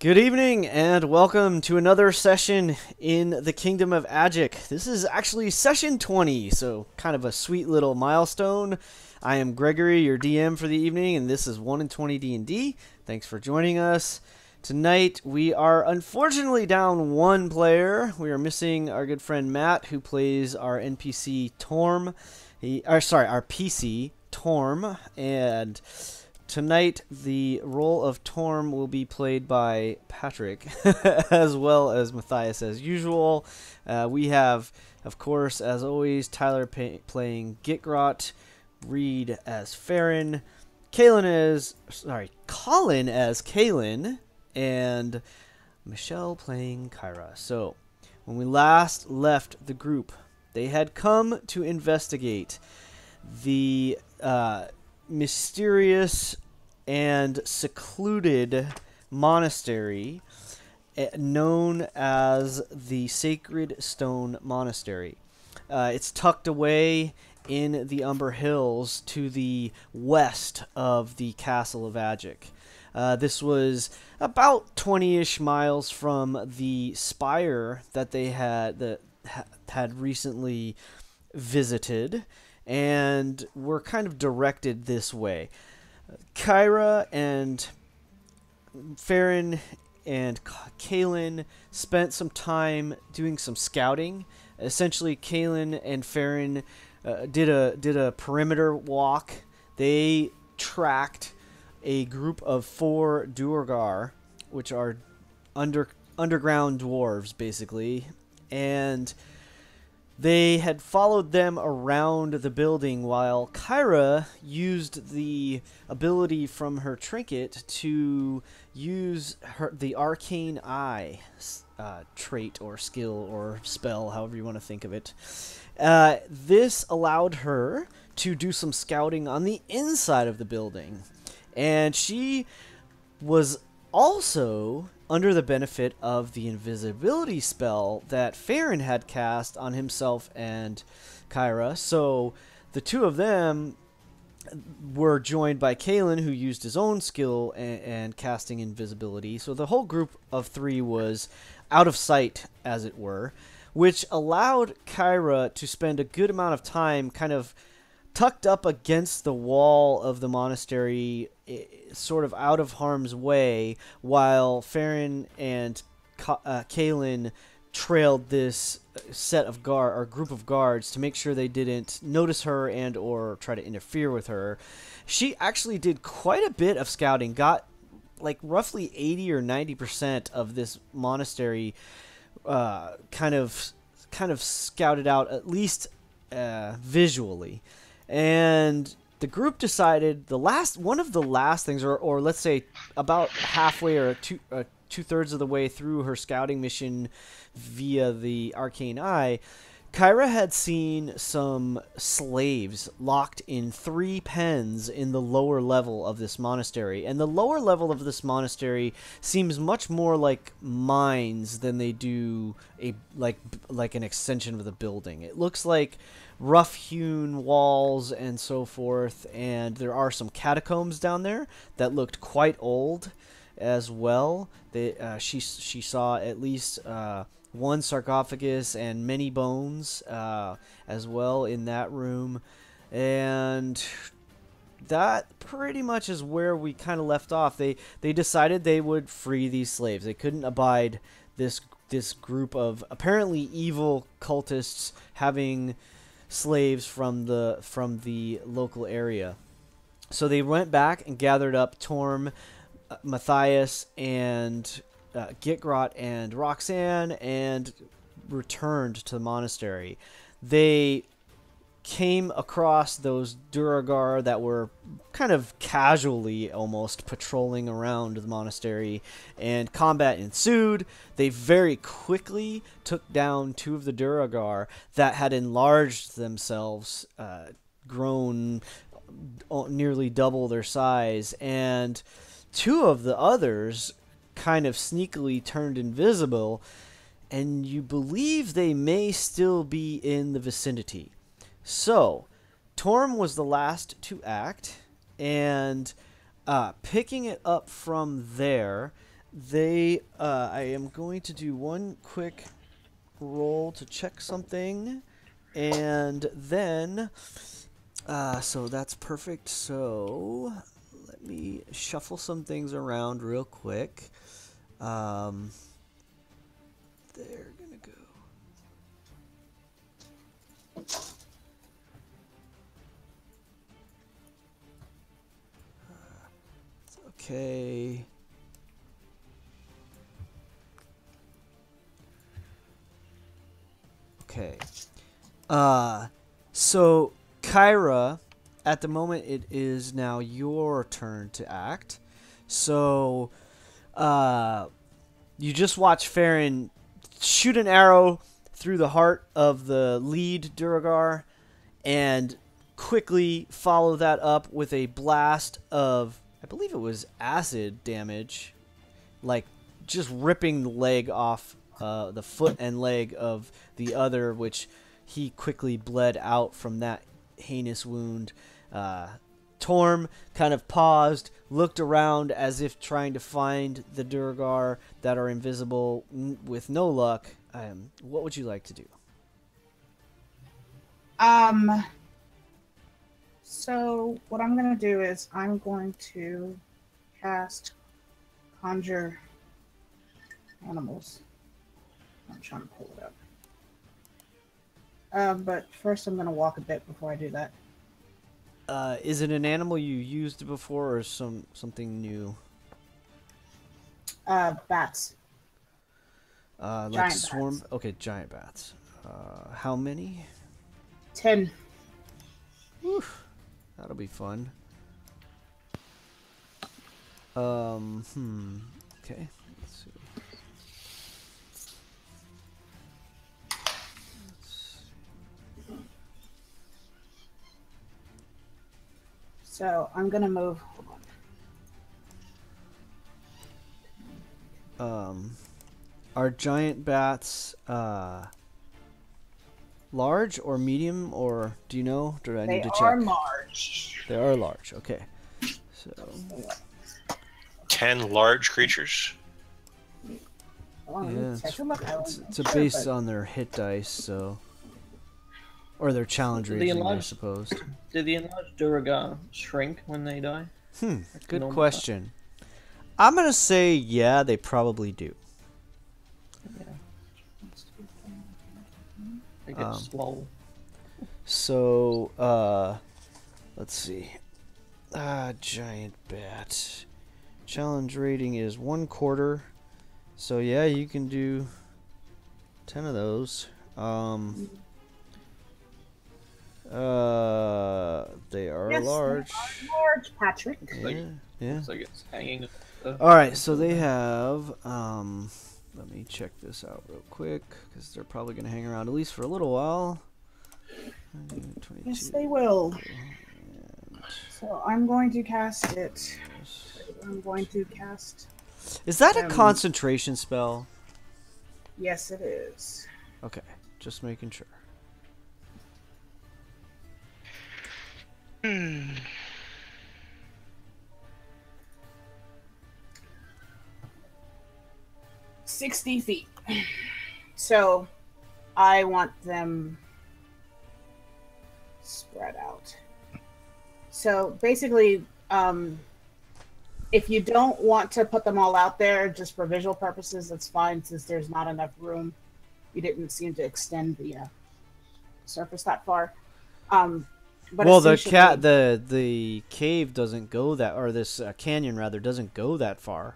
Good evening and welcome to another session in the Kingdom of Agick. This is actually session 20, so kind of a sweet little milestone. I am Gregory, your DM for the evening, and this is 1 in 20 D&D. Thanks for joining us. Tonight we are unfortunately down one player. We are missing our good friend Matt, who plays our NPC Torm. Our PC Torm, and tonight, the role of Torm will be played by Patrick, as well as Matthias as usual. We have, of course, as always, Tyler playing Gitgrot, Reed as Farron, Colin as Kaylin, and Michelle playing Kyra. So, when we last left the group, they had come to investigate the mysterious and secluded monastery known as the Sacred Stone Monastery. It's tucked away in the Umber Hills to the west of the Castle of Agick. This was about 20-ish miles from the spire that they had recently visited, and were kind of directed this way. Kyra and Farron and Kaylin spent some time doing some scouting. Essentially, Kaylin and Farron did a perimeter walk. They tracked a group of 4 Duergar, which are underground dwarves, basically, and they had followed them around the building while Kyra used the ability from her trinket to use the Arcane Eye trait or skill or spell, however you want to think of it. This allowed her to do some scouting on the inside of the building. And she was also under the benefit of the invisibility spell that Farron had cast on himself and Kyra. So the two of them were joined by Kaylin, who used his own skill and casting invisibility. So the whole group of 3 was out of sight, as it were, which allowed Kyra to spend a good amount of time kind of tucked up against the wall of the monastery, sort of out of harm's way, while Farron and Kaylin trailed this set of group of guards to make sure they didn't notice her and or try to interfere with her. She actually did quite a bit of scouting, got like roughly 80 or 90% of this monastery kind of scouted out, at least visually. And the group decided one of the last things, or let's say about halfway or two-thirds of the way through her scouting mission via the Arcane Eye, Kyra had seen some slaves locked in 3 pens in the lower level of this monastery. And the lower level of this monastery seems much more like mines than they do like an extension of the building. It looks like rough-hewn walls and so forth, and there are some catacombs down there that looked quite old as well. She saw at least 1 sarcophagus and many bones as well in that room, and that pretty much is where we kind of left off. They decided they would free these slaves. They couldn't abide this group of apparently evil cultists having slaves from the local area. So they went back and gathered up Torm, Matthias, and Gitgrot and Roxanne, and returned to the monastery. They came across those Duergar that were kind of casually almost patrolling around the monastery, and combat ensued. They very quickly took down 2 of the Duergar that had enlarged themselves, grown nearly double their size, and 2 of the others kind of sneakily turned invisible, and you believe they may still be in the vicinity. So, Torm was the last to act, and picking it up from there, I am going to do one quick roll to check something, and then, so that's perfect. So let me shuffle some things around real quick. They're gonna go. Okay. Okay. So Kyra, at the moment it is now your turn to act. So, you just watch Farron shoot an arrow through the heart of the lead Duragar and quickly follow that up with a blast of, I believe it was acid damage, like just ripping the leg off the foot and leg of the other, which he quickly bled out from that heinous wound. Torm kind of paused, looked around as if trying to find the Durgar that are invisible with no luck. What would you like to do? So what I'm going to do is I'm going to cast Conjure Animals. I'm trying to pull it up. But first I'm going to walk a bit before I do that. Is it an animal you used before or something new? Bats. Like giant swarm? bats. Okay, giant bats. How many? 10. Whew, that'll be fun. Okay, let's see. So I'm going to move. Are giant bats large or medium, or do you know? Do I need to check? They are large. They are large. Okay. So 10 large creatures. yeah, it's based on their hit dice, so or their challenge rating, I suppose. Do the enlarged Duragar shrink when they die? Good question. I'm gonna say yeah, they probably do. Yeah. They get swole. So, let's see. Giant bat. Challenge rating is 1/4. So yeah, you can do 10 of those. They are large. They are large, Patrick. Yeah. Looks like it's hanging. All right, so they have. Let me check this out real quick because they're probably going to hang around at least for a little while. 22, Yes, they will. and So I'm going to cast it. I'm going to cast. is that a concentration spell? Yes, it is. Okay, just making sure. Hmm. 60 feet. So I want them spread out. So basically, if you don't want to put them all out there just for visual purposes, that's fine since there's not enough room. You didn't seem to extend the surface that far. But well, the cave doesn't go that, or this canyon rather doesn't go that far.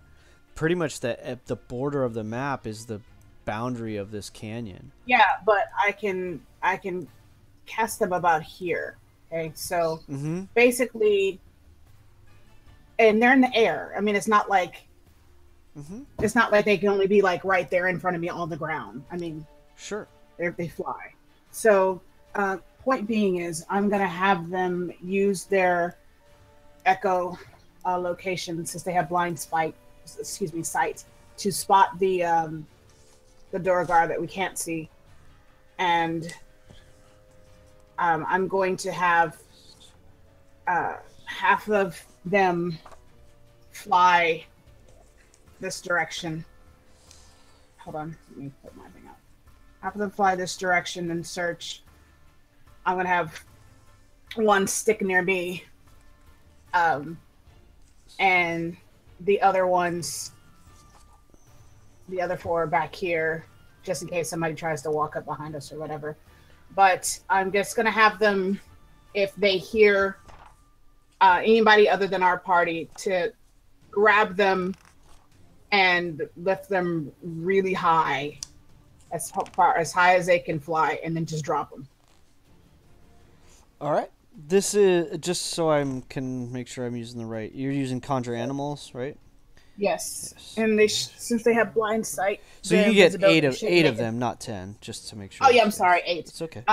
Pretty much the border of the map is the boundary of this canyon. Yeah, but I can cast them about here. Okay, so basically, and they're in the air. I mean, it's not like it's not like they can only be like right there in front of me on the ground. I mean, sure, they fly. So, point being is, I'm gonna have them use their echo location since they have blind sight to spot the Duragar that we can't see, and I'm going to have half of them fly this direction. Hold on, let me put my thing out. Have them fly this direction and search. I'm gonna have one stick near me, and the other ones, the other four are back here, just in case somebody tries to walk up behind us or whatever. But I'm just gonna have them, if they hear anybody other than our party, to grab them and lift them really high, as high as they can fly, and then just drop them. All right. This is just so I can make sure I'm using the right. You're using conjure animals, right? Yes. Yes. And they since they have blind sight, So you get eight of them, not 10, just to make sure. Oh yeah, I'm sorry, 8. It's okay.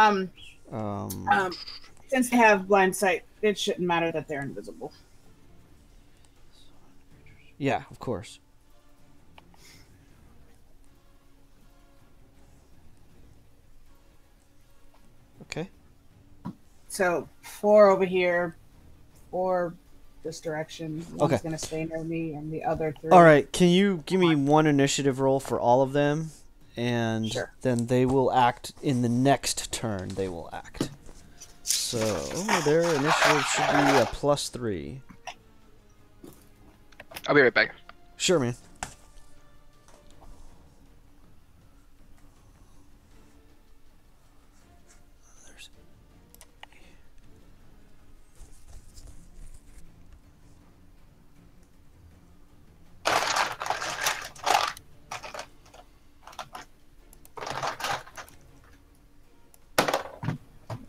Since they have blind sight, it shouldn't matter that they're invisible. Yeah, of course. Okay. So 4 over here, 4 this direction. One's Okay. gonna stay near me, and the other 3. All right. Can you give me one initiative roll for all of them, and Sure. then they will act in the next turn. They will act. So their initiative should be a +3. I'll be right back. Sure, man.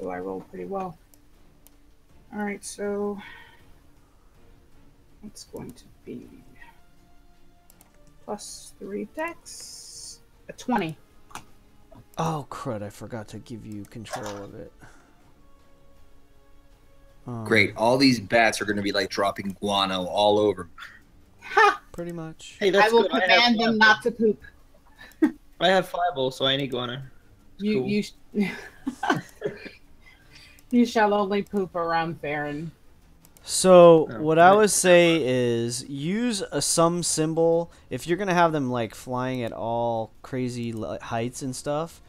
Oh, I rolled pretty well. All right, so it's going to be +3 dex, a 20. Oh crud! I forgot to give you control of it. Great. All these bats are going to be like dropping guano all over. Ha! Pretty much. Hey, that's I will good. command them not to poop. I have fireball, so I need guano. You you shall only poop around Farron. So Oh, what I right. would say is use some symbol if you're gonna have them like flying at all crazy heights and stuff.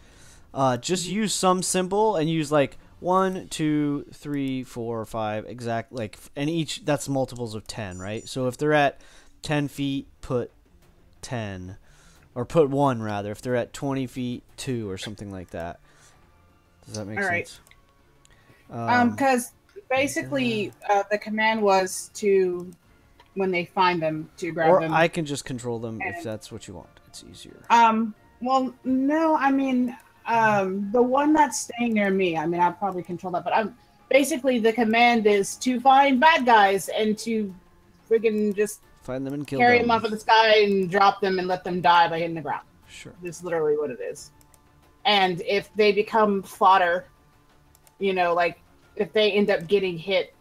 Just use some symbol and use like 1, 2, 3, 4, 5 exact and each that's multiples of 10, right? So if they're at 10 feet, put 10, or put 1 rather. If they're at 20 feet, 2 or something like that. Does that make All right. sense? Because basically the command was to, when they find them, to grab Or them. I can just control them if that's what you want. It's easier. Well, no, I mean, the one that's staying near me, I mean, I'll probably control that, but basically the command is to find bad guys and to friggin' just Find them and kill carry them. them up in the sky and drop them and let them die by hitting the ground. Sure. That's literally what it is. And if they become fodder, you know, like if they end up getting hit,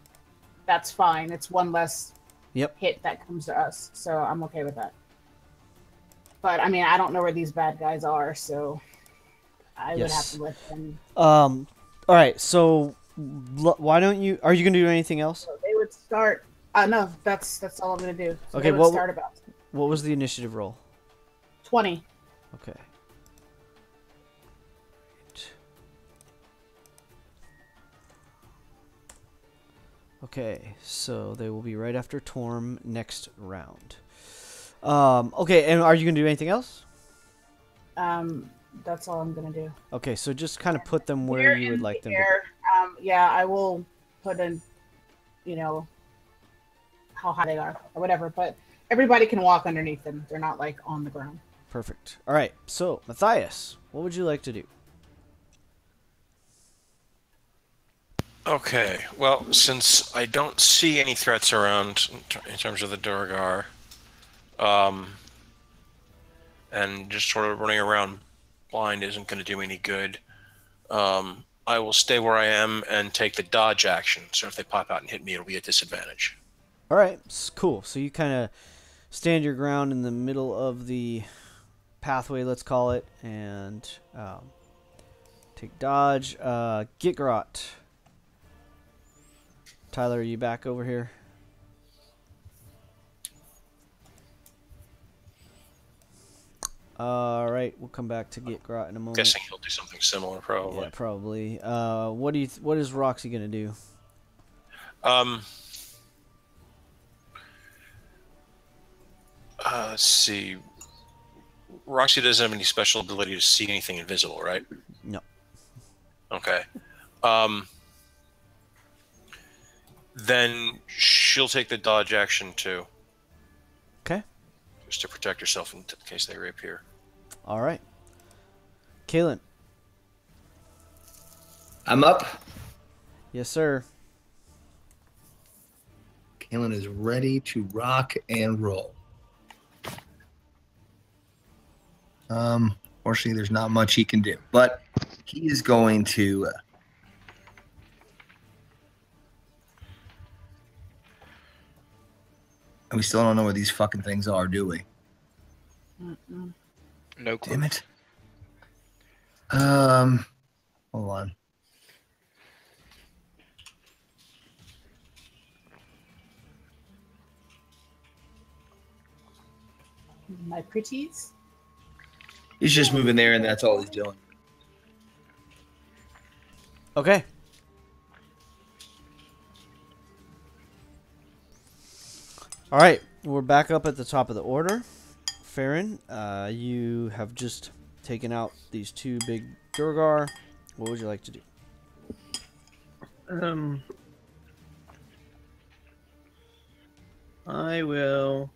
that's fine. It's one less hit that comes to us. So I'm okay with that. But I mean, I don't know where these bad guys are, so I would have to let them. All right. So why don't you? Are you gonna do anything else? So they would start. No, that's all I'm gonna do. So Okay. they would start about What was the initiative roll? 20. Okay. Okay, so they will be right after Torm next round. Okay, and are you gonna do anything else? That's all I'm gonna do. Okay, so just kind of put them where you would like them to. Yeah, I will put in, you know, how high they are or whatever. But everybody can walk underneath them. They're not like on the ground. Perfect. All right, so Matthias, what would you like to do? Okay, well, since I don't see any threats around in terms of the Durgar, and just sort of running around blind isn't going to do any good, I will stay where I am and take the dodge action. So if they pop out and hit me, it'll be a disadvantage. All right, cool. So you kind of stand your ground in the middle of the pathway, let's call it, and take dodge. Gitgrot. Tyler, are you back over here? All right, we'll come back to get Grot in a moment. Guessing he'll do something similar, probably. Yeah, probably. What is Roxy gonna do? Let's see. Roxy doesn't have any special ability to see anything invisible, right? No. Okay. Then she'll take the dodge action too. Okay. Just to protect herself in case they reappear. All right. Kalen. I'm up. Yes, sir. Kalen is ready to rock and roll. Fortunately, there's not much he can do, but he is going to. We still don't know what these fucking things are, do we? No clue. Damn it. Hold on. My pretties. He's just moving there, and that's all he's doing. Okay. All right, we're back up at the top of the order. Farron, you have just taken out these two big Durgar. What would you like to do? I will.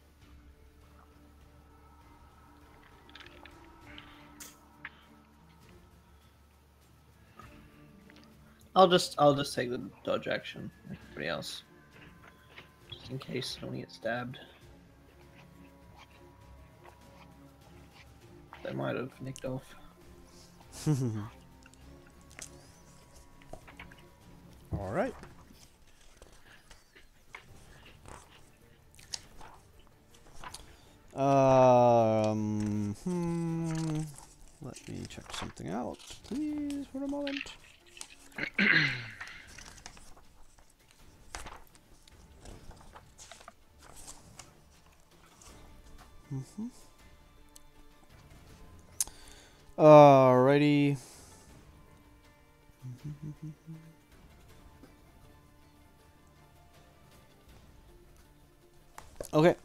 I'll just take the dodge action like everybody else, just in case I don't get stabbed. They might have nicked off. All right. Let me check something out, please, for a moment. Alrighty. Okay.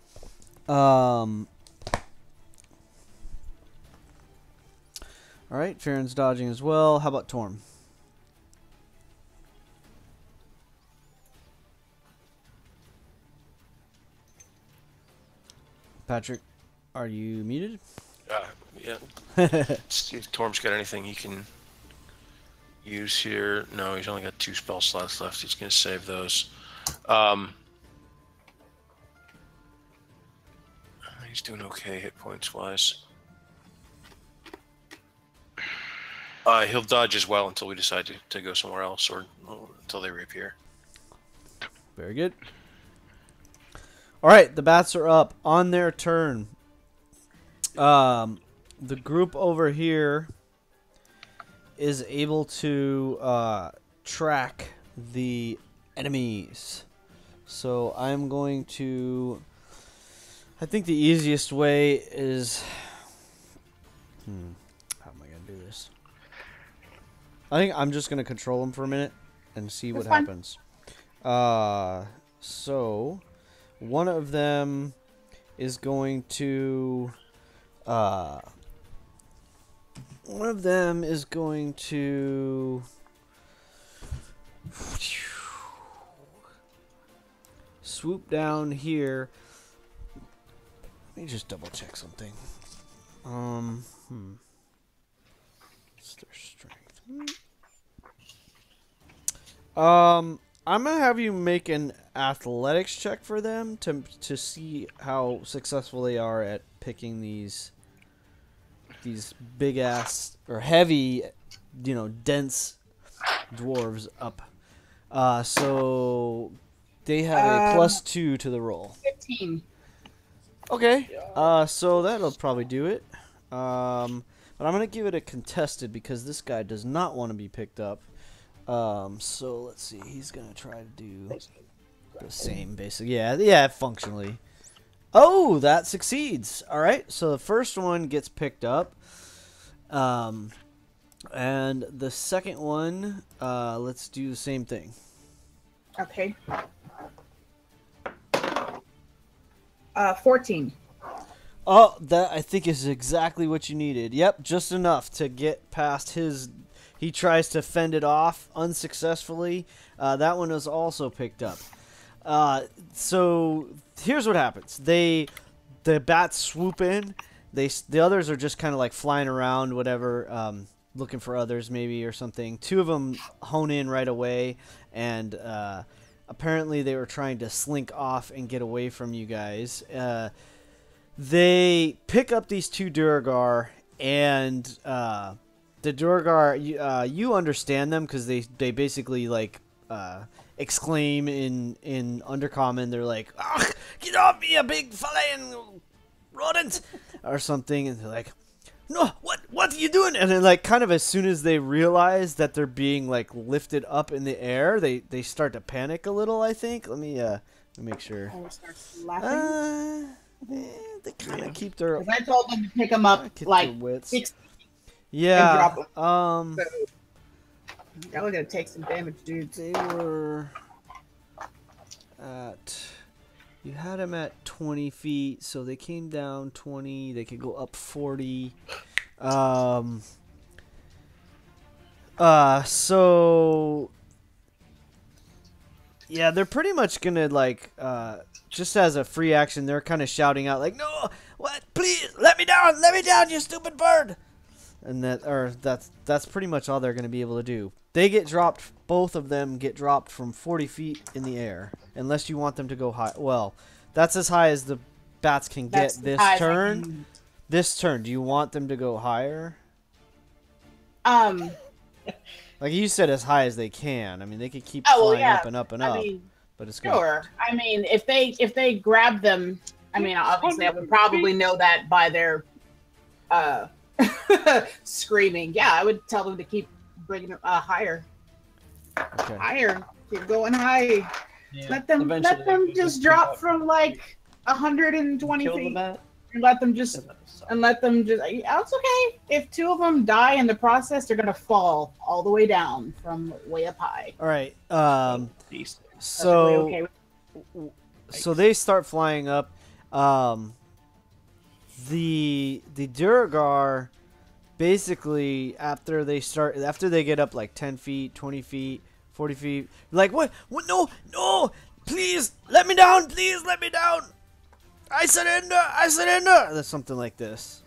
Alright, Farron's dodging as well. How about Torm? Patrick, are you muted? Yeah. See if Torm's got anything he can use here. No, he's only got 2 spell slots left. He's going to save those. He's doing okay hit points wise. He'll dodge as well until we decide to go somewhere else, or until they reappear. Very good. All right, the bats are up on their turn. The group over here is able to track the enemies. So I'm going to... I think the easiest way is... How am I going to do this? I think I'm just going to control them for a minute and see what happens. So one of them is going to... one of them is going to... swoop down here. Let me just double check something. What's their strength? I'm gonna have you make an athletics check for them to see how successful they are at picking these big ass or heavy, dense dwarves up. So they have a +2 to the roll. 15. Okay. So that'll probably do it. But I'm gonna give it a contested because this guy does not want to be picked up. So let's see. He's gonna try to do the same, basically. Yeah, functionally. Oh, that succeeds. All right, so the first one gets picked up. And the second one, let's do the same thing. Okay. 14. Oh, that I think is exactly what you needed. Yep, just enough to get past his. He tries to fend it off unsuccessfully. That one is also picked up. So here's what happens. The bats swoop in. The others are just kind of like flying around, whatever, looking for others maybe or something. Two of them hone in right away, and apparently they were trying to slink off and get away from you guys. They pick up these two Duragar, and the Duragar, you understand them because they basically like exclaim in Undercommon. They're like, "Ugh, get off me, a big flying rodent," or something, and they're like, "No, what are you doing?" And then like kind of as soon as they realize that they're being like lifted up in the air, they start to panic a little. I think. Let me make sure. Oh, starts laughing. They kind of keep their. 'Cause I told them to pick them up keep like their wits. 6 Yeah. and drop them. So, y'all are gonna take some damage, dude. They were at. You had them at 20 feet, so they came down 20. They could go up 40. So yeah, they're pretty much gonna like just as a free action, they're kind of shouting out like, "No, what? Please, let me down, you stupid bird!" And that's pretty much all they're gonna be able to do. They get dropped. Both of them get dropped from 40 feet in the air, unless you want them to go high. Well, that's as high as the bats can get this turn. This turn, do you want them to go higher? Like you said, as high as they can. I mean, they could keep flying up and up and up. But it's good. Sure. I mean, if they grab them, I mean, obviously, I would probably know that by their screaming. Yeah, I would tell them to keep bringing them higher. Okay. Higher. Keep going high. Yeah. Let them just drop from like 120 Kill the feet. bat. And let them just. It's okay. If two of them die in the process, they're gonna fall all the way down from way up high. All right. Beast. So Okay. so they start flying up. The Duragar basically after they get up like 10 feet, 20 feet, 40 feet, like what? No, please let me down, I surrender. That's something like this.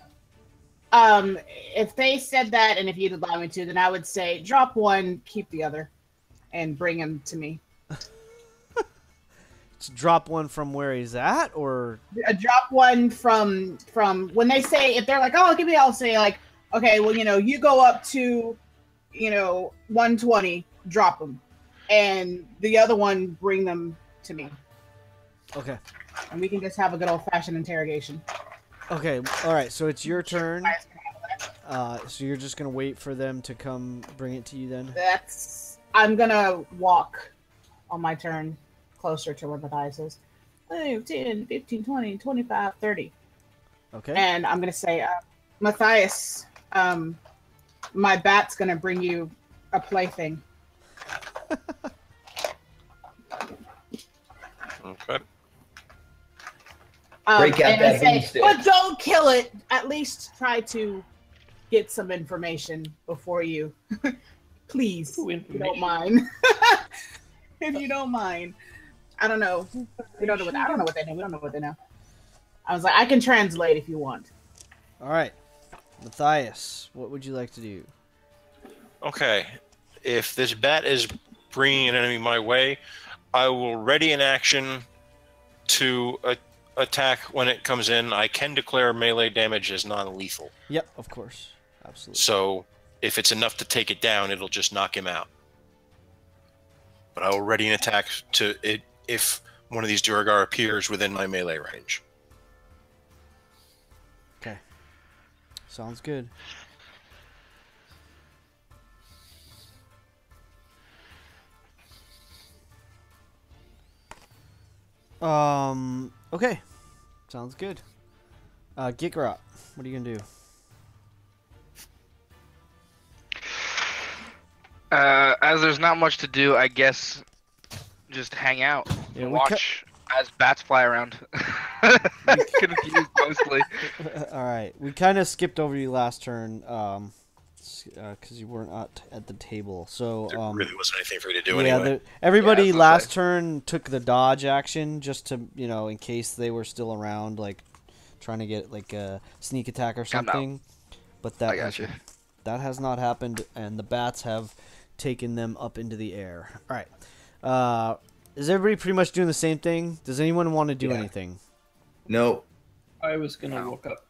If they said that, and if you'd allow me to, then I would say drop one, keep the other, and bring him to me. Drop one from where he's at, or Drop one from when they say, if they're like, oh, give me, I'll say like, okay, well, you go up to 120, drop them, and the other one, bring them to me, okay. and we can just have a good old fashioned interrogation. Okay, all right. So it's your turn. So you're just gonna wait for them to come bring it to you then? I'm gonna walk on my turn closer to where Matthias is. 5, 10, 15, 20, 25, 30. Okay. And I'm gonna say, Matthias, my bat's gonna bring you a plaything. Okay. Break out and I that say, boomstick. but don't kill it. At least try to get some information before you. Please, if you don't mind. If you don't mind. I don't know. I don't know what they know. We don't know what they know. I was like, I can translate if you want. All right, Matthias, what would you like to do? Okay. If this bat is bringing an enemy my way, I will ready an action to attack when it comes in. I can declare melee damage as non-lethal. Yep, of course, absolutely. So if it's enough to take it down, it'll just knock him out. But I will ready an attack to it if one of these Duragar appears within my melee range. Okay, sounds good. Okay. Sounds good. Gigrot, what are you gonna do? As there's not much to do, I guess just hang out Yeah, and we watch as bats fly around. Confused mostly. All right, we kind of skipped over you last turn, because you weren't at the table. So There really wasn't anything for you to do yeah, anyway. everybody Yeah, last turn took the dodge action just to in case they were still around, like trying to get like a sneak attack or I'm out. something. But that I got you. that has not happened, and the bats have taken them up into the air. All right. Is everybody pretty much doing the same thing? Does anyone want to do anything? No. I was gonna walk up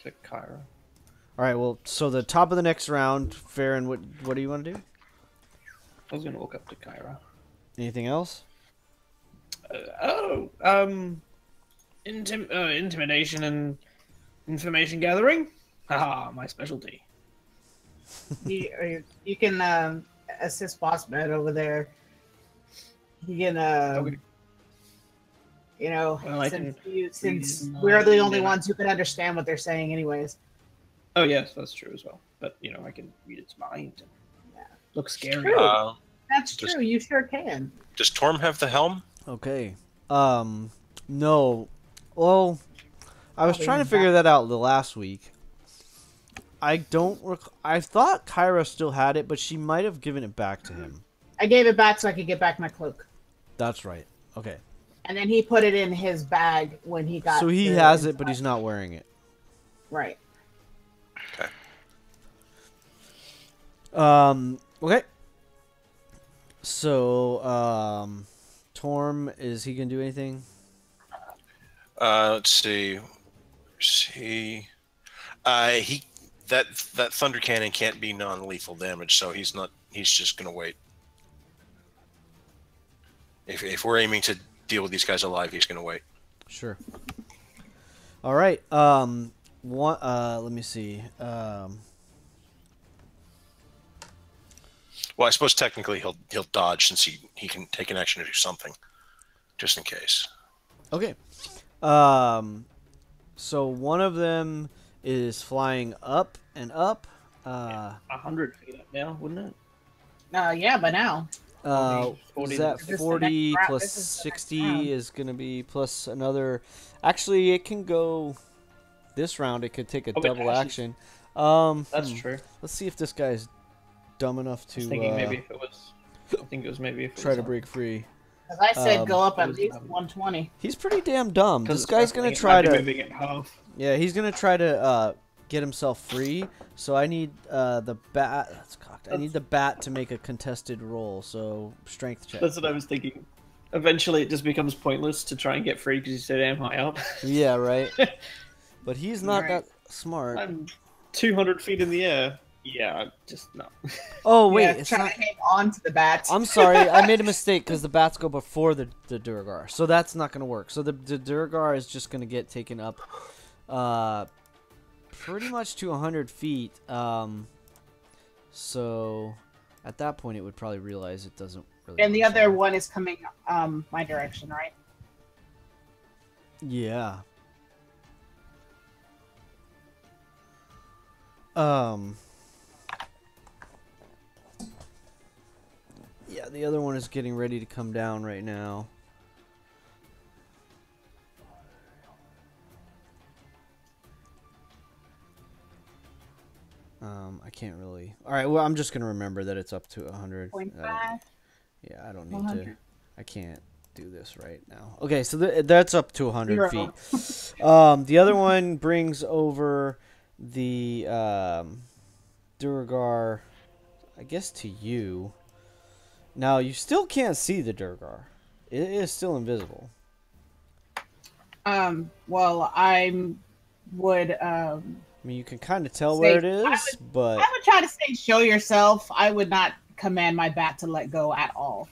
to Kyra. All right. Well, so the top of the next round, Farron, what do you want to do? I was gonna walk up to Kyra. Anything else? Intimidation and information gathering. Haha, my specialty. You can assist Boss Man over there. You can, Okay. Well, I since can since read we're the mind only and- ones who can understand what they're saying, anyways. Oh yes, that's true as well. But I can read its mind. And Yeah. look scary. True. That's Just- true. You sure can. Does Torm have the helm? Okay. No. Well, I was Probably trying to not. figure that out the last week. I don't. I thought Kyra still had it, but she might have given it back to him. I gave it back so I could get back my cloak, That's right. Okay. and then he put it in his bag when he got. So he the has it, but inside. he's not wearing it. Right. Okay. So, Torm, is he gonna do anything? Let's see. Where's he? That thunder cannon can't be non-lethal damage, so he's not. He's just gonna wait. If we're aiming to deal with these guys alive, he's gonna wait. Sure. All right. Let me see. Well, I suppose technically he'll dodge since he can take an action to do something, just in case. Okay. So one of them is flying up and up. 100 feet up now, wouldn't it? Yeah, but now. 40 Is that This is the 40 next round. plus This is the next 60 round. is going to be plus another. Actually, it can go this round. It could take a Oh, it double actually- action. That's true. Let's see if this guy's dumb enough I was to thinking maybe if it was. I think it was maybe if it try was to break free. As I said, go up it at was, least 120. He's pretty damn dumb. Because This guy's going to it try might be to. moving it half. Yeah, he's going to try to get himself free. So I need the bat. That's cocked. I need the bat to make a contested roll. So strength check. That's what I was thinking. Eventually, it just becomes pointless to try and get free because he's so damn high up. Yeah, right. But he's not Right. that smart. I'm 200 feet in the air. Yeah, just no. Oh wait, Yeah, it's trying not. to hang on to the bats. I'm sorry, I made a mistake because the bats go before the Durgar, so that's not gonna work. So the Durgar is just gonna get taken up, pretty much to 100 feet. So at that point, it would probably realize it doesn't really. And the work other so well. one is coming my direction, right? Yeah. Yeah, the other one is getting ready to come down right now. I can't really. All right, well, I'm just gonna remember that it's up to 100. 0.5. Yeah, I don't need 100. to. I can't do this right now. Okay, so that's up to 100 Zero. feet. The other one brings over the Durgar, I guess, to you. Now you still can't see the Durgar. It is still invisible. Well, I would. I mean, you can kind of tell Say- where it is, but I would try to say, "Show yourself." I would not command my bat to let go at all.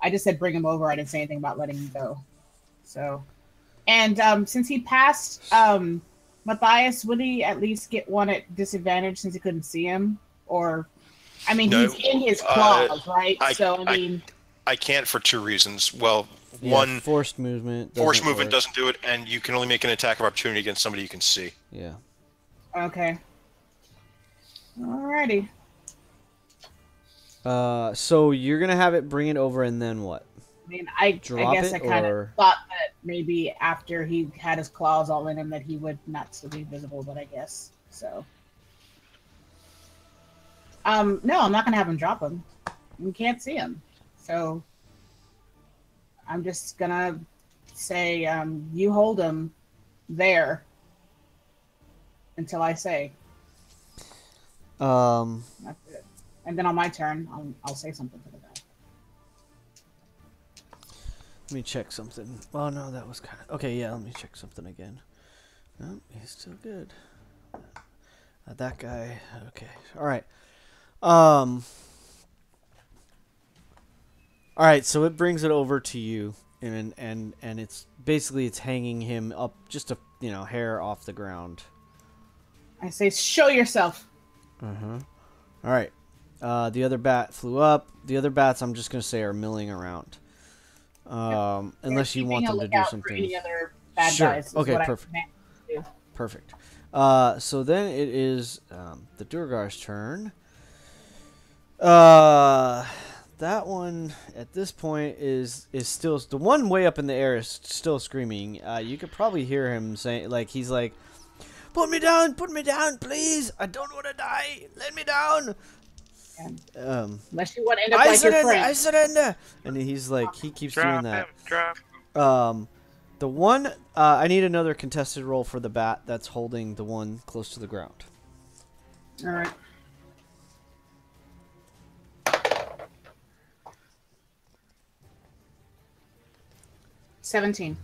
I just said, "Bring him over." I didn't say anything about letting him go. So, and since he passed Matthias, would he at least get one at disadvantage since he couldn't see him? Or, I mean, No, he's in his claws, right? I- So, I mean, I can't for two reasons. Well, one forced movement. force doesn't movement work. doesn't do it, and you can only make an attack of opportunity against somebody you can see. Yeah. Okay. Alrighty. So you're gonna have it bring it over, and then what? I mean, I Drop guess it, I kind or- of thought that maybe after he had his claws all in him that he would not still be visible, but I guess so. No, I'm not gonna have him drop him. You can't see him, so I'm just gonna say, you hold him there until I say. Um. That's it. And then on my turn, I'll say something to the guy. Let me check something. Oh no, that was kind of okay. Yeah, let me check something again. No, he's still good. That guy. Okay. All right. All right. So it brings it over to you, and it's basically it's hanging him up just a hair off the ground. I say, show yourself. All right. The other bat flew up. The other bats, I'm just gonna say, are milling around. Unless you want them to do something. Any other bad Sure. guys is Okay, what I perfect. meant to do. Perfect. So then it is the Durgar's turn. That one at this point is still the one way up in the air is still screaming. You could probably hear him saying, like, he's like, put me down, please. I don't want to die. Let me down. Unless you want to end up like your friend. I surrender. And he's like, he keeps doing that. Drop. The one, I need another contested roll for the bat that's holding the one close to the ground. All right. $17.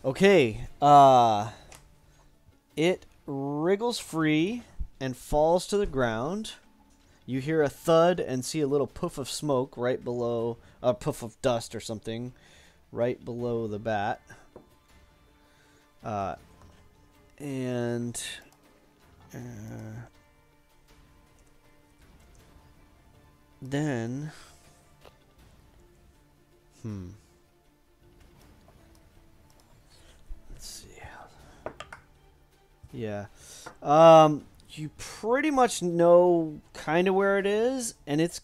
Okay, it wriggles free and falls to the ground. You hear a thud and see a little puff of smoke right below, a puff of dust or something, right below the bat. Then, let's see. Yeah. You pretty much know kind of where it is, and it's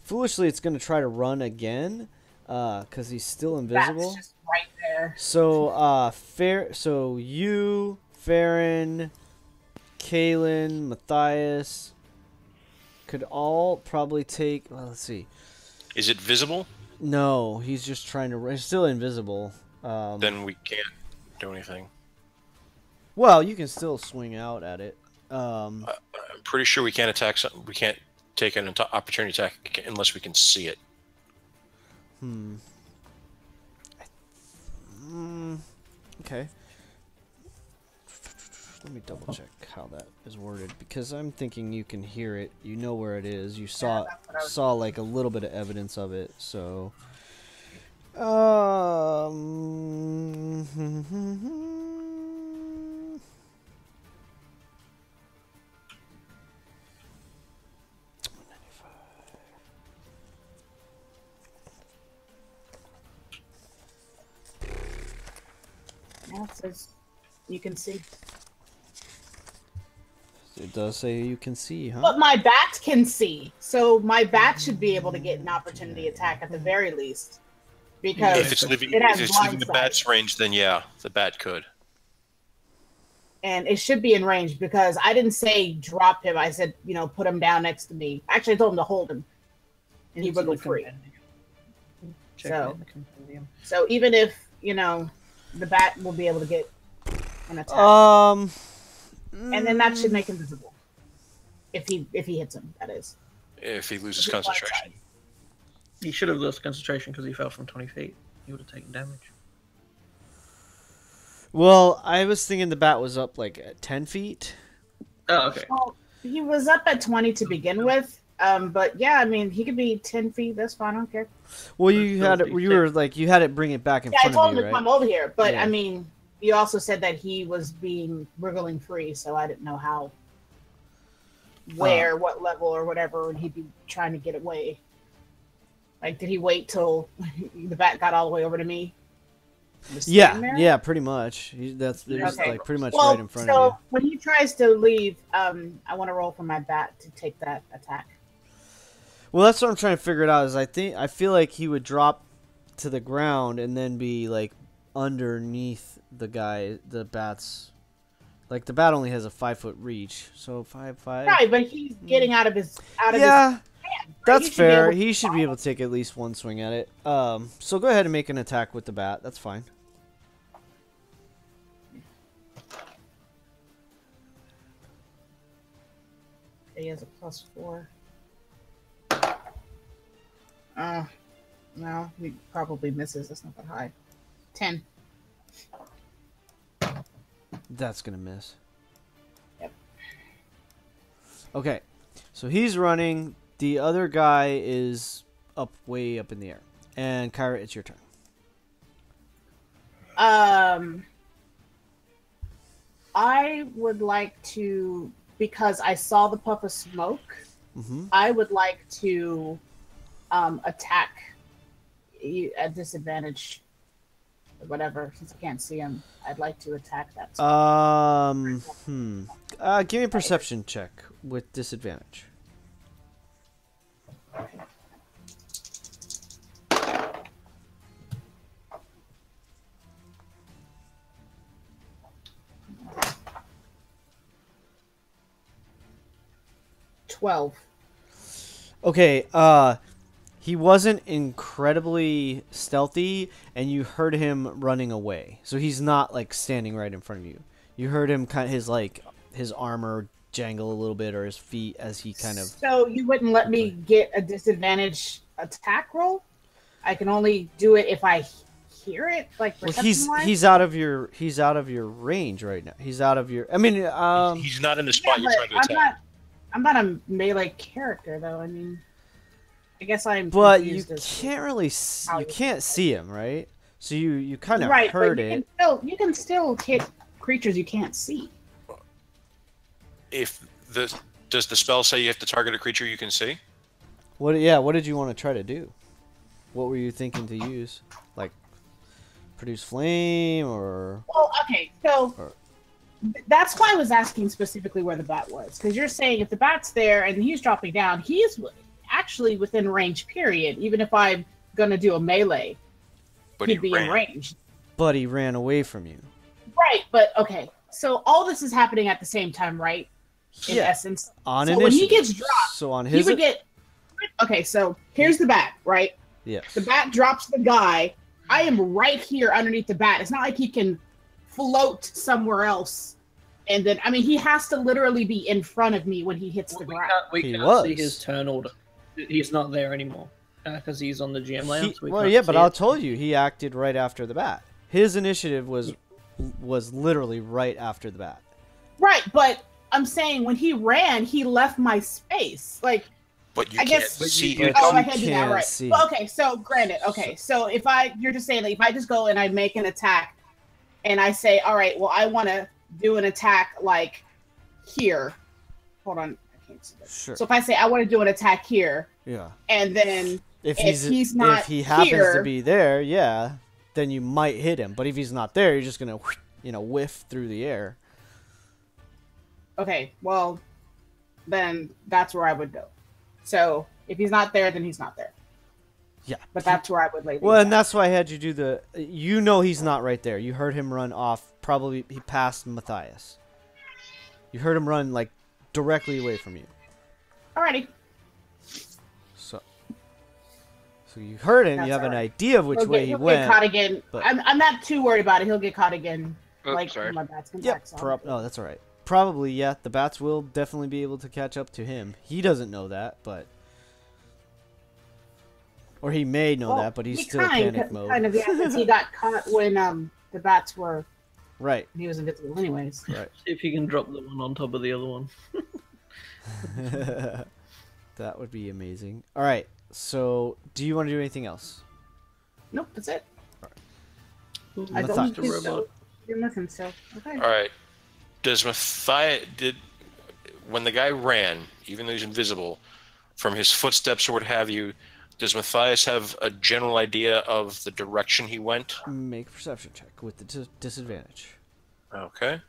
foolishly it's going to try to run again because he's still invisible. That's just right there. So, So you, Farron, Kalen, Matthias could all probably take. Well, let's see. Is it visible? No, he's just trying to. He's still invisible. Then we can't do anything. Well, you can still swing out at it. I'm pretty sure we can't attack. We can't take an opportunity attack unless we can see it. Okay. Let me double check how that is worded because I'm thinking you can hear it. You know where it is. You saw like a little bit of evidence of it. So. Yeah, it says you can see. It does say you can see, huh? But my bat can see, so my bat should be able to get an opportunity attack at the very least. Because If it's leaving, it has if it's leaving the blind bat's range, then yeah, the bat could. and it should be in range because I didn't say drop him. I said, put him down next to me. Actually, I told him to hold him, and he wiggled free. So even if the bat will be able to get an attack, and then that should make him visible. If he hits him, that is. If he loses concentration. He should have lost concentration because he fell from 20 feet. He would have taken damage. Well, I was thinking the bat was up like at 10 feet. Oh, okay. Well, he was up at 20 to begin with. But yeah, I mean, he could be 10 feet. That's fine. I don't care. Well, you had it. You were like you had it bring it back in Yeah, I front told of him you, to right? come over here. But Yeah. I mean, you also said that he was being wriggling free, so I didn't know how, where, what level, or whatever, and he'd be trying to get away. Like, did he wait till the bat got all the way over to me? Just Yeah, standing there? yeah, pretty much. That's there's Okay. like pretty much Well, right in front so of you. when he tries to leave, I want to roll for my bat to take that attack. Well, that's what I'm trying to figure it out. I feel like he would drop to the ground and then be like underneath the bat's. Like the bat only has a 5-foot reach, so 5. Right, but he's getting out of his Yeah, hand, right? that's He should be fair. able to He should be follow. able to take at least one swing at it. So go ahead and make an attack with the bat. That's fine. He has a +4. No, he probably misses. That's not that high. 10. That's gonna miss. Yep. Okay, so he's running. The other guy is way up in the air. And Kyra, it's your turn. I would like to, because I saw the puff of smoke, I would like to attack you at disadvantage. Whatever, since I can't see him, I'd like to attack that spot. Give me a perception check with disadvantage. $12. Okay, he wasn't incredibly stealthy, and you heard him running away. So he's not like standing right in front of you. You heard him kind of his armor jangle a little bit, or his feet as he kind of. So you wouldn't let me get a disadvantage attack roll? I can only do it if I hear it, like Well, perception-wise? he's out of your range right now. He's out of your. I mean, He's not in the spot you're but trying to attack. I'm not a melee character, though. I mean, I guess I'm. but you confused as to can't really. how You you- can't see him, right? So you kind of right, heard but it. you can still hit creatures you can't see. Does the spell say you have to target a creature you can see? What did you want to try to do? What were you thinking to use? Like produce flame or Well, okay, so that's why I was asking specifically where the bat was, because you're saying if the bat's there and he's dropping down, he's actually within range. Period. Even if I'm gonna do a melee, But he'd be ran. in range. but he ran away from you. Right, but okay. So all this is happening at the same time, right? In Yeah. essence. On So initiative. when he gets dropped, so on he his would get. Okay, so here's the bat, right? yes. The bat drops the guy. I am right here underneath the bat. It's not like he can float somewhere else. And then, I mean, he has to literally be in front of me when he hits the ground. We He can't see was. his turn order. He's not there anymore because he's on the GM layout. So we Well, can't yeah, but see I it. told you he acted right after the bat. His initiative was literally right after the bat. Right, but I'm saying when he ran, he left my space. Like, But you I can't guess- see But who oh, you I can't do that, can't right? see. Well, okay, so granted, okay, so if you're just saying that if I just go and I make an attack, and I say, all right, well, I want to do an attack like here. Hold on, I can't see this. Sure. So if I say I want to do an attack here, Yeah. and then If he's not if he happens to here- be there, yeah, then you might hit him. But if he's not there, you're just gonna whiff through the air. okay, well, then that's where I would go. So if he's not there, then he's not there. Yeah. But that's where I would lay. the Well, and attack. that's why I had you do the. He's not right there. You heard him run off. Probably he passed Matthias. You heard him run like directly away from you. Alrighty. So you heard him. That's You have an alright. idea of which way he He'll went. get caught again. but- I'm not too worried about it. He'll get caught again. Oh, like sorry. when my bats come Yep. back. So No, that's all right. Probably, yeah. The bats will definitely be able to catch up to him. He doesn't know that, but. Or he may know Well, that, but he's he still panic mode. Kind of, yeah, since he got caught when the bats were. Right. He was invisible, anyways. Right. See if you can drop the one on top of the other one. That would be amazing. All right. So, do you want to do anything else? Nope, that's it. Ooh, I Matthias. don't just a think robot. so. You're missing, so okay. All right. Does Matthias when the guy ran, even though he's invisible, from his footsteps or what have you, Does Matthias have a general idea of the direction he went? Make a perception check with the disadvantage. Okay.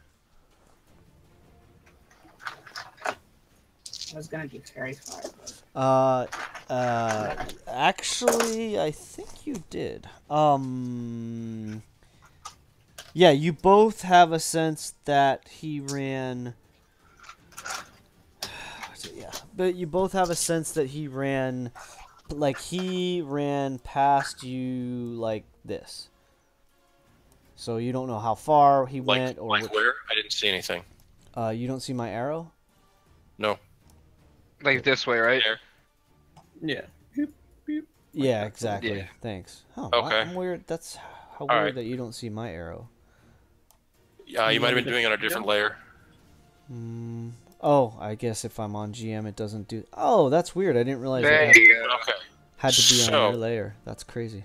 I was gonna do fairy fire. Actually, I think you did. Yeah, you both have a sense that he ran. Yeah, but you both have a sense that he ran, like he ran past you like this. So you don't know how far he went or like where? I didn't see anything. You don't see my arrow? No. Like this way, right? There. Yeah. Yeah, exactly. Yeah. Thanks. Oh, Okay. I'm weird. That's how All weird right. that you don't see my arrow. Yeah, you might have been doing it on a different layer. Oh, I guess if I'm on GM, it doesn't do. Oh, that's weird. I didn't realize There it you go. Okay. had to be on So- your layer. That's crazy.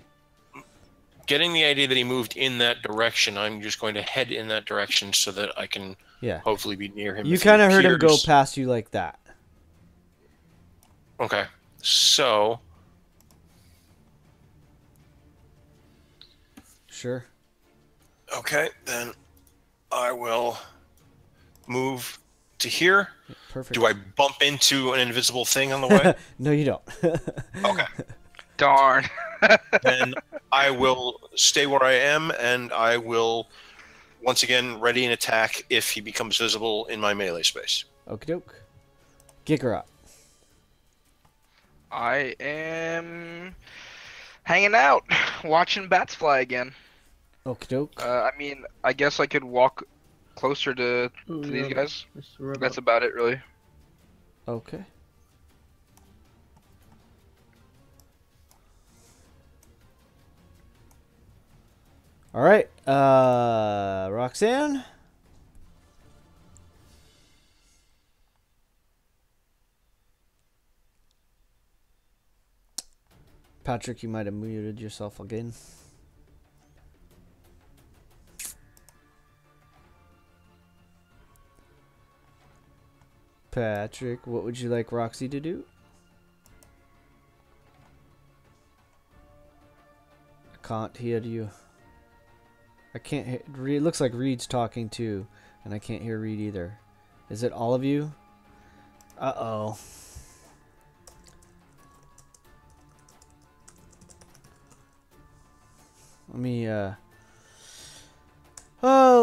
Getting the idea that he moved in that direction, I'm just going to head in that direction so that I can Yeah. hopefully be near him. You if he kind of heard him go appears. past you like that. Okay. So, Sure. okay, then I will move to here. Perfect. Do I bump into an invisible thing on the way? No, you don't. Okay. Darn. Then I will stay where I am, and I will once again ready an attack if he becomes visible in my melee space. Okie doke. Gigarat. I am hanging out, watching bats fly again. Okie doke. I mean, I guess I could walk closer to these guys. That's about it, really. Okay. All right. Roxanne. Patrick, you might have muted yourself again. Patrick, what would you like Roxy to do? I can't hear you. I can't hear. It looks like Reed's talking too, and I can't hear Reed either. Is it all of you? Uh-oh. Let me, oh,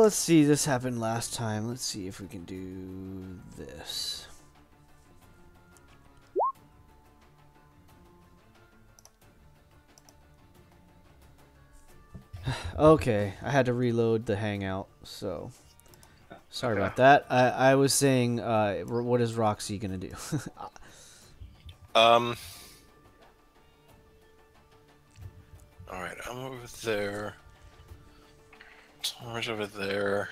let's see. This happened last time. Let's see if we can do this. Okay, I had to reload the Hangout, so sorry about that. I was saying, what is Roxy gonna do? All right, I'm over there. Tom's over there.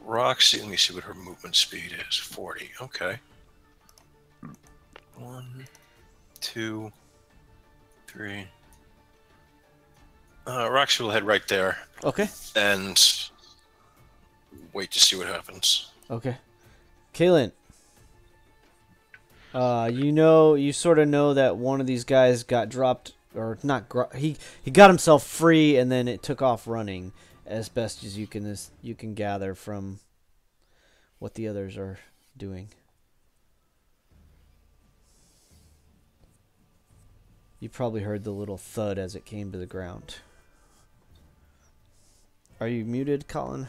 Roxy, let me see what her movement speed is. 40. Okay. 1, 2, 3. Roxy will head right there Okay, and wait to see what happens. okay. Kaylin, you sort of know that one of these guys got dropped, or not. He got himself free, and then it took off running, as best as you can gather from what the others are doing. You probably heard the little thud as it came to the ground. Are you muted, Colin?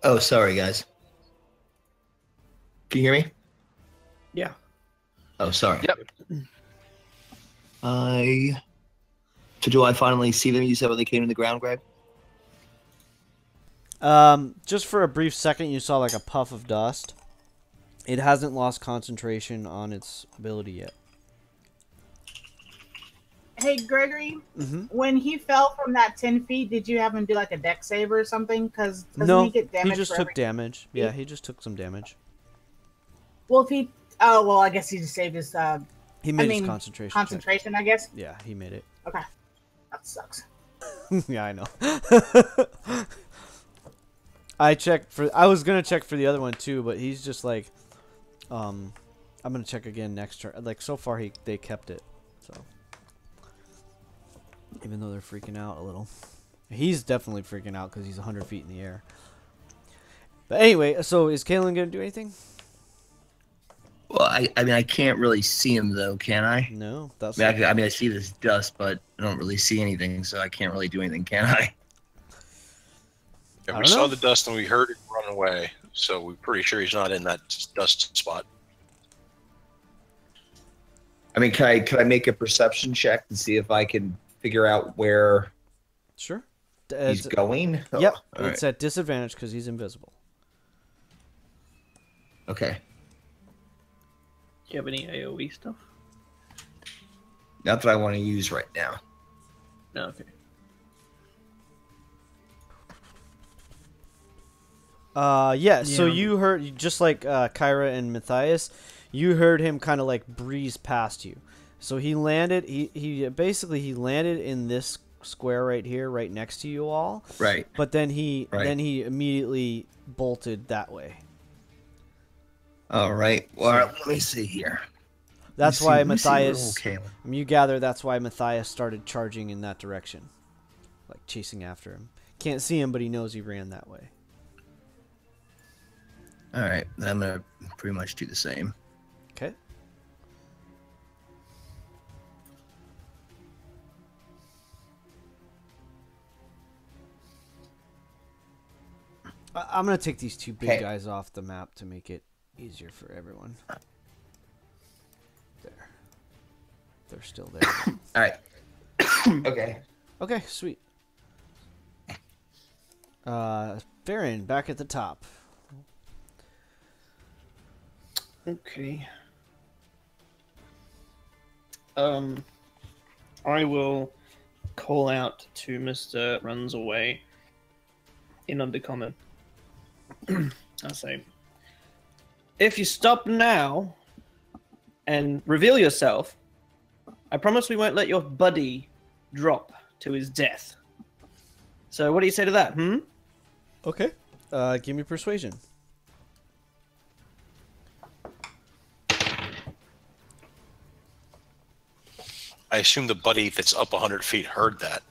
Oh, sorry, guys. Can you hear me? Yeah. Oh, sorry. Yep. So do I finally see them? You said when they came to the ground, Greg? Just for a brief second, you saw like a puff of dust. It hasn't lost concentration on its ability yet. Hey, Gregory, Mm-hmm. when he fell from that 10 feet, did you have him do like a deck save or something? Because doesn't No, he get damage he just for took every... damage. Yeah, he just took some damage. Well, if he... Oh, well, I guess he just saved his He made his mean, concentration. concentration, I guess. Check. Yeah, he made it. Okay. That sucks. Yeah, I know. I checked for. I was gonna check for the other one too, but he's just like, I I'm gonna check again next turn. Like so far, they kept it. So even though they're freaking out a little, he's definitely freaking out because he's 100 feet in the air. But anyway, so is Kalen gonna do anything? Well, I mean, I can't really see him though, can I? No, that's. I mean, I see this dust, but I don't really see anything, so I can't really do anything, can I? Yeah, we saw the dust and we heard it run away, so we're pretty sure he's not in that dust spot. I mean, can I make a perception check to see if I can figure out where Sure. he's going? Oh, Yep, all it's at disadvantage because he's invisible. Okay. Do you have any AoE stuff? Not that I want to use right now. No, okay. Yeah, so you heard, just like Kyra and Matthias, you heard him kind of like breeze past you. So he landed, he basically landed in this square right here, right next to you all. Right. But then he immediately bolted that way. All right. Well, let me see here. That's why Matthias, Okay. you gather that's why Matthias started charging in that direction. Like chasing after him. Can't see him, but he knows he ran that way. All right. Then I'm going to pretty much do the same. Okay. I'm going to take these two big guys off the map to make it easier for everyone. There. They're still there. All right. Okay. Okay, sweet. Farron, back at the top. Okay. I will call out to Mr. Runs Away in Undercommon. I'll say, if you stop now and reveal yourself, I promise we won't let your buddy drop to his death. So what do you say to that, Okay. Give me persuasion. I assume the buddy that's up 100 feet heard that.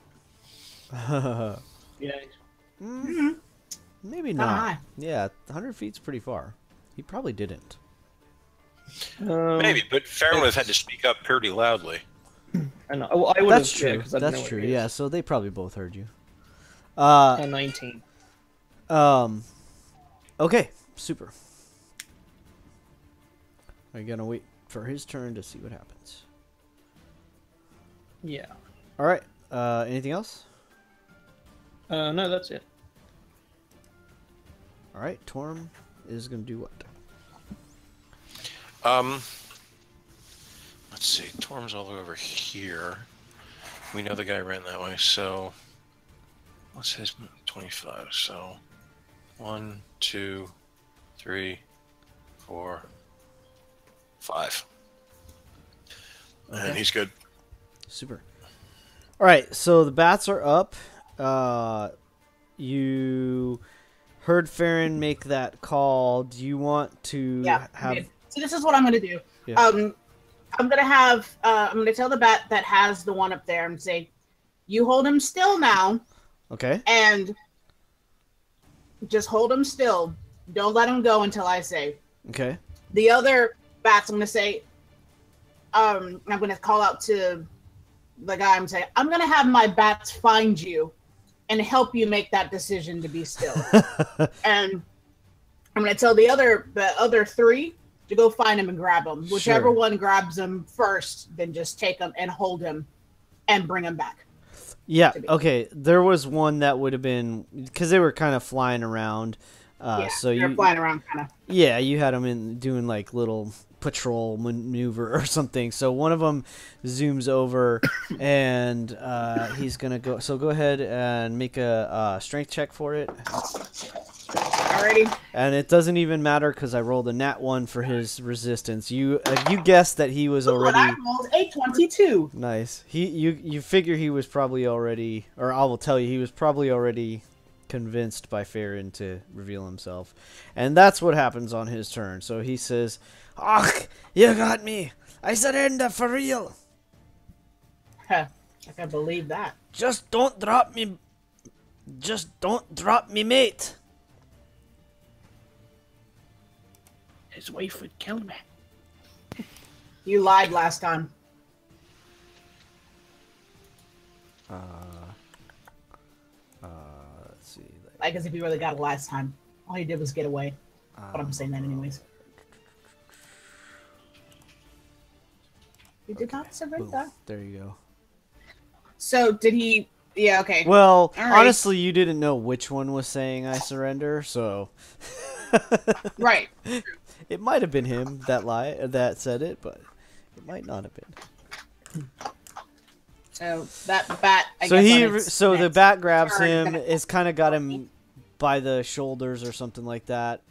Yeah. Maybe Not not. high. Yeah, 100 feet's pretty far. He probably didn't. Maybe, but Farron would have had to speak up pretty loudly. I know. Well, I would That's have, true. yeah, 'cause I didn't know That's what true. it is. Yeah, so they probably both heard you. 19. Okay, super. I'm gonna wait for his turn to see what happens. Yeah. All right. Anything else? No, that's it. All right. Torm is gonna do what? Let's see. Torm's all over here. We know the guy ran that way, so what's his 25? So 1, 2, 3, 4, 5. And he's good. Super. All right. So the bats are up. You heard Farron make that call. Do you want to have? Okay. So this is what I'm going to do. Yeah. I'm going to have. I'm going to tell the bat that has the one up there and say, "You hold him still now, Okay. and just hold him still. Don't let him go until I say." Okay. The other bats, I'm going to say. I'm going to call out to the guy and say, "I'm going to have my bats find you and help you make that decision to be still." And I'm going to tell the other three to go find him and grab him. Whichever one grabs him first, then just take him and hold him and bring him back. Yeah. Okay. There was one that would have been because they were kind of flying around. So they're flying around kind of. Yeah, you had them in doing like little patrol maneuver or something. So one of them zooms over and he's gonna go. So go ahead and make a strength check for it. Alrighty. And it doesn't even matter because I rolled a nat 1 for his resistance. You guessed that he was already. I rolled a 22. Nice. You figure he was probably already, or I will tell you, he was probably already convinced by Farron to reveal himself. And that's what happens on his turn. So he says, "Ach, you got me. I surrender for real. Huh. I can believe that. Just don't drop me. Just don't drop me, mate." His wife would kill me. You lied last time. Let's see. Like as if you really got it last time. All you did was get away. But I'm saying that anyways. You did not surrender. Boom. There you go. So did he? Yeah. Okay. Well, All right. honestly, you didn't know which one was saying "I surrender," so Right. it might have been him that said it, but it might not have been. So that bat. So the bat grabs him. It's kind of got him by the shoulders or something like that.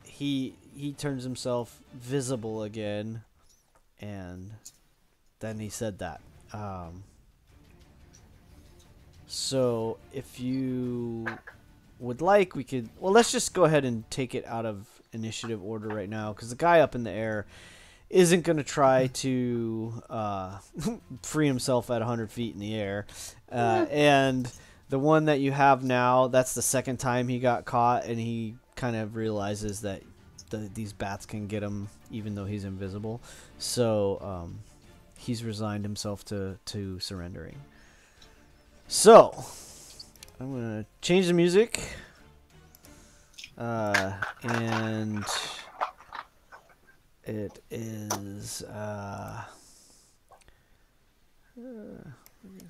He turns himself visible again, and then he said that. So if you would like, we could. Well, let's just go ahead and take it out of initiative order right now, because the guy up in the air isn't going to try to free himself at 100 feet in the air. And the one that you have now, that's the second time he got caught, and he kind of realizes that these bats can get him even though he's invisible. So he's resigned himself to surrendering. So I'm going to change the music. And it is let's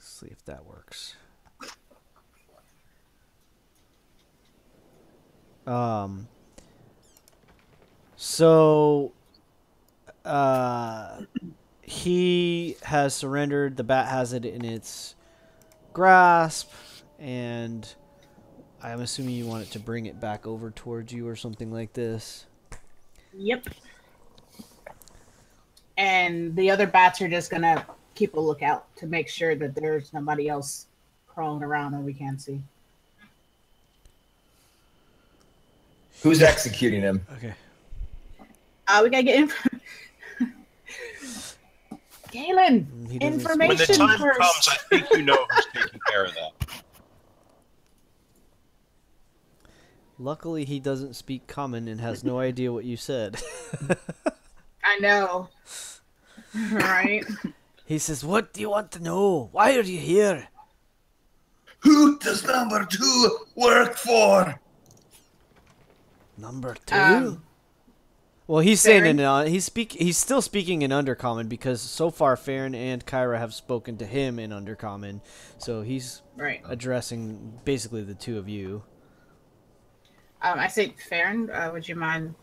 see if that works. So he has surrendered. The bat has it in its grasp, and I'm assuming you want it to bring it back over towards you or something like this. Yep. And the other bats are just gonna keep a lookout to make sure that there's nobody else crawling around that we can't see. Who's executing him? Okay. We gotta get Galen, He doesn't speak. When the information time first. comes, I think you know who's taking care of that. Luckily, he doesn't speak common and has no idea what you said. I know. Right? He says, "What do you want to know? Why are you here?" Who does number 2 work for? Number 2? Well, he's saying Farron? he's still speaking in Undercommon, because so far Farron and Kyra have spoken to him in Undercommon, so he's Right. addressing basically the two of you. I said, Farron, would you mind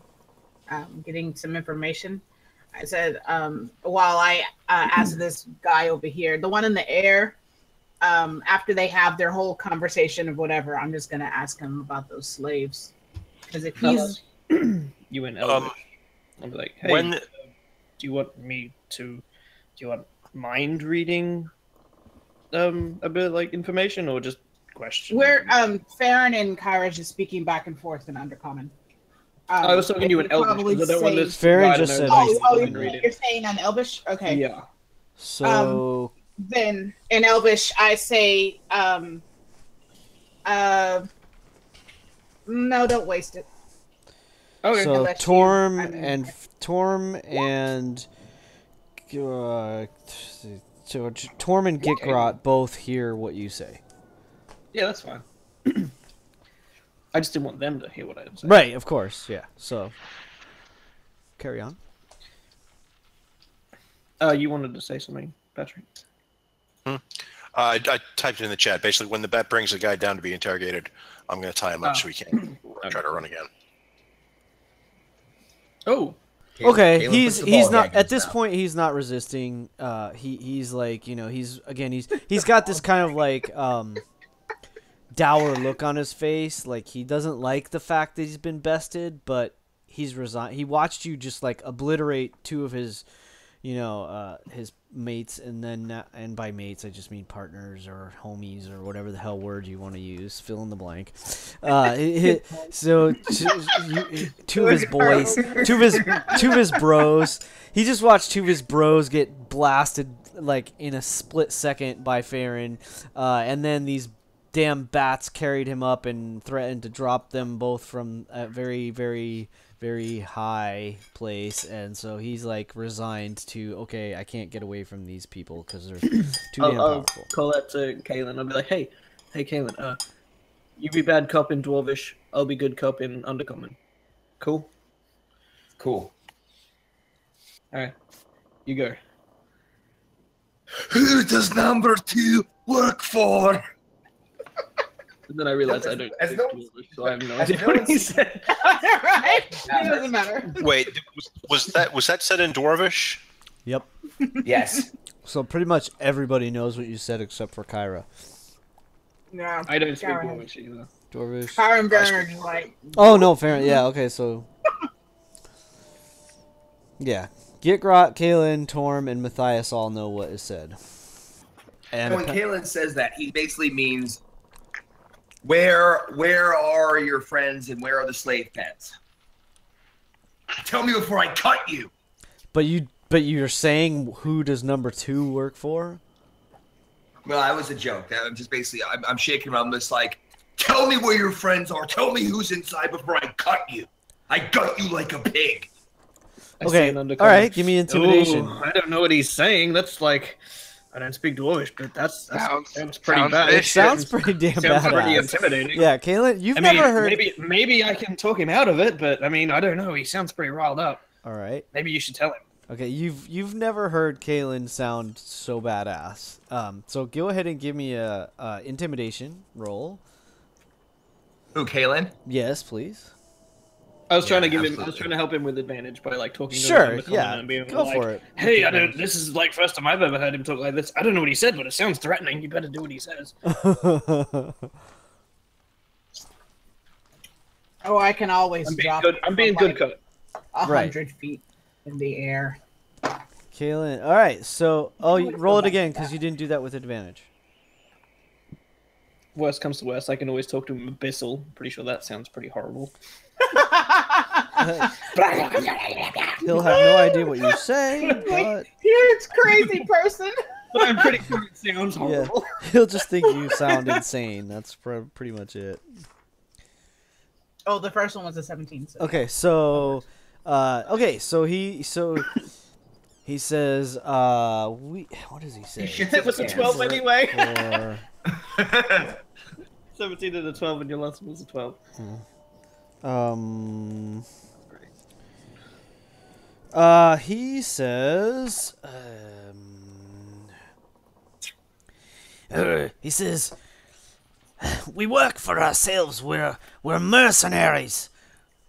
getting some information? I said, while I ask this guy over here, the one in the air, after they have their whole conversation of whatever, I'm just going to ask him about those slaves. Because if he's... You and Elvish. I'll be like, hey, do you want mind reading a bit like information, or just questions? We're, Farron and Kyra just speaking back and forth in Undercommon. I was talking to you in Elvish, because I don't want this Farron guy to just know said- that Oh, he's reading. you're saying on Elvish? Okay. Yeah. So Then in Elvish, I say, no, don't waste it. Okay. So Unless you- Torm I mean- and Torm and Gikrot both hear what you say. Yeah, that's fine. I just didn't want them to hear what I had said. Right, of course, yeah. So carry on. You wanted to say something, Patrick? I typed it in the chat. Basically, when the bat brings the guy down to be interrogated, I'm going to tie him up so we can try to run again. Oh, Okay, Caleb he's puts the ball not games at this down. point. He's not resisting. He's like, you know, he's got this kind of like dour look on his face. Like he doesn't like the fact that he's been bested, but he's resigned. He watched you just like obliterate two of his his mates, and by mates I just mean partners or homies or whatever the hell word you want to use, fill in the blank. So two of his boys, two of his bros. He just watched two of his bros get blasted like in a split second by Farron, and then these damn bats carried him up and threatened to drop them both from a very, very, very high place, and so he's like resigned to, okay, I can't get away from these people because they're too damn I'll powerful. call that to Kaylin. I'll be like, hey Kaylin, you be bad cop in Dwarvish, I'll be good cop in Undercommon. Cool? Cool. Alright, you go. Who does number 2 work for? And then I realized I don't As speak no- Dwarvish, so I have no as idea no what one he sees- said. Right? It doesn't matter. Wait, was that said in Dwarvish? Yep. Yes. So pretty much everybody knows what you said except for Kyra. No. I don't speak Karen. Dwarvish either. Dwarvish. Karen Baron are just like, Oh no, fair. Yeah. Okay. So. Yeah, Gitgrot, Kalen, Torm, and Matthias all know what is said. And when Kalen says that, he basically means, where are your friends and where are the slave pens? Tell me before I cut you. but you're saying, who does number 2 work for? Well, that was a joke. I'm just basically, I'm shaking around this like, tell me where your friends are. Tell me who's inside before I cut you. I gut you like a pig. I see Okay. an All Undercommon. right. Give me intimidation. Ooh, I don't know what he's saying. That's like, I don't speak Dwarvish, but that's sounds pretty sounds bad. fish. Sounds pretty damn Sounds pretty badass. intimidating. Yeah, Kalen, you've I mean, never heard. maybe I can talk him out of it, but I mean, I don't know. He sounds pretty riled up. All right. Maybe you should tell him. Okay, you've never heard Kalen sound so badass. So go ahead and give me a intimidation roll. Who, Kalen? Yes, please. I was trying to Yeah, give him. I was absolutely. trying to help him with advantage by like talking. Sure, To him yeah, and being go like, for it. Hey, I don't. This is like first time I've ever heard him talk like this. I don't know what he said, but it sounds threatening. You better do what he says. oh, I can always I'm being drop. good. I'm being from, good cop. 100 feet in the air. Kalen, all right. So, you roll it again because you didn't do that with advantage. Worst comes to worst, I can always talk to him abyssal. Pretty sure that sounds pretty horrible. He'll have no idea what you say, but Huge crazy person. But I'm pretty sure it sounds yeah, horrible. he'll just think you sound insane. That's pretty much it. Oh, the first one was a 17. So. Okay, so he says, what does he say? It was a 12 anyway. Or, 17 and a 12, and your last one was a 12. He says, we work for ourselves. We're mercenaries.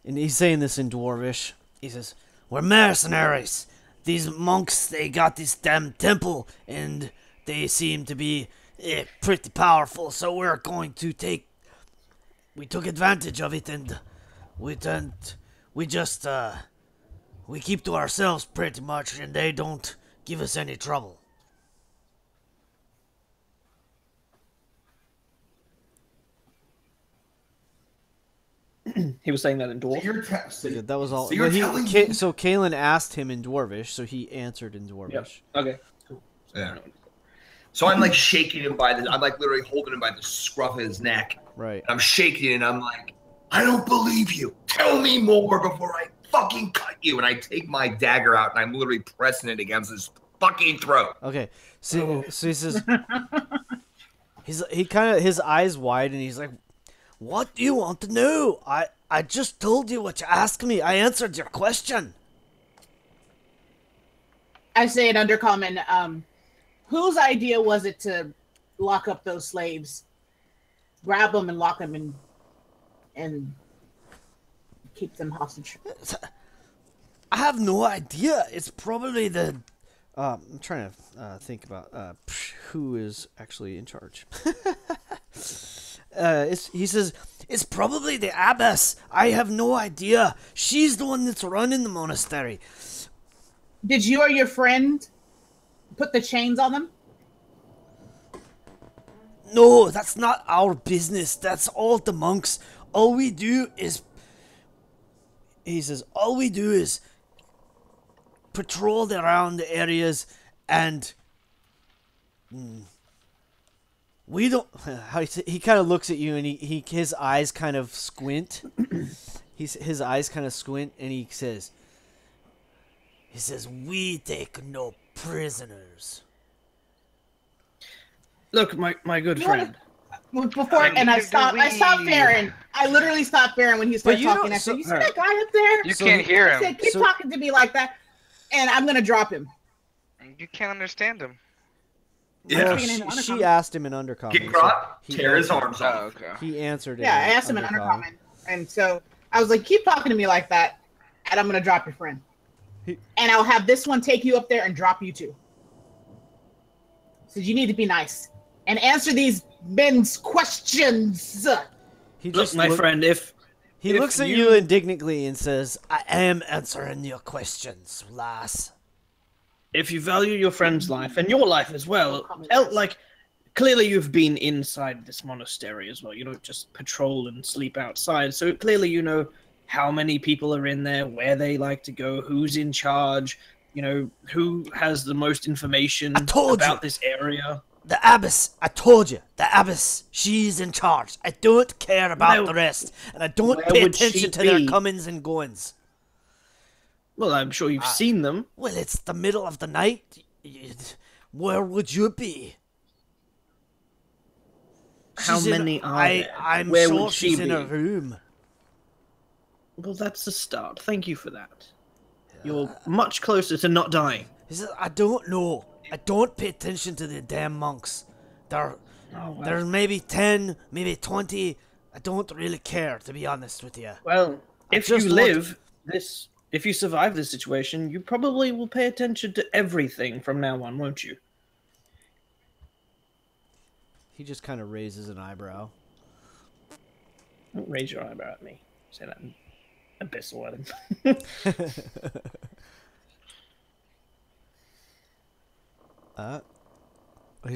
And he's saying this in Dwarvish. He says, we're mercenaries. These monks, they got this damn temple, and they seem to be pretty powerful, so we're going to we took advantage of it, and we keep to ourselves pretty much, and they don't give us any trouble. He was saying that in Dwarf. Yeah, that was all. So you're telling me- So Kalen asked him in Dwarvish, so he answered in Dwarvish. Okay. Cool. Yeah. So I'm like shaking him I'm like literally holding him by the scruff of his neck. Right. I'm shaking and I'm like, I don't believe you. Tell me more before I fucking cut you. And I take my dagger out and I'm literally pressing it against his fucking throat. Okay. So he says, his eyes wide, and he's like, "What do you want to know? I just told you what you asked me. I answered your question." I say in Undercommon, whose idea was it to lock up those slaves, grab them and lock them and keep them hostage? I have no idea. It's probably the. I'm trying to think about who is actually in charge. He says, it's probably the abbess. I have no idea. She's the one that's running the monastery. Did you or your friend put the chains on them? No, that's not our business. That's all the monks. All we do is... He says, all we do is patrol around the areas and... We don't... He kind of looks at you and his eyes kind of squint. His eyes kind of squint and he says, we take no prisoners. Look, my good friend. I stopped Farron. I literally stopped Farron when he started talking. I said, "You see that guy up there? You can't hear him. I said, keep talking to me like that, and I'm gonna drop him." You can't understand him. Yeah. She asked him in undercommon. Get caught, tear his arms off. Oh, okay. He answered it. Yeah, I asked him in undercommon, and so I was like, "Keep talking to me like that, and I'm gonna drop your friend, and I'll have this one take you up there and drop you too." So you need to be nice and answer these men's questions. Look, my friend, he looks at you indignantly and says, I am answering your questions, lass. If you value your friend's life and your life as well, clearly you've been inside this monastery as well. You don't just patrol and sleep outside. So clearly you know how many people are in there, where they like to go, who's in charge, who has the most information about this area. The abbess, I told you, the abbess, she's in charge. I don't care about the rest, and I don't pay attention to their comings and goings. Well, I'm sure you've seen them. Well, it's the middle of the night. Where would you be? How many are there? I'm Where sure would she she's in be? a room. Well, that's a start. Thank you for that. You're much closer to not dying. He says, I don't know. I don't pay attention to the damn monks. There's maybe 10, maybe 20. I don't really care, to be honest with you. Well, if you if you survive this situation, you probably will pay attention to everything from now on, won't you? He just kind of raises an eyebrow. Don't raise your eyebrow at me. Say that in abyssal at him.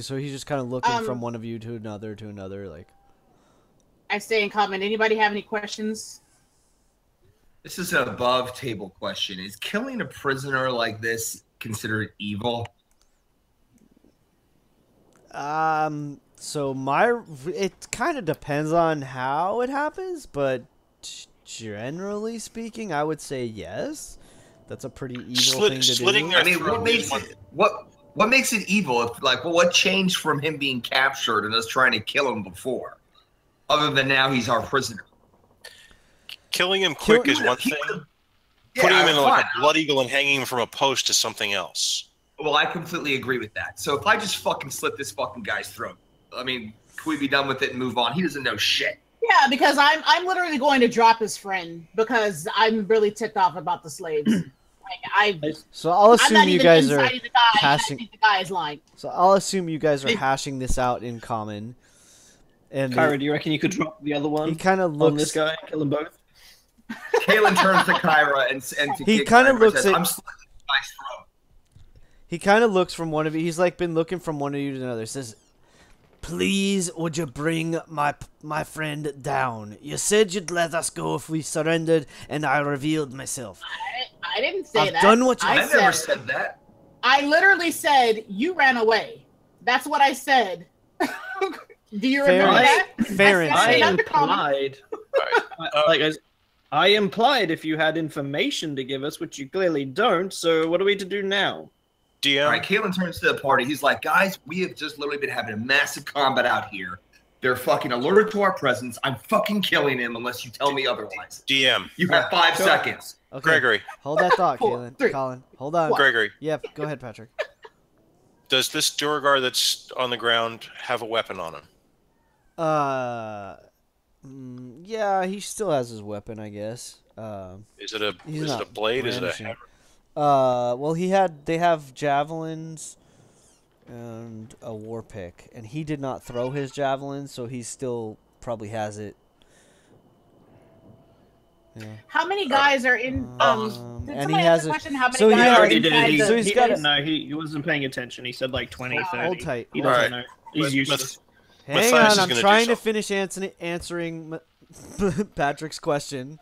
So he's just kind of looking from one of you to another, like... I say in comment, anybody have any questions? This is an above-table question. Is killing a prisoner like this considered evil? So it kind of depends on how it happens, but generally speaking, I would say yes. That's a pretty evil thing to do. I mean, what makes it evil? What changed from him being captured and us trying to kill him before? Other than now he's our prisoner. Killing him quick is one thing. Putting him in like a blood eagle and hanging him from a post is something else. Well, I completely agree with that. So if I just fucking slit this fucking guy's throat, I mean, can we be done with it and move on? He doesn't know shit. Yeah, because I'm literally going to drop his friend because I'm really ticked off about the slaves. So I'll assume you guys are hashing. I think the guy is lying. So I'll assume you guys are hashing this out in common. And Kyra, do you reckon you could drop the other one? He kind of looks on this guy, kill them both. Kalen turns to Kyra and to he kind of looks at. I'm slitting this guy's throat. He kind of looks from one of you. He's like been looking from one of you to another. He says, "Please, would you bring my friend down? You said you'd let us go if we surrendered, and I revealed myself." I didn't say that. I've done what you. I never said that. I literally said you ran away. That's what I said. Do you remember that? Farron, I implied. I implied if you had information to give us, which you clearly don't. So what are we to do now? DM. All right, Kalen turns to the party. He's like, guys, we have just literally been having a massive combat out here. They're fucking alerted to our presence. I'm fucking killing him unless you tell me otherwise. DM. You have 5 seconds. Okay. Gregory. Hold that thought, 4, Kalen. 3, Colin, hold on. Gregory. Yep, go ahead, Patrick. Does this Durgar that's on the ground have a weapon on him? Yeah, he still has his weapon, I guess. Is it a blade? Is it a hammer? Well, they have javelins and a war pick, and he did not throw his javelin, so he still probably has it. How many guys are in? Did and he somebody has ask the a- question? How many so he guys are already did. inside He, the so he's got a- no, he wasn't paying attention. He said like 20, 30. Hold tight. He Hold doesn't tight. know. He's Right. useless. Hang Matthias on, is I'm gonna do trying to something. finish answering Patrick's question.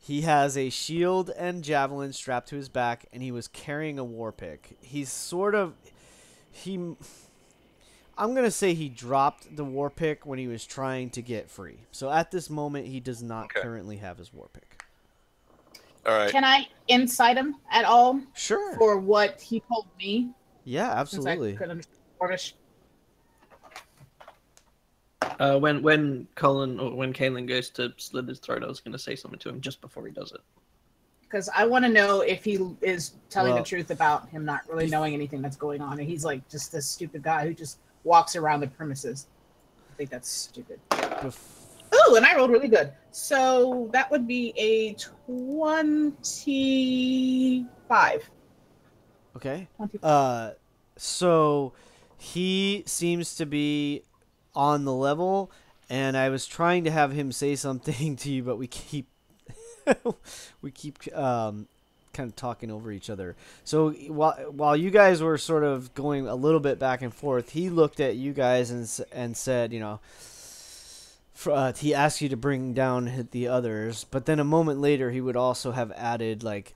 He has a shield and javelin strapped to his back, and he was carrying a war pick. He's sort of... I'm going to say he dropped the war pick when he was trying to get free. So at this moment, he does not currently have his war pick. All right. Can I insight him at all Sure. for what he told me? Yeah, Since I absolutely. couldn't understand Dwarvish. When Kaylin goes to slit his throat, I was going to say something to him just before he does it. Because I want to know if he is telling Well- the truth about him not really knowing anything that's going on, and he's like just this stupid guy who just walks around the premises. I think that's stupid. Ooh, and I rolled really good. So that would be a 25. Okay. 25. So he seems to be on the level, and I was trying to have him say something to you, but we keep kind of talking over each other. So while you guys were sort of going a little bit back and forth, he looked at you guys and said, he asked you to bring down the others, but then a moment later he would also have added, like,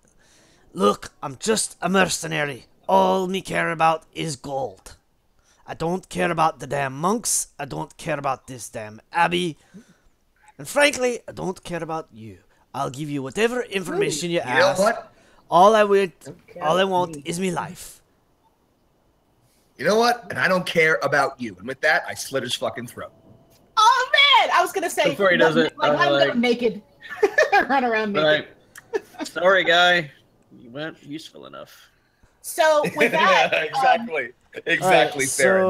look, I'm just a mercenary. All me care about is gold. I don't care about the damn monks. I don't care about this damn abbey. And frankly, I don't care about you. I'll give you whatever information you You know ask. what? All I want is me life. You know what? And I don't care about you. And with that, I slit his fucking throat. Oh man! I was gonna say Before he does it, like, I'm I'm like- naked, run around naked. Right. Sorry, guy. You weren't useful enough. So with that, exactly. All Exactly. right, Fair.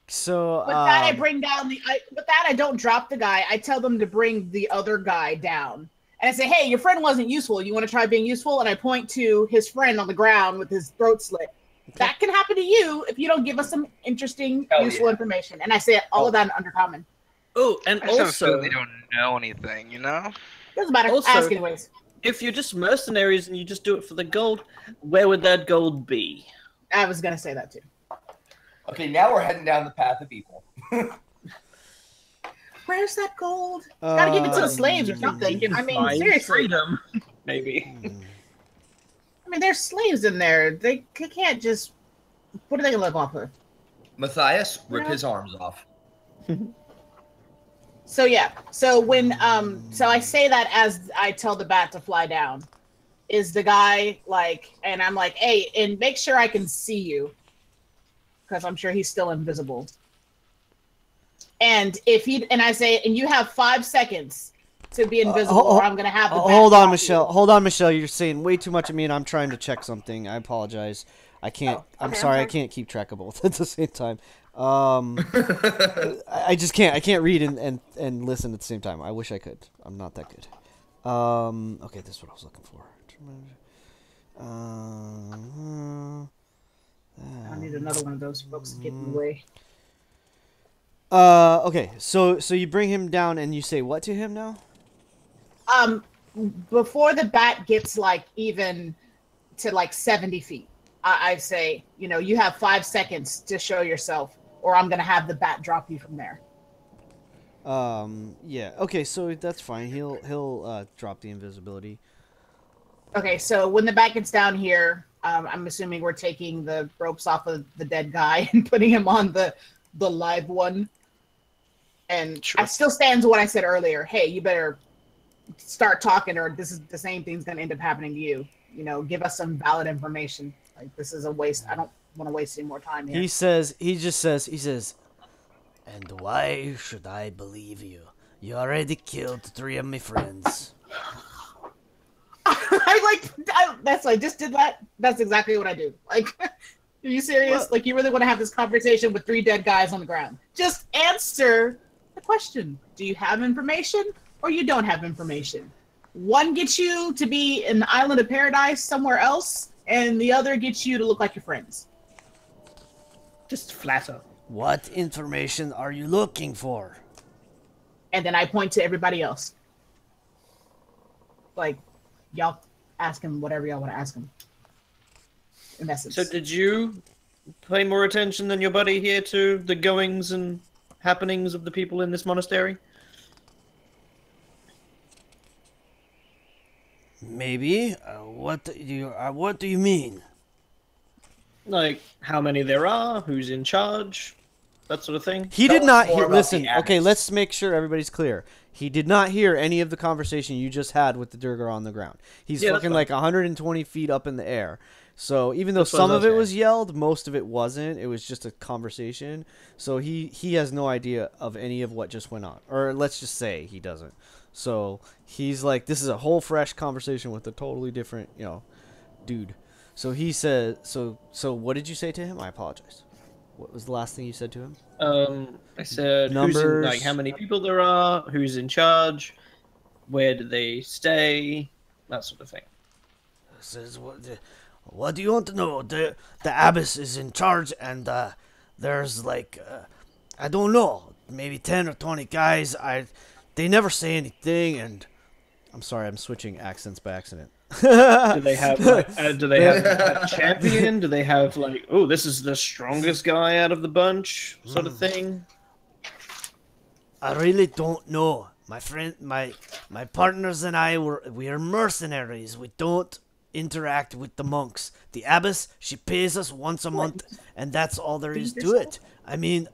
so with that, I bring down with that, I don't drop the guy. I tell them to bring the other guy down, and I say, "Hey, your friend wasn't useful. You want to try being useful?" And I point to his friend on the ground with his throat slit. That can happen to you if you don't give us some interesting, Hell useful yeah. information. And I say all of that in undercommon. Oh, and I just also, don't feel they don't know anything, you know? Doesn't matter. Also- Ask anyways. if you're just mercenaries and you just do it for the gold, where would that gold be? I was gonna say that too. Okay, now we're heading down the path of evil. Where's that gold? Gotta give it to the slaves or Um, something. I mean, Find seriously. freedom, maybe. I mean, there's slaves in there. They can't just. What are they gonna live off of? Matthias, rip Yeah. his arms off. So yeah. So when so I say that as I tell the bat to fly down. Is the guy like? And I'm like, hey, and make sure I can see you, because I'm sure he's still invisible. And if he and I say, and you have 5 seconds to be invisible, or I'm gonna have the. bat hold on, drop Michelle. you. Hold on, Michelle. You're saying way too much of me, and I'm trying to check something. I apologize. I can't. Oh, I'm okay, sorry. I'm I can't keep track of both at the same time. I just can't. I can't read and listen at the same time. I wish I could. I'm not that good. Okay, this is what I was looking for. I need another one of those folks to get in the way. Okay, so you bring him down and you say what to him now? Before the bat gets like even to like 70 feet, I say, you have 5 seconds to show yourself, or I'm gonna have the bat drop you from there. Yeah. Okay, so that's fine. He'll drop the invisibility. Okay, so when the bat gets down here, I'm assuming we're taking the ropes off of the dead guy and putting him on the live one. And Sure. I still stand to what I said earlier. Hey, you better start talking, or this is the same thing's gonna end up happening to you. Give us some valid information. Like, this is a waste. I don't want to waste any more time here. He says, and why should I believe you? You already killed 3 of my friends. I just did that. That's exactly what I do. Like, are you serious? Well- Like, you really want to have this conversation with 3 dead guys on the ground? Just answer the question. Do you have information, or you don't have information? One gets you to be in the island of paradise somewhere else, and the other gets you to look like your friends. Just flatter. What information are you looking for? And then I point to everybody else. like, y'all ask him whatever y'all want to ask him. In essence. So did you pay more attention than your buddy here to the goings and happenings of the people in this monastery? Maybe. What do you mean? Like how many there are, who's in charge, that sort of thing. He Tell did us not more hear. about Listen, the okay, axe. let's make sure everybody's clear. He did not hear any of the conversation you just had with the Durgar on the ground. He's Yeah, that's fucking fine. like 120 feet up in the air. So even though That's what some I of was it was yelled, most of it wasn't. It was just a conversation. So he has no idea of any of what just went on. Or let's just say he doesn't. So he's like, this is a whole fresh conversation with a totally different, dude. So he said, so what did you say to him? I apologize. What was the last thing you said to him? I said Numbers. like how many people there are, who's in charge, where do they stay, that sort of thing. Says what do you want to know? The abbess is in charge, and there's like I don't know, maybe 10 or 20 guys. They never say anything, and I'm sorry, I'm switching accents by accident. Do they have a champion? Do they have like, oh, this is the strongest guy out of the bunch, sort of thing? I really don't know. My friend, my partners and I we are mercenaries. We don't interact with the monks. The abbess, she pays us once a month, and that's all there is to it. I mean,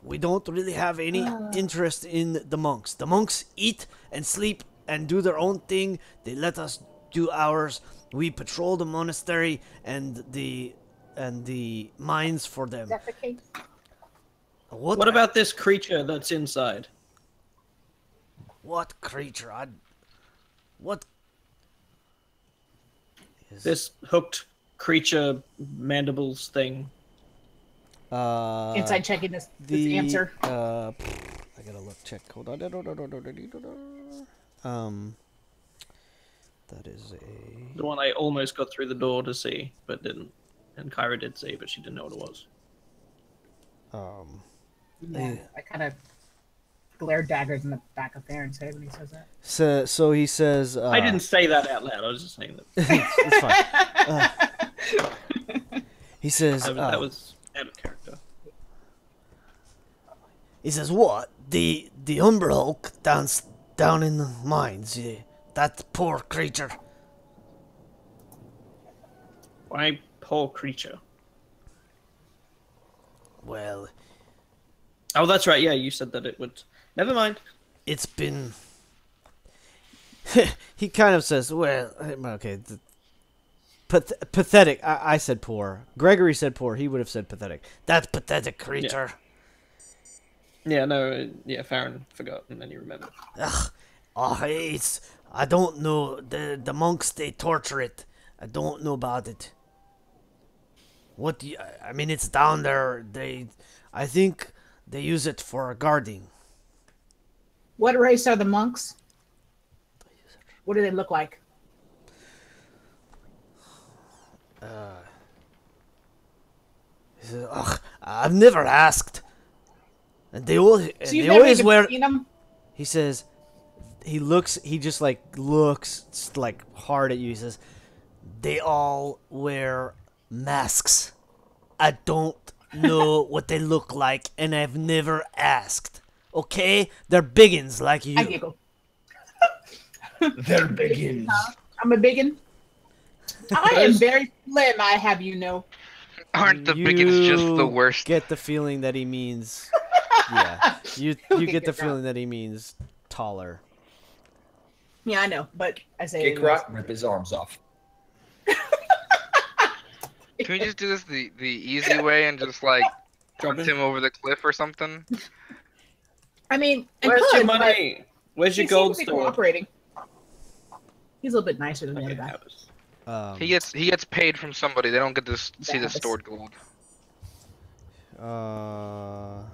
we don't really have any interest in the monks. The monks eat and sleep and do their own thing. They let us do ours. We patrol the monastery and the mines for them. Defecate. What about this creature that's inside? What creature? What is This hooked creature mandibles thing. Inside checking this answer. I gotta look. Check. Hold on. That is a. The one I almost got through the door to see, but didn't. And Kyra did see, but she didn't know what it was. Yeah, I kind of glare daggers in the back of Theron's head when he says that. So he says. I didn't say that out loud. I was just saying that. It's fine. He says. That was out of character. He says, "What? The Umber Hulk down in the mines? That poor creature." Why poor creature? Well, Oh, that's right. Yeah, you said that it would. Never mind. it's been. He kind of says, "Well, okay." Pathetic. I said poor. Gregory said poor. He would have said pathetic. That pathetic creature. Yeah, no, yeah, Farron forgot, and then you remembered. Ugh. Oh, I don't know. The monks, they torture it. I don't know about it. What do you, I mean, it's down there. I think they use it for guarding. What race are the monks? What do they look like? He says, ugh, I've never asked. And they all, and So you've they never always even wear. seen them? He says, he just like looks like hard at you. He says, they all wear masks. I don't know what they look like, and I've never asked. Okay? They're biggins like you. I giggle. They're biggins. I'm a biggin. I am very slim, I have you know. Aren't the biggins just the worst? Get the feeling that he means. Yeah, you get the feeling that he means taller. Yeah, I know, but I say it Kick rock, rip his arms off. Can we just do this the easy way and just like Drop punt him. him over the cliff or something? I mean, I Where's could, your but money? Where's he your gold seems to be store? cooperating. He's a little bit nicer than the Okay, other guy. that was- He gets paid from somebody. They don't get to see the Yes. stored gold. Oh,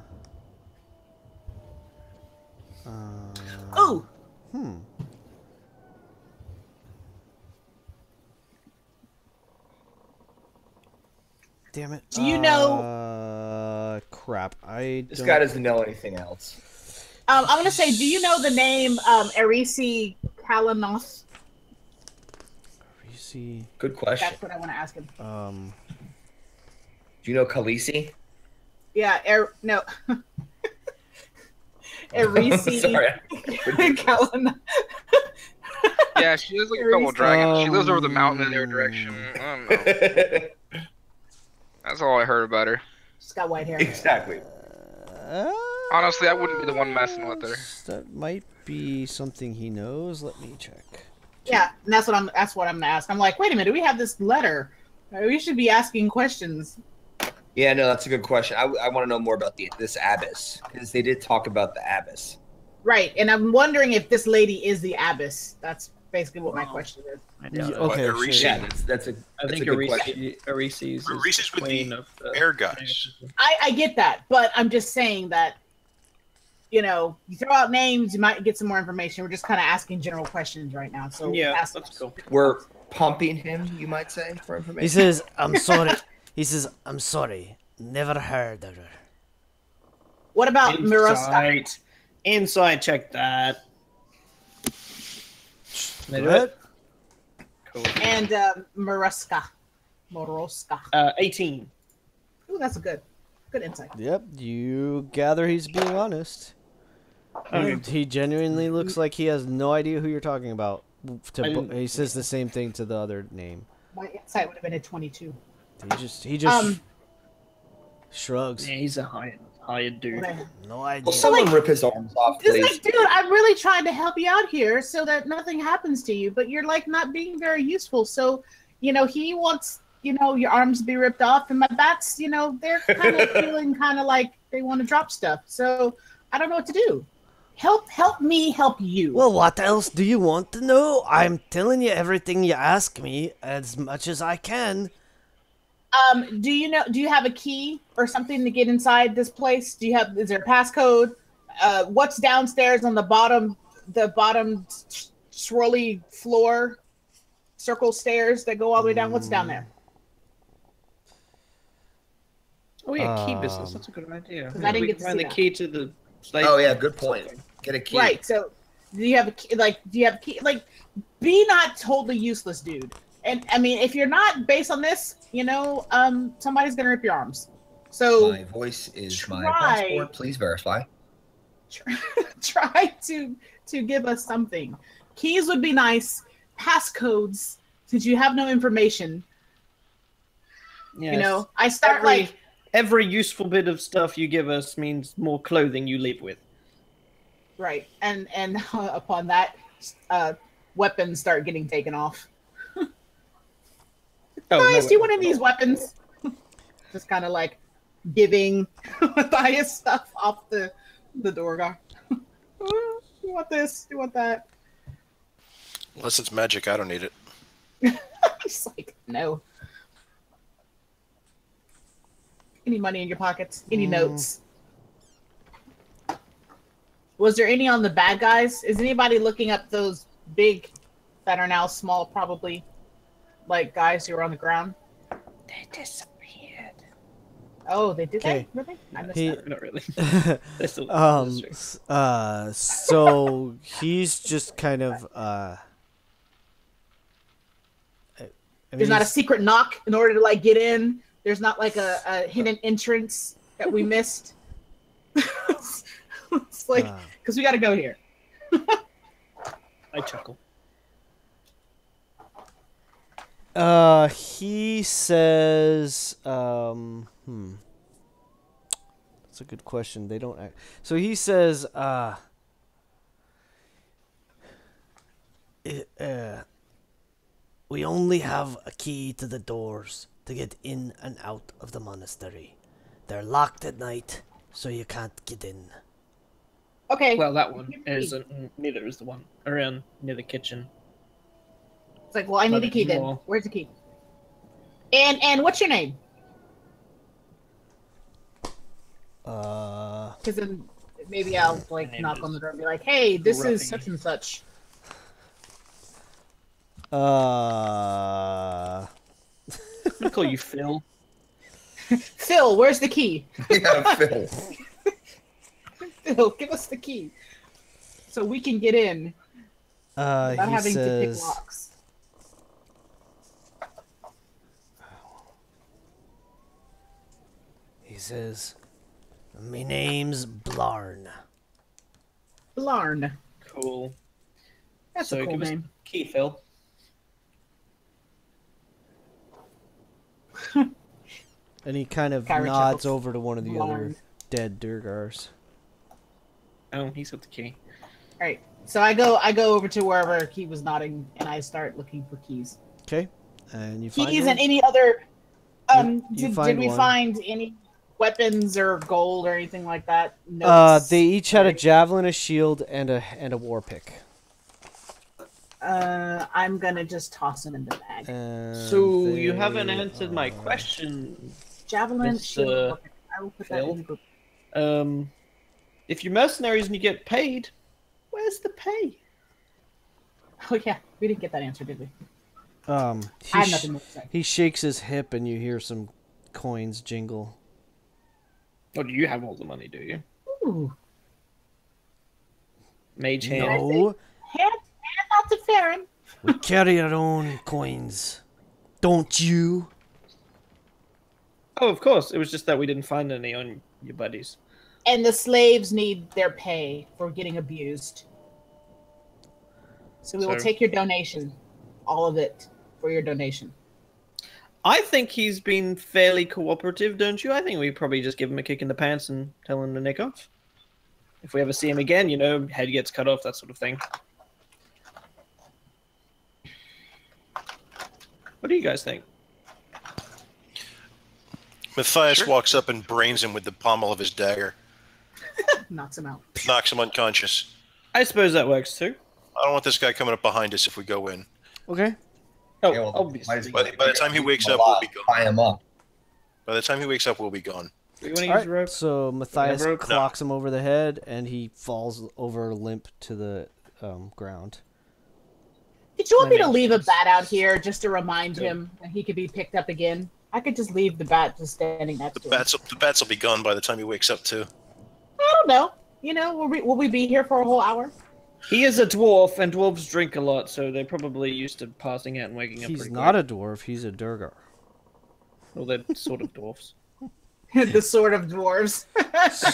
Damn it. Do you know- Crap. This guy doesn't know anything else. I'm gonna say, do you know the name Erisi Kalanoth? Reese. Good question. That's what I want to ask him. Do you know Khaleesi? Yeah, no. Erisi Sorry. Kalanoth. Yeah, she has like a couple dragons. She lives over the mountain in their direction. I don't know. That's all I heard about her. She's got white hair. Exactly. Honestly, I wouldn't be the one messing with her. That might be something he knows. Let me check. Yeah, and that's what I'm gonna ask. I'm like, wait a minute, we have this letter. We should be asking questions. Yeah, no, that's a good question. I want to know more about this abbess because they did talk about the abbess. Right, and I'm wondering if this lady is the abbess. That's basically what my question is. I doubt it. Okay, Reese. sure. Yeah, that's a I think good question. Arises Reese's with queen the of the air guys. I get that, but I'm just saying that, you know, you throw out names, you might get some more information. We're just kind of asking general questions right now. So Yeah, ask that's us. cool. We're pumping him, you might say, for information. He says, "I'm sorry." He says, "I'm sorry. Never heard of her." What about Miroska? Insight check that. They do What? it? Cool. And Moroska. 18. Ooh, that's a good insight. Yep, you gather he's being honest. Okay. He genuinely looks like he has no idea who you're talking about. He says the same thing to the other name. My insight would have been a 22. He just shrugs. Yeah, he's a hired dude. Okay. No idea. Will someone rip his arms off, Just please? like, dude, I'm really trying to help you out here so that nothing happens to you, but you're like not being very useful. So, you know, he wants, you know, your arms to be ripped off, and my bats, you know, they're kind of feeling kind of like they want to drop stuff. So I don't know what to do. Help me help you. Well, what else do you want to know? I'm telling you everything you ask me as much as I can. Do you have a key or something to get inside this place? Is there a passcode? What's downstairs on the bottom swirly floor, circle stairs that go all the way down? What's down there? Oh yeah, key business. That's a good idea. 'Cause I didn't We get can to find see the that. key to the slave. Oh yeah, good point. Get a key. Right. So, do you have a key? Like, be not totally useless, dude. And I mean, if you're not, based on this, you know, somebody's gonna rip your arms. So My voice is my try- passport. Please verify. try to give us something. Keys would be nice. Passcodes, since you have no information. Yes. You know, I start every useful bit of stuff you give us means more clothing you live with. right, and upon that, weapons start getting taken off. Oh, Matthias, no, do you want any of these weapons? Just kind of like giving Matthias stuff off the door guard. You want this? You want that? Unless it's magic, I don't need it. He's like, no. Any money in your pockets? Any notes? Was there any on the bad guys? Is anybody looking up those big that are now small, probably, like guys who are on the ground? They disappeared. Oh, they did Okay. that? Really? I missed He- that. Not really. They're still So he's just kind of I There's mean, not a secret knock in order to like get in. There's not like a hidden entrance that we missed. It's like, because we got to go here. I chuckle. He says, That's a good question. They don't act. So he says, we only have a key to the doors to get in and out of the monastery. They're locked at night, so you can't get in. Okay. Well, that one isn't. Neither is the one around near the kitchen. It's like, well, I need a key then. More. Where's the key? And what's your name? Because then maybe I'll like name knock is on the door and be like, hey, this is Ruffy. such and such. I'm gonna call you Phil. Phil, where's the key? Yeah, Phil. Still, give us the key so we can get in without He having to pick says, locks. "Me name's Blarn." Blarn. Cool. That's So a cool give us name. key, Phil. And he kind of Kyra nods chuckles. over to one of the other Blarn. dead Durgars. Oh, he's got the key. All right. So I go over to wherever he was nodding, and I start looking for keys. Okay, and you find Keys one? and any other. You Did find we one. find any weapons or gold or anything like that? Notes? They each had a Or- javelin, a shield, and a war pick. I'm gonna just toss them in the bag. And So you haven't they answered my are- question. Javelin, shield, Mr. war pick. I will put that Phil? in the group. If you're mercenaries and you get paid, where's the pay? Oh yeah, we didn't get that answer, did we? He, I have sh- nothing more to say. he shakes his hip, and you hear some coins jingle. Oh, do you have all the money, do you? Ooh, Mage hand. No, hand out to Farron. we carry our own coins. Don't you? Oh, of course. It was just that we didn't find any on your buddies. And the slaves need their pay for getting abused. So we will So- take your donation, all of it, for your donation. I think he's been fairly cooperative, don't you? I think we probably just give him a kick in the pants and tell him to nick off. If we ever see him again, you know, head gets cut off, that sort of thing. What do you guys think? Matthias Sure. walks up and brains him with the pommel of his dagger. Knocks him out. Knocks him unconscious. I suppose that works too. I don't want this guy coming up behind us if we go in. Okay. Oh, Yeah, well, obviously. By the time he wakes up, we'll be gone. Tie him up. By the time he wakes up, we'll be gone. Do you want to All use right. rope? So Matthias rope? clocks him over the head, and he falls over limp to the ground. Did you want me to That leave a makes bat out here just to remind Yeah. him that he could be picked up again? I could just leave the bat just standing next to him. The bats will be gone by the time he wakes up too. I don't know. You know, will we be here for a whole hour? He is a dwarf, and dwarves drink a lot, so they're probably used to passing out and waking up He's pretty not quick. a dwarf. He's a Durgar. Well, they're sort of dwarfs. The sort of dwarves.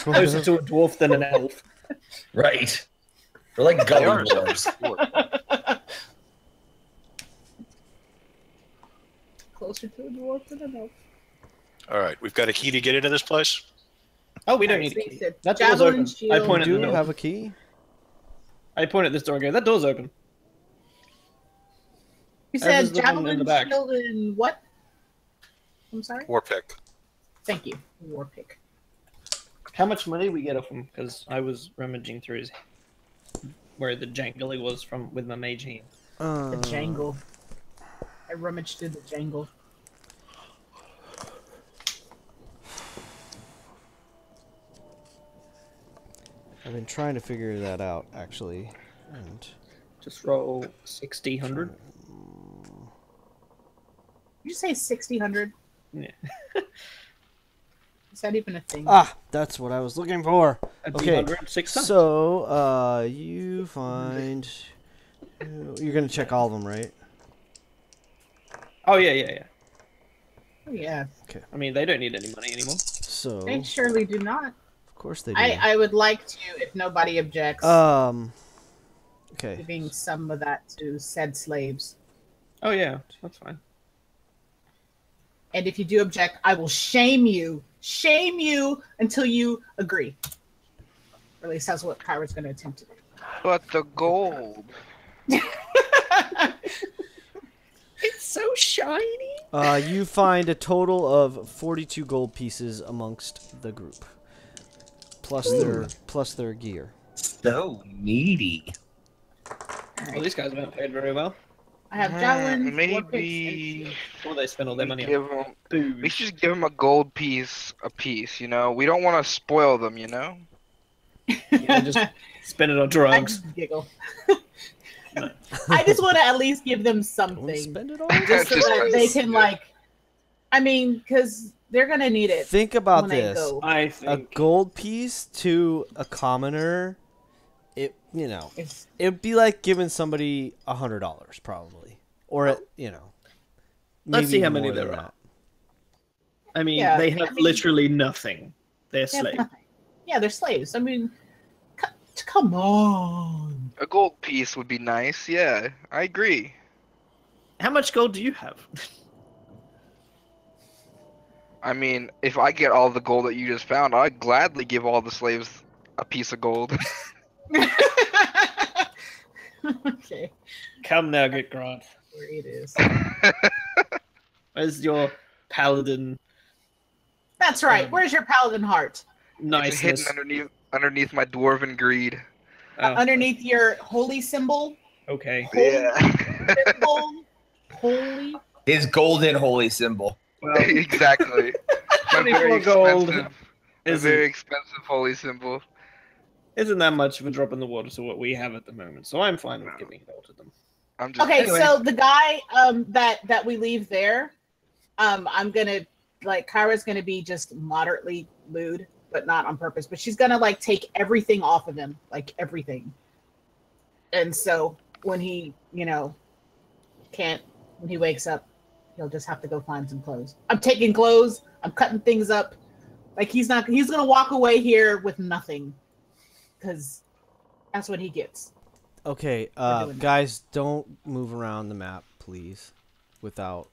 Closer to a dwarf than an elf. Right. They're like They are gully dwarves. Closer to a dwarf than an elf. All right, we've got a key to get into this place. Oh, we don't Alright, need so a he key. said That door's javelin, open. I shield. point at Do the you door. have a key? I point at this door and go, that door's open. You As said is the one in javelin, the back. shield, and what? I'm sorry? War pick. Thank you. War pick. How much money we get off him? Because I was rummaging through his... where the jangly was from with my mage hand. The jangle. I rummaged through the jangle. I've been trying to figure that out, actually. And Just roll 60-100. Did you say 60-100? Yeah. Is that even a thing? that's what I was looking for. That'd be Okay, 100 6 times. so you find. You're gonna check all of them, right? Oh, yeah. Oh, yeah. I mean, they don't need any money anymore. So They surely do not. of course they do. I would like to, if nobody objects, Okay. giving some of that to said slaves. Oh, yeah. That's fine. And if you do object, I will shame you until you agree. Or at least that's what Kyra's going to attempt to do. But the gold. It's so shiny. You find a total of 42 gold pieces amongst the group, plus their gear. So needy. Well, these guys haven't paid very well. I have javelins, war picks, and Maybe Or they spend all their money on give them. We booze. should just give them a gold piece a piece. You know, we don't want to spoil them. You know. Yeah, just spend it on I drugs. just giggle. I just want to at least give them Don't something. spend it all. Just so Just that like- they can, like, I mean, because They're gonna need it. Think about when they this. go. I A think gold piece to a commoner, it'd be like giving somebody $100 probably, or Let's see maybe how many more than there are. that. I mean, Yeah, they have literally nothing. They're They have slaves. nothing. Yeah, they're slaves. I mean, come on. A gold piece would be nice. Yeah, I agree. How much gold do you have? I mean, if I get all the gold that you just found, I'd gladly give all the slaves a piece of gold. Okay, Come now, get Grant. where it is. Where's your paladin That's right. Where's your paladin heart? It's hidden niceness? underneath my dwarven greed. Oh, Underneath your holy symbol. okay. Yeah. Symbol. Holy. His golden holy symbol. Well, Exactly. My 24 gold very expensive holy symbol. isn't that much of a drop in the water to what we have at the moment, so I'm fine with giving it all to them. I'm just Okay, Anyway. so the guy that we leave there, I'm gonna Kyra's gonna be just moderately lewd, but not on purpose. But she's gonna take everything off of him, everything. And so when he, when he wakes up, he'll just have to go find some clothes. I'm taking clothes. I'm cutting things up. He's gonna walk away here with nothing, because that's what he gets. Okay, We're doing that. guys, don't move around the map, please, without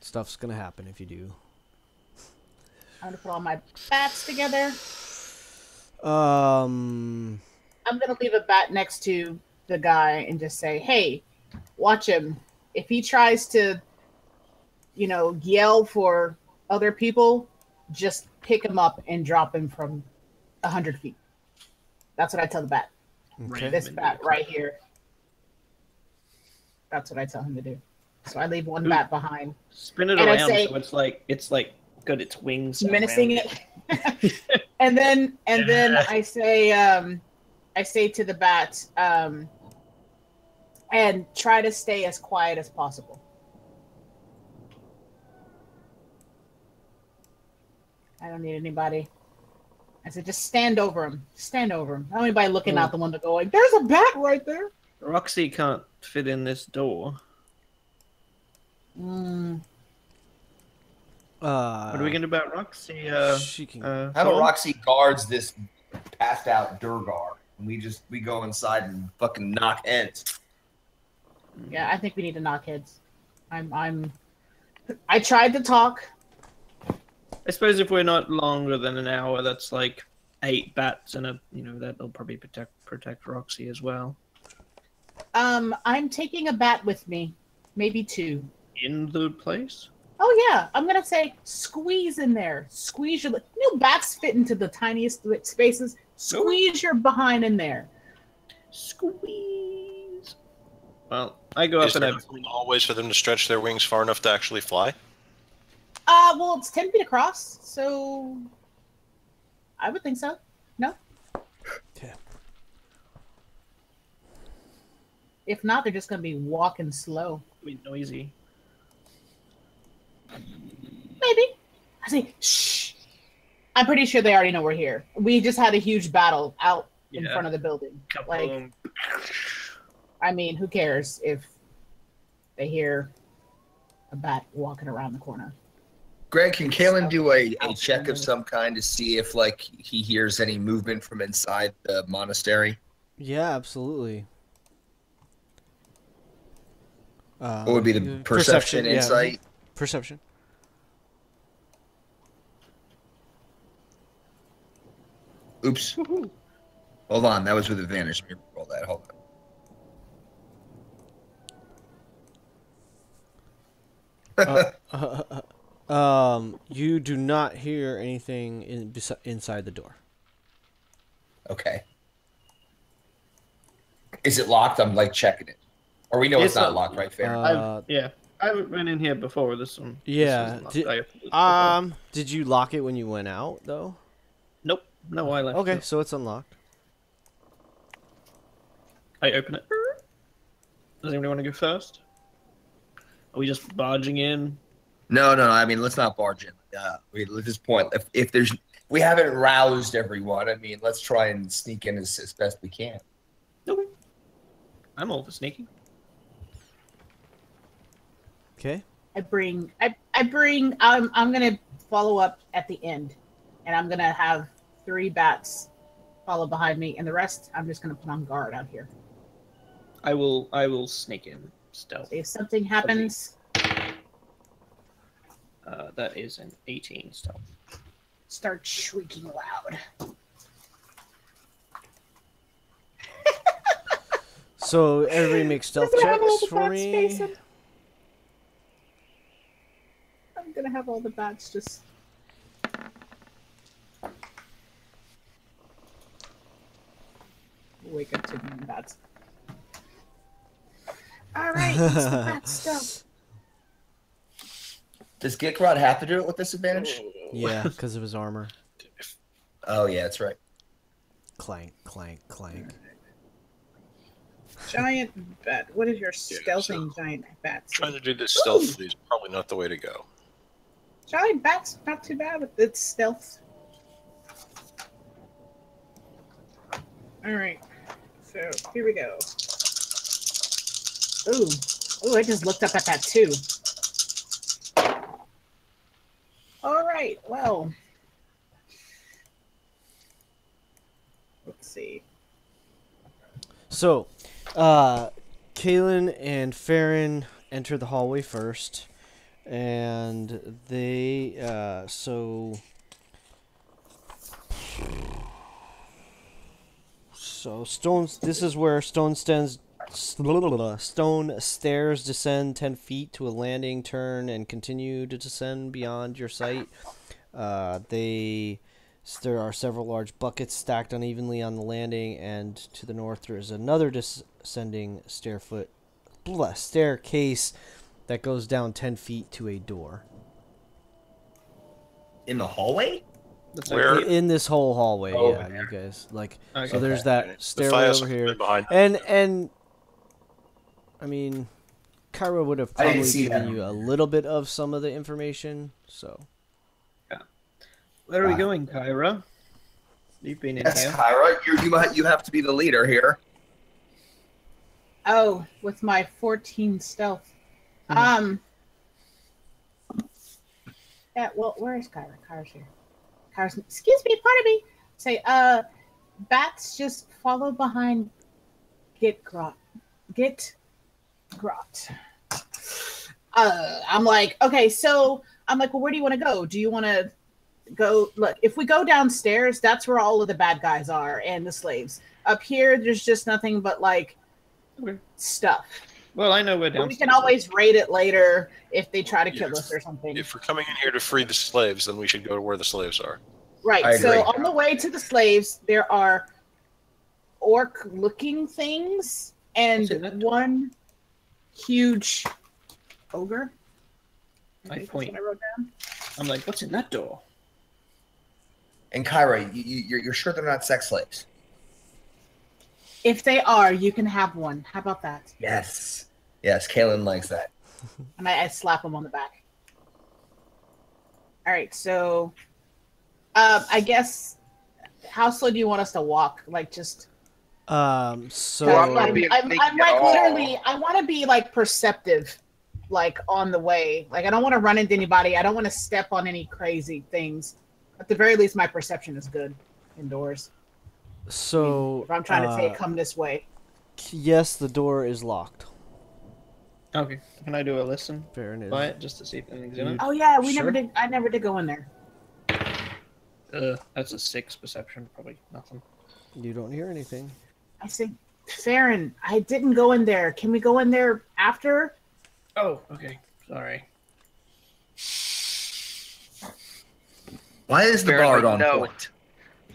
stuff's gonna happen if you do. I'm gonna put all my bats together. Um. I'm gonna leave a bat next to the guy and just say, "Hey, watch him. If he tries to, yell for other people, just pick him up and drop him from 100 feet." That's what I tell the bat. Okay. This bat right here. That's what I tell him to do. So I leave one bat behind, Spin it And I around say- so it's like got its wings. menacing around it. and then I say to the bat, and try to stay as quiet as possible. I don't need anybody. I said, just stand over him. Stand over him. Not anybody looking out the window going, "There's a bat right there." Roxy can't fit in this door. Mm. What are we gonna do about Roxy? She can. How about Roxy guards this passed out Durgar, and we go inside and fucking knock heads. Yeah, I think we need to knock heads. I tried to talk. I suppose if we're not longer than an hour, that's like 8 bats, and that'll probably protect Roxy as well. I'm taking a bat with me, maybe 2. In the place? Oh yeah, I'm gonna say squeeze in there. Squeeze your. Bats fit into the tiniest spaces. Squeeze your behind in there. Squeeze. Well, I go up Is and there I always for them to stretch their wings far enough to actually fly? Well, it's 10 feet across, so I would think so. No. Okay. If not, they're just gonna be walking slow. be noisy. Maybe. I say, shh. I'm pretty sure they already know we're here. We just had a huge battle out in Yeah. front of the building. Kaboom. I mean, who cares if they hear a bat walking around the corner? Greg, can Kalen do a check of some kind to see if he hears any movement from inside the monastery? Yeah, absolutely. What would be the perception yeah. insight? Perception. Oops. Hold on, that was with advantage. Let me roll that. Hold on. You do not hear anything inside the door. Okay. Is it locked? I'm checking it. Or we know it's not locked, right? Fair. I haven't been in here before this one. Yeah. This is locked. Did you lock it when you went out though? Nope. No, I left. Okay, it. so it's unlocked. I open it. Does anybody want to go first? Are we just barging in? No. I mean, let's not barge in. At this point, if we haven't roused everyone, I mean, let's try and sneak in as best we can. Okay. I'm all for sneaking. Okay. I'm gonna follow up at the end, and I'm gonna have 3 bats follow behind me, and the rest I'm just gonna put on guard out here. I will sneak in stealth. If something happens, That is an 18 stealth. start shrieking loud. So everybody make stealth I'm gonna have all checks the for bats me. facing. I'm gonna have all the bats just. Wake up to the bats. All right, it's the bat stealth. Does Gickrod have to do it with disadvantage? Yeah, because of his armor. Oh yeah, that's right. Clank, clank, clank. Giant bat. What is your stealthing giant bats? Trying to do this stealthily is probably not the way to go. Giant bats, not too bad with its stealth. All right, so here we go. Ooh, I just looked up at that too. All right, well, let's see. So, Kaylin and Farron enter the hallway first, and they so stones. This is where stone stairs descend 10 feet to a landing, turn, and continue to descend beyond your sight. There are several large buckets stacked unevenly on the landing, and to the north there is another descending staircase that goes down 10 feet to a door. In the hallway? Where? In this whole hallway, Oh, yeah, there. you guys. Like, Okay. so there's that The stairway fire over here. behind. And I mean, Kyra would have I didn't probably see given that. you a little bit of some of the information, so. Where are we going, Kyra? You've been in Yes, here. Kyra, you have to be the leader here. Oh, with my 14 stealth. Yeah, well, where is Kyra? Kyra's here. Kyra's, excuse me, pardon me. Say, bats just follow behind Get Grot. I'm like, okay, so I'm like, well, where do you want to go? Do you want to go? Look, if we go downstairs, that's where all of the bad guys are and the slaves. Up here, there's just nothing but like stuff. Well, I know we're But down. we can always raid it later if they try to kill us or something. If we're coming in here to free the slaves, then we should go to where the slaves are. Right. I So agree. on the way to the slaves, there are orc-looking things and What's in it? one huge ogre. I think that's point. what I wrote down. I'm like, what's in that door? And Kyra, you're sure they're not sex slaves? If they are, you can have one. How about that? Yes. Yes, Kaylin likes that. And I slap him on the back. All right. So, I guess, how slow do you want us to walk? Like just. So Well, I'm not being I'm sneaky like at all. literally, I want to be like perceptive, like on the way. Like I don't want to run into anybody. I don't want to step on any crazy things. At the very least, my perception is good indoors. so If I'm trying to say, come this way. yes, the door is locked. Okay. Can I do a listen Fair enough. by it just to see if anything's in it? Oh yeah, we Sure. never did. I never did go in there. That's a 6 perception. Probably nothing. You don't hear anything. I say, Farron, I didn't go in there. Can we go in there after? Oh, okay. Sorry. Why is the Baron's bard like, on no. point?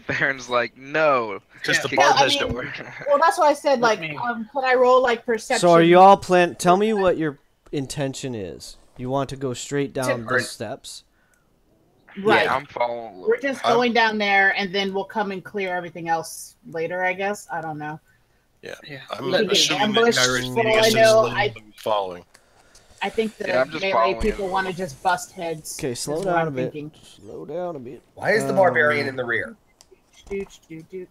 Baron's like, no. Because the Kick bard Well, I has mean- door. Well, that's why I said Let like, me- can I roll like perception? So are you all tell me what your intention is. You want to go straight down the Right. steps? Right. Yeah, I'm following. We're just I'm- going down there, and then we'll come and clear everything else later. I guess. I don't know. Yeah. I'm We can get assuming ambushed, that Kyra's for all I leading us know. and I'm following. I think the Yeah, I'm just melee following people him. want to just bust heads. Okay, is slow what down I'm a bit. thinking. Slow down a bit. Why is the barbarian in the rear? Do.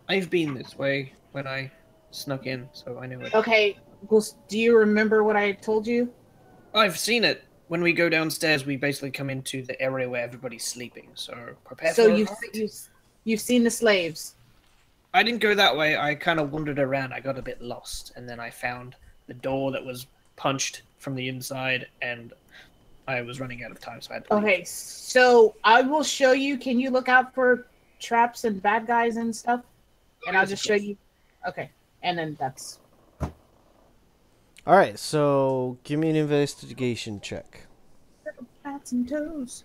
I've been this way when I snuck in, so I know it. Okay, Gus, do you remember what I told you? I've seen it. When we go downstairs, we basically come into the area where everybody's sleeping. So prepare So for a you've, fight. you've seen the slaves. I didn't go that way. I kind of wandered around. I got a bit lost, and then I found the door that was punched from the inside, and I was running out of time, so I had to leave. Okay, so I will show you. Can you look out for traps and bad guys and stuff? And I'll just show you. Okay, and then that's. All right, so give me an investigation check. Bats and toes.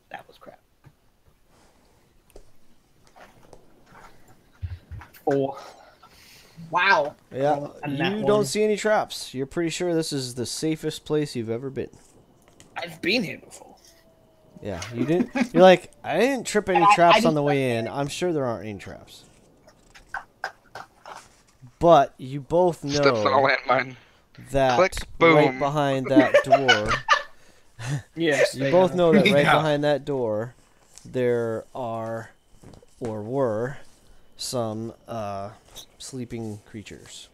That was crap. 4. Wow. Yeah, And that you one. don't see any traps. You're pretty sure this is the safest place you've ever been. I've been here before. Yeah, you didn't. You're like, I didn't trip any traps on didn't the way in. I'm sure there aren't any traps. But you both Steps on a know landmine. that Click, right boom. behind that door. Yes. You both know that right Yeah. behind that door, there are, or were, some sleeping creatures.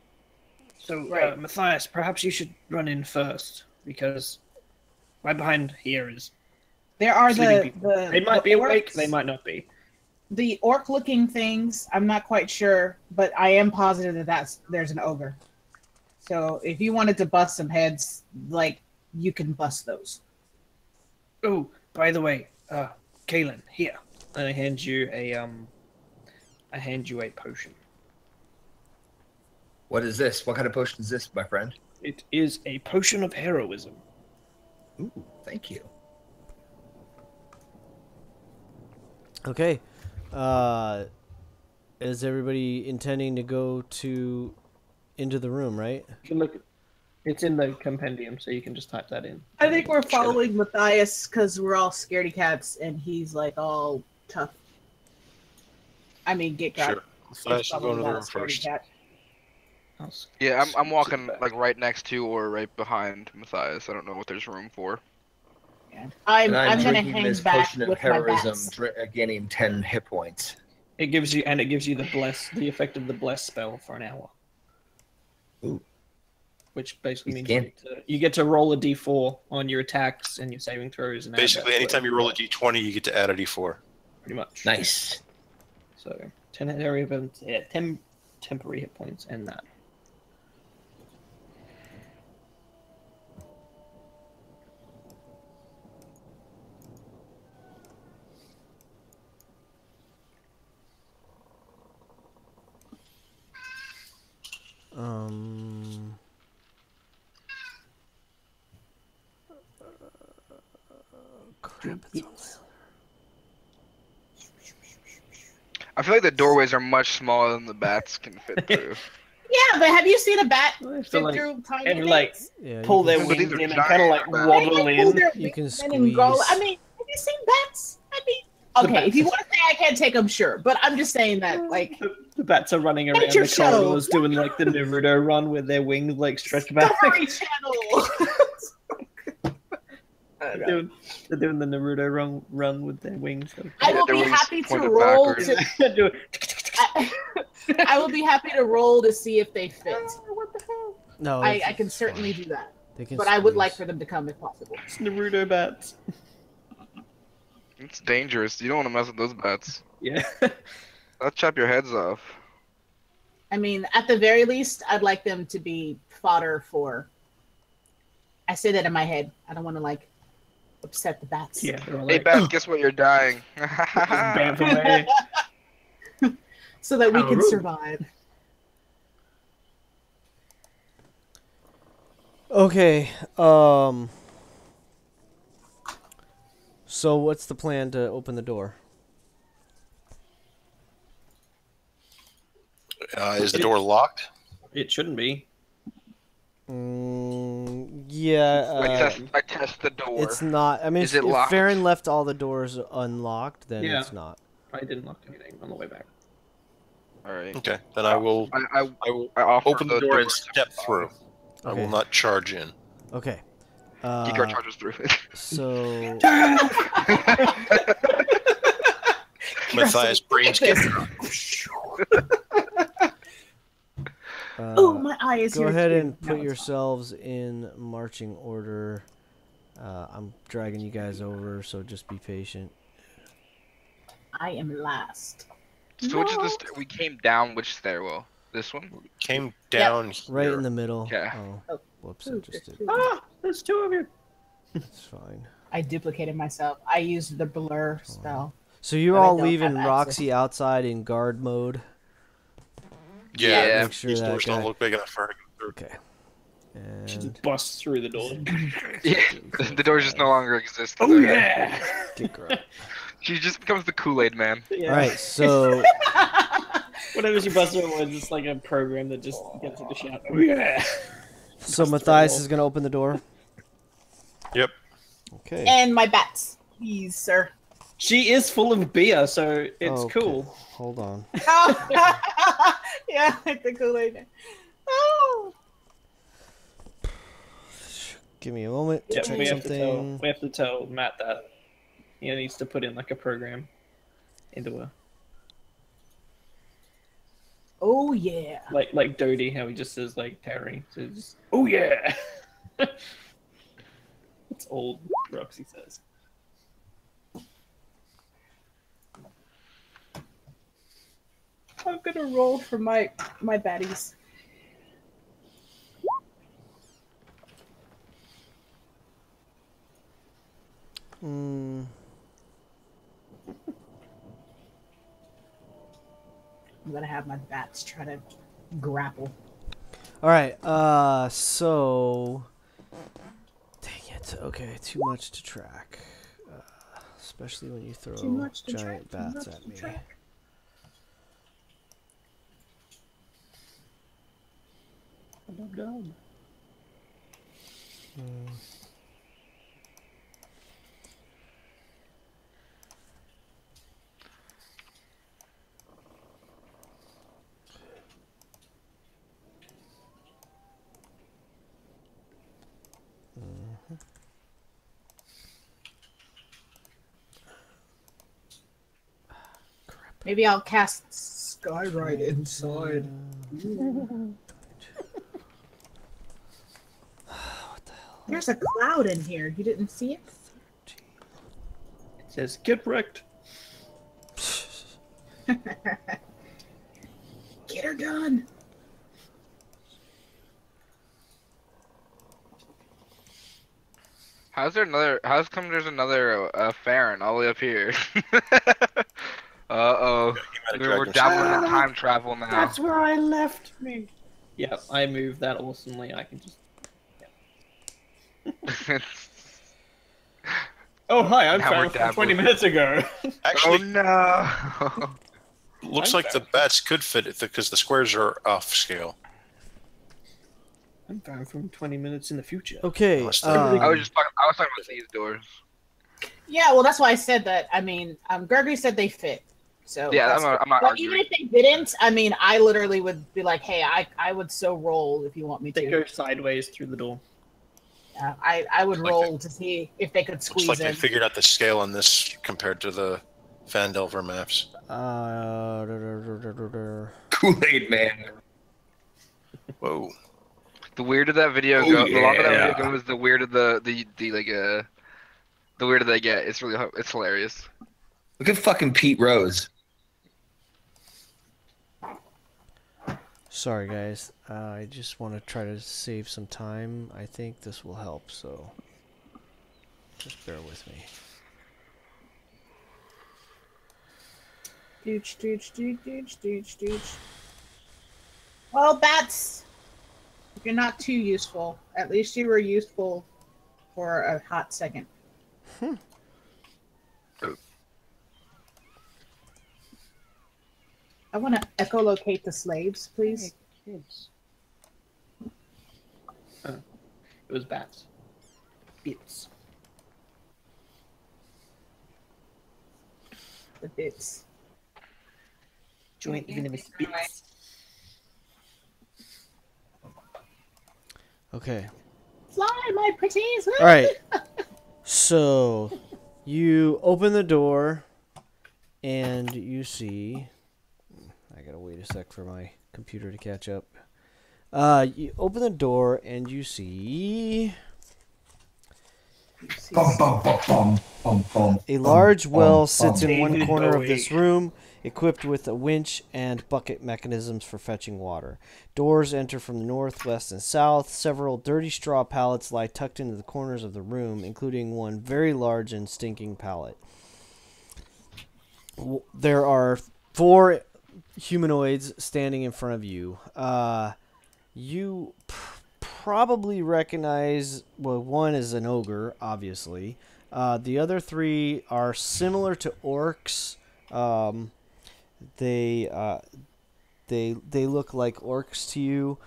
So, Right. Matthias, perhaps you should run in first, because right behind here is There are sleeping people. They might be awake, orcs. they might not be. The orc-looking things, I'm not quite sure, but I am positive that there's an ogre. So if you wanted to bust some heads, like, you can bust those. Oh, by the way, Kaelin, here. And I hand you a potion. What is this? What kind of potion is this, my friend? It is a potion of heroism. Ooh, thank you. Okay. Is everybody intending to go into the room, right? You can look. It's in the compendium, so you can just type that in. I think we're following Matthias because we're all scaredy cats, and he's like all tough. I mean, get got. Sure. Matthias will go into the room first. Yeah, I'm walking like right next to or right behind Matthias. I don't know what there's room for. I'm And I'm gonna drinking hang this back potion of with my heroism, bats. gaining 10 hit points. It gives you the effect of the bless spell for an hour. Ooh. Which basically He's means you get to roll a d4 on your attacks and your saving throws. And add Basically, that to anytime it. you roll a d20, you get to add a d4. Pretty much. Nice. So 10 area events, 10 temporary hit points, and that. Crap, it's on I feel like the doorways are much smaller than the bats can fit through. Yeah, but have you seen a bat I have to, fit like, through tiny and like things? Yeah, pull you their can, But these wings are in and kind of like giant waddle They pull in. their You can wings in and go. squeeze. I mean, have you seen bats? I mean, okay, if you want to say I can't take them, sure. But I'm just saying that, like, The bats are running around Nature the show. corridors doing like the Naruto run with their wings like stretched back. Discovery Channel. They're doing the Naruto run with their wings. I will their be wings happy to pointed roll backwards. to. Do it. I will be happy to roll to see if they fit. What the hell? no, I it's can fine. certainly do that, They can but I would like squeeze. for them to come if possible. It's Naruto bats. It's dangerous. You don't want to mess with those bats. Yeah. They'll chop your heads off. I mean, at the very least, I'd like them to be fodder for. I say that in my head. I don't want to like upset the bats. Yeah. They're all Hey, like, bats, guess what? You're dying. just bamf away. So that we can Ouch. survive. Okay. So what's the plan to open the door? Is the door locked? It shouldn't be. Yeah. I test the door. It's not. I mean, Is it if locked? Farron left all the doors unlocked, then Yeah. it's not. I didn't lock anything on the way back. All right. Okay, then I will I offer open the door and doors step through. I will Okay. not charge in. Okay. Geekart charges through. So Matthias brains get Oh, my eye is go here ahead too. and No, put it's yourselves in marching order. I'm dragging you guys over, so just be patient. fine. I am last. So which is this? We came down which stairwell? This one? came down Right here. in the middle. Okay. Oh, Oh. whoops! I Ooh, just did. Ah, there's two of you. It's fine. I duplicated myself. I used the blur spell. So you're But I all don't leaving have Roxy outside in guard mode. Yeah, Yeah. Make sure these that doors guy. don't look big enough for her to go through. Okay. She And just busts through the door. Yeah. The doors just no longer exist. Oh yeah! get grunt. She just becomes the Kool-Aid man. Yeah. All right. So Whenever she busts through, it's just like a program that just gets her to shout. Oh yeah! so Matthias is gonna open the door. Yep. Okay. And my bats, please, sir. She is full of beer, so it's Okay. cool. Hold on. Yeah, like the Kool-Aid. Oh. Give me a moment to Yep, check we have something. to tell Matt that he needs to put in like a program into her. Oh yeah. Like Dodie, how he just says like Terry. So just, oh yeah. That's all Roxy says. I'm gonna roll for my baddies. Hmm. I'm gonna have my bats try to grapple. All right. So. Dang it. Okay. Too much to track. Especially when you throw Too much to giant track, too bats much at to me. track. Maybe I'll cast Skyride inside. There's a cloud in here. You didn't see it? It says get wrecked. Get her done. How's come there's another Farron all the way up here? Uh-oh. We're dabbling in time travel now. That's where I left me. Yeah, I moved that awesomely. I can just. Oh hi, I'm Now Farron we're from 20 dabbling. minutes ago. Oh Actually, no. looks I'm like the bats could fit it because the squares are off scale. I'm Farron from 20 minutes in the future. Okay. I was talking about these doors. Yeah, well, that's why I said that. I mean, Gregory said they fit. So Yeah, that's I'm not but arguing. even if they didn't, I mean, I literally would be like, "Hey, I would so roll if you want me They to." go sideways through the door. I would Like roll to see if they could Looks squeeze like they in. figured out the scale on this compared to the Vandelver maps. Kool-Aid man. Whoa. The weirder that video Oh, goes, the longer that yeah. video goes, the weirder the weirder they get. It's hilarious. Look at fucking Pete Rose. Sorry, guys. I just want to try to save some time. I think this will help, so just bear with me. Dooch. Well, bats, you're not too useful. At least you were useful for a hot second. I want to echolocate the slaves, please. Kids. Oh, it was bats. The bits. Joint venomous bits. Okay. Fly, my pretties. All right. So, you open the door, and you see. I gotta wait a sec for my computer to catch up. You open the door, and you see Bum, bum, bum, bum, bum, bum, a large bum, well bum, sits in one David corner of Bowie. this room, equipped with a winch and bucket mechanisms for fetching water. Doors enter from the north, west, and south. Several dirty straw pallets lie tucked into the corners of the room, including one very large and stinking pallet. There are 4 humanoids standing in front of you. You probably recognize, well, one is an ogre, obviously. The other 3 are similar to orcs. They look like orcs to you.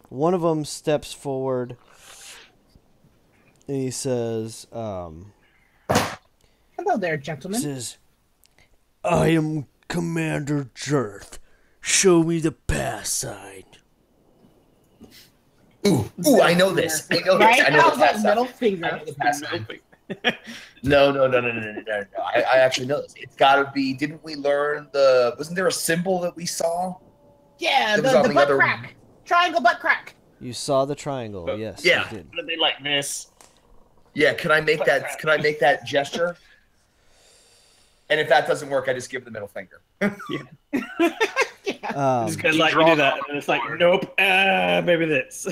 One of them steps forward and he says, Hello there, gentlemen. says, "I am Commander Jerth. Show me the pass sign." Ooh, I know this. I know this. Right? I know the pass middle sign. I finger. know the pass sign. No. I actually know this. It's got to be. Didn't we learn the? Wasn't there a symbol that we saw? Yeah, It was on the the butt other- crack. Triangle butt crack. You saw the triangle, yes. Yeah. You did. But they like this. Yeah. Can I make that? Can I make that gesture? And if that doesn't work, I just give the middle finger. This guy's like, you do that, and then it's like, nope, maybe this.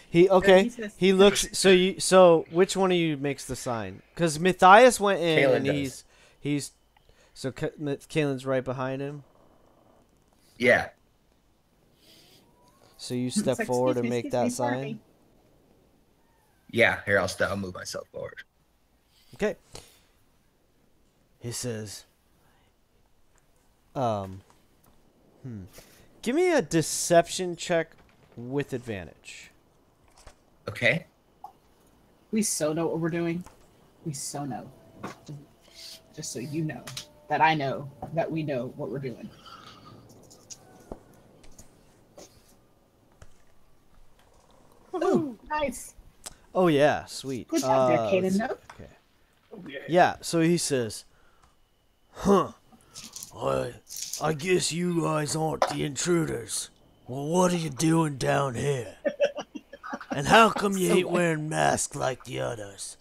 He okay. He says- He looks. So which one of you makes the sign? Because Matthias went in Kalen and does. he's. So Kalen's right behind him. Yeah. So you It's step like, forward excuse and me, make excuse that me, sign. pardon me. Yeah. Here, I'll move myself forward. Okay. He says, give me a deception check with advantage. Okay. We so know what we're doing. We so know. Just so you know that I know that we know what we're doing. Ooh, nice. Oh yeah, sweet. Good job there, let's Kaden. see. No? Okay. Yeah, so he says, I guess you guys aren't the intruders. Well, what are you doing down here? And how come you ain't wearing masks like the others?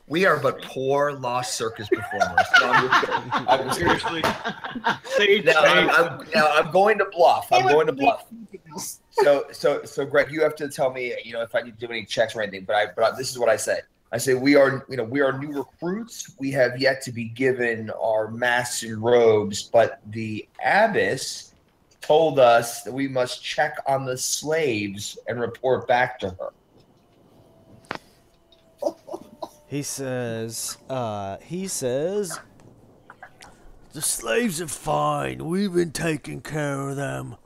We are but poor lost circus performers. No, I'm just kidding. Seriously. Sage, Now I'm going to bluff. I'm going to bluff. Hey, So Greg, you have to tell me, if I need to do any checks or anything. But this is what I say. I say we are new recruits. We have yet to be given our masks and robes, but the abbess told us that we must check on the slaves and report back to her. He says, the slaves are fine. We've been taking care of them.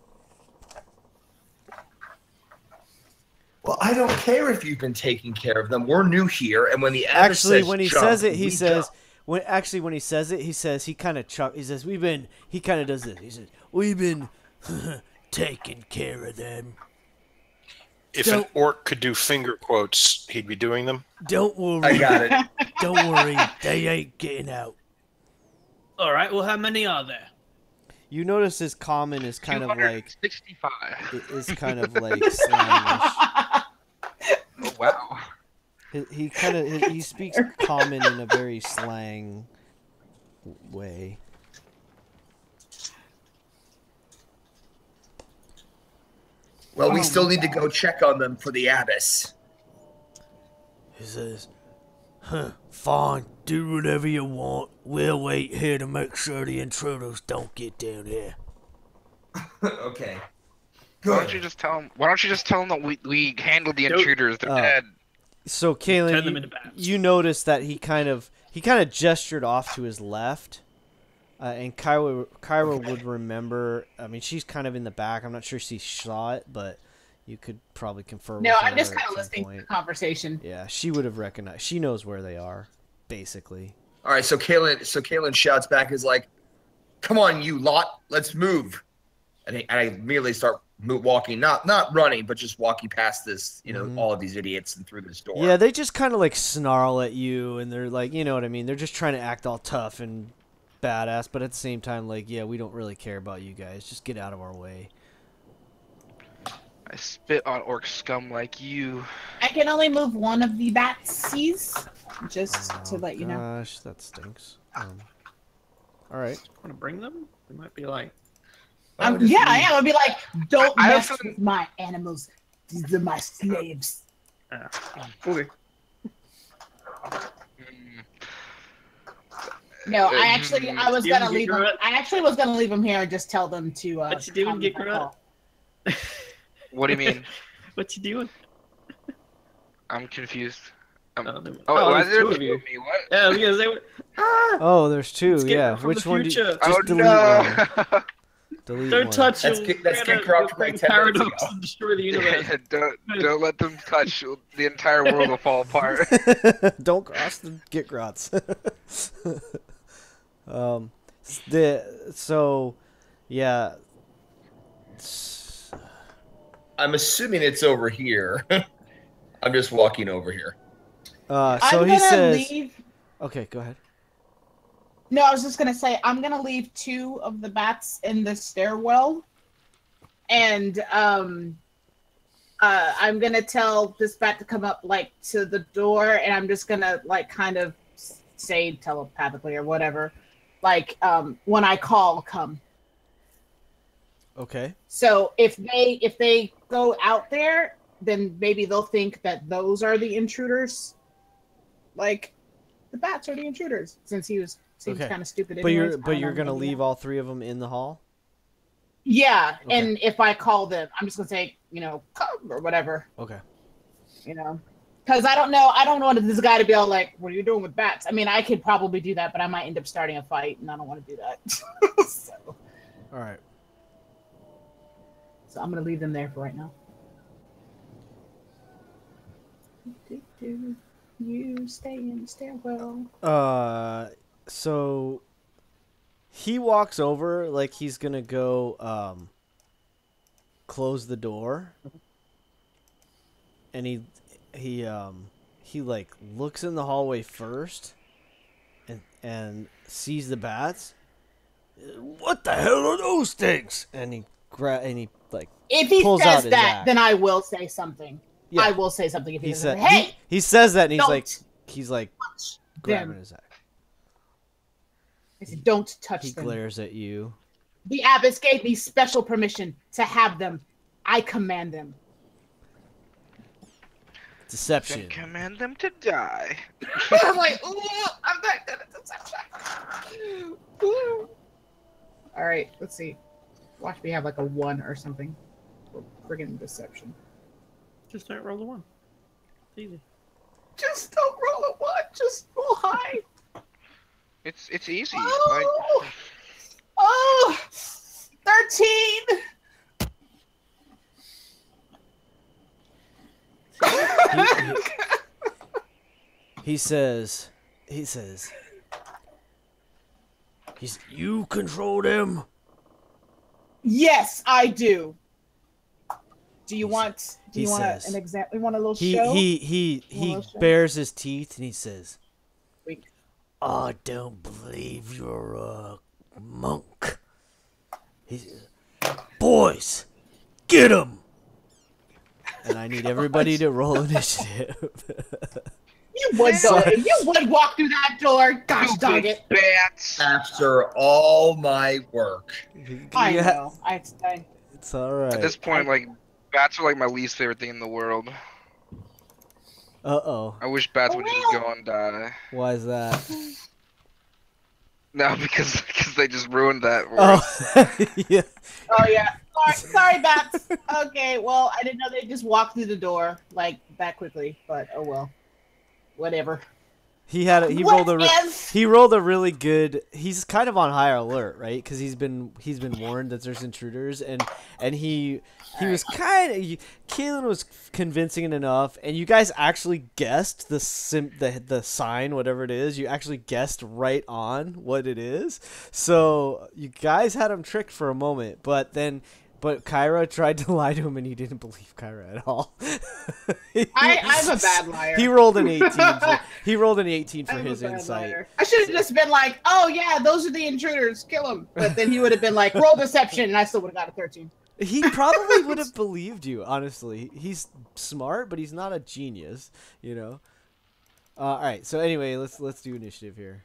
Well, I don't care if you've been taking care of them. We're new here, and when the abbess Actually, says when he jump, says it, he we says, jump. he kind of he says, he kind of does this. He says, we've been taking care of them. If an orc could do finger quotes, he'd be doing them. Don't worry. I got it. Don't worry. They ain't getting out. all right, well, how many are there? You notice his comment is kind of like, 265. is kind of like slangish. Oh, wow. He speaks common in a very slang way. Well, we still need to go check on them for the abbess. He says, fine, do whatever you want. We'll wait here to make sure the intruders don't get down here. Okay. Why don't you just tell him? Why don't you just tell him that we handled the Nope. intruders? They're Oh. dead. So Turn them Kalen, into bats. you notice that he kind of gestured off to his left, and Kyra would remember. I mean, she's kind of in the back. I'm not sure she saw it, but you could probably confirm. No, with I'm just her kind at of some listening to point. the conversation. Yeah, she would have recognized. She knows where they are, basically. All right, so Kalen shouts back, is like, "Come on, you lot, let's move." And I immediately start walking, not running, but just walking past this, all of these idiots and through this door. Yeah, they just kind of like snarl at you, and they're like, you know what I mean? They're just trying to act all tough and badass, but at the same time, like, yeah, we don't really care about you guys. Just get out of our way. I spit on orc scum like you. I can only move one of the batsies, just to let you know. Gosh, that stinks. All right. Want to bring them? They might be like. I am. I'll be like, don't mess with my animals. These are my slaves. Okay. No, I was gonna leave them. I actually was gonna leave them here and just tell them to. What you doing, get Grut? What do you mean? What you doing? I'm confused. There's why is there two of you. me? What? Yeah, I was gonna say. Oh, there's two. Yeah, from which the one? Do you, future. just delete one. Delete Don't one. touch That's it. That's get corrupt like 10 minutes Paradox ago. and destroy the universe. don't let them touch. The entire world will fall apart. Don't cross the Git Grots. Yeah. I'm assuming it's over here. I'm just walking over here. So he says. Okay, go ahead. No, I was just gonna say I'm gonna leave two of the bats in the stairwell, and I'm gonna tell this bat to come up like to the door, and I'm just gonna like kind of say telepathically or whatever, like when I call, come. Okay. So if they go out there, then maybe they'll think that those are the intruders. Like the bats are the intruders, since he was. Seems kind of stupid. But you're gonna leave all three of them in the hall. Yeah, okay. And if I call them, I'm just gonna say, come or whatever. Okay. Because I don't want this guy to be all like, "What are you doing with bats?" I mean, I could probably do that, but I might end up starting a fight, and I don't want to do that. So. All right. So I'm gonna leave them there for right now. You stay in the stairwell. So he walks over like he's gonna go close the door, and he like looks in the hallway first and sees the bats. What the hell are those things? And he like if he pulls says out his that, axe. then I will say something. Yeah. I will say something if he says, said, "Hey, he says that, and he's don't like grabbing his axe. I said, "Don't touch He them." glares at you. The abbess gave me special permission to have them. I command them. Deception. Then command them to die. I'm like, ooh, I'm not good at deception. Ooh. All right, let's see. Watch me have like a 1 or something for friggin' deception. Just don't roll the 1. It's easy. Just don't roll a 1. Just roll high. It's easy. Oh, 13. He says, you control them? Yes, I do. Do you want an example? You want a little show? He bares his teeth and he says, Wait. I don't believe you're a monk. He says, boys, get him. And I need everybody to roll initiative. You would walk through that door. Gosh dang it. Bats. After all my work. I know. It's all right. At this point, like, bats are like my least favorite thing in the world. Uh-oh. I wish bats would just go and die. Why is that? No, because they just ruined that word. Yeah. Oh yeah. Sorry, bats. Okay, well, I didn't know they just walked through the door like that quickly, but oh well. Whatever. He rolled a really good. He's kind of on high alert, right? Because he's been warned that there's intruders, and he was kind of. Kaylin was convincing enough, and you guys actually guessed the sign, whatever it is. You actually guessed right on what it is. So you guys had him tricked for a moment, but Kyra tried to lie to him, and he didn't believe Kyra at all. I'm a bad liar. He rolled an 18. He rolled an 18 for his insight. Liar. I should have just been like, "Oh yeah, those are the intruders. Kill them." But then he would have been like, "Roll deception," and I still would have got a 13. He probably would have believed you. Honestly, he's smart, but he's not a genius. You know. All right. So anyway, let's do initiative here.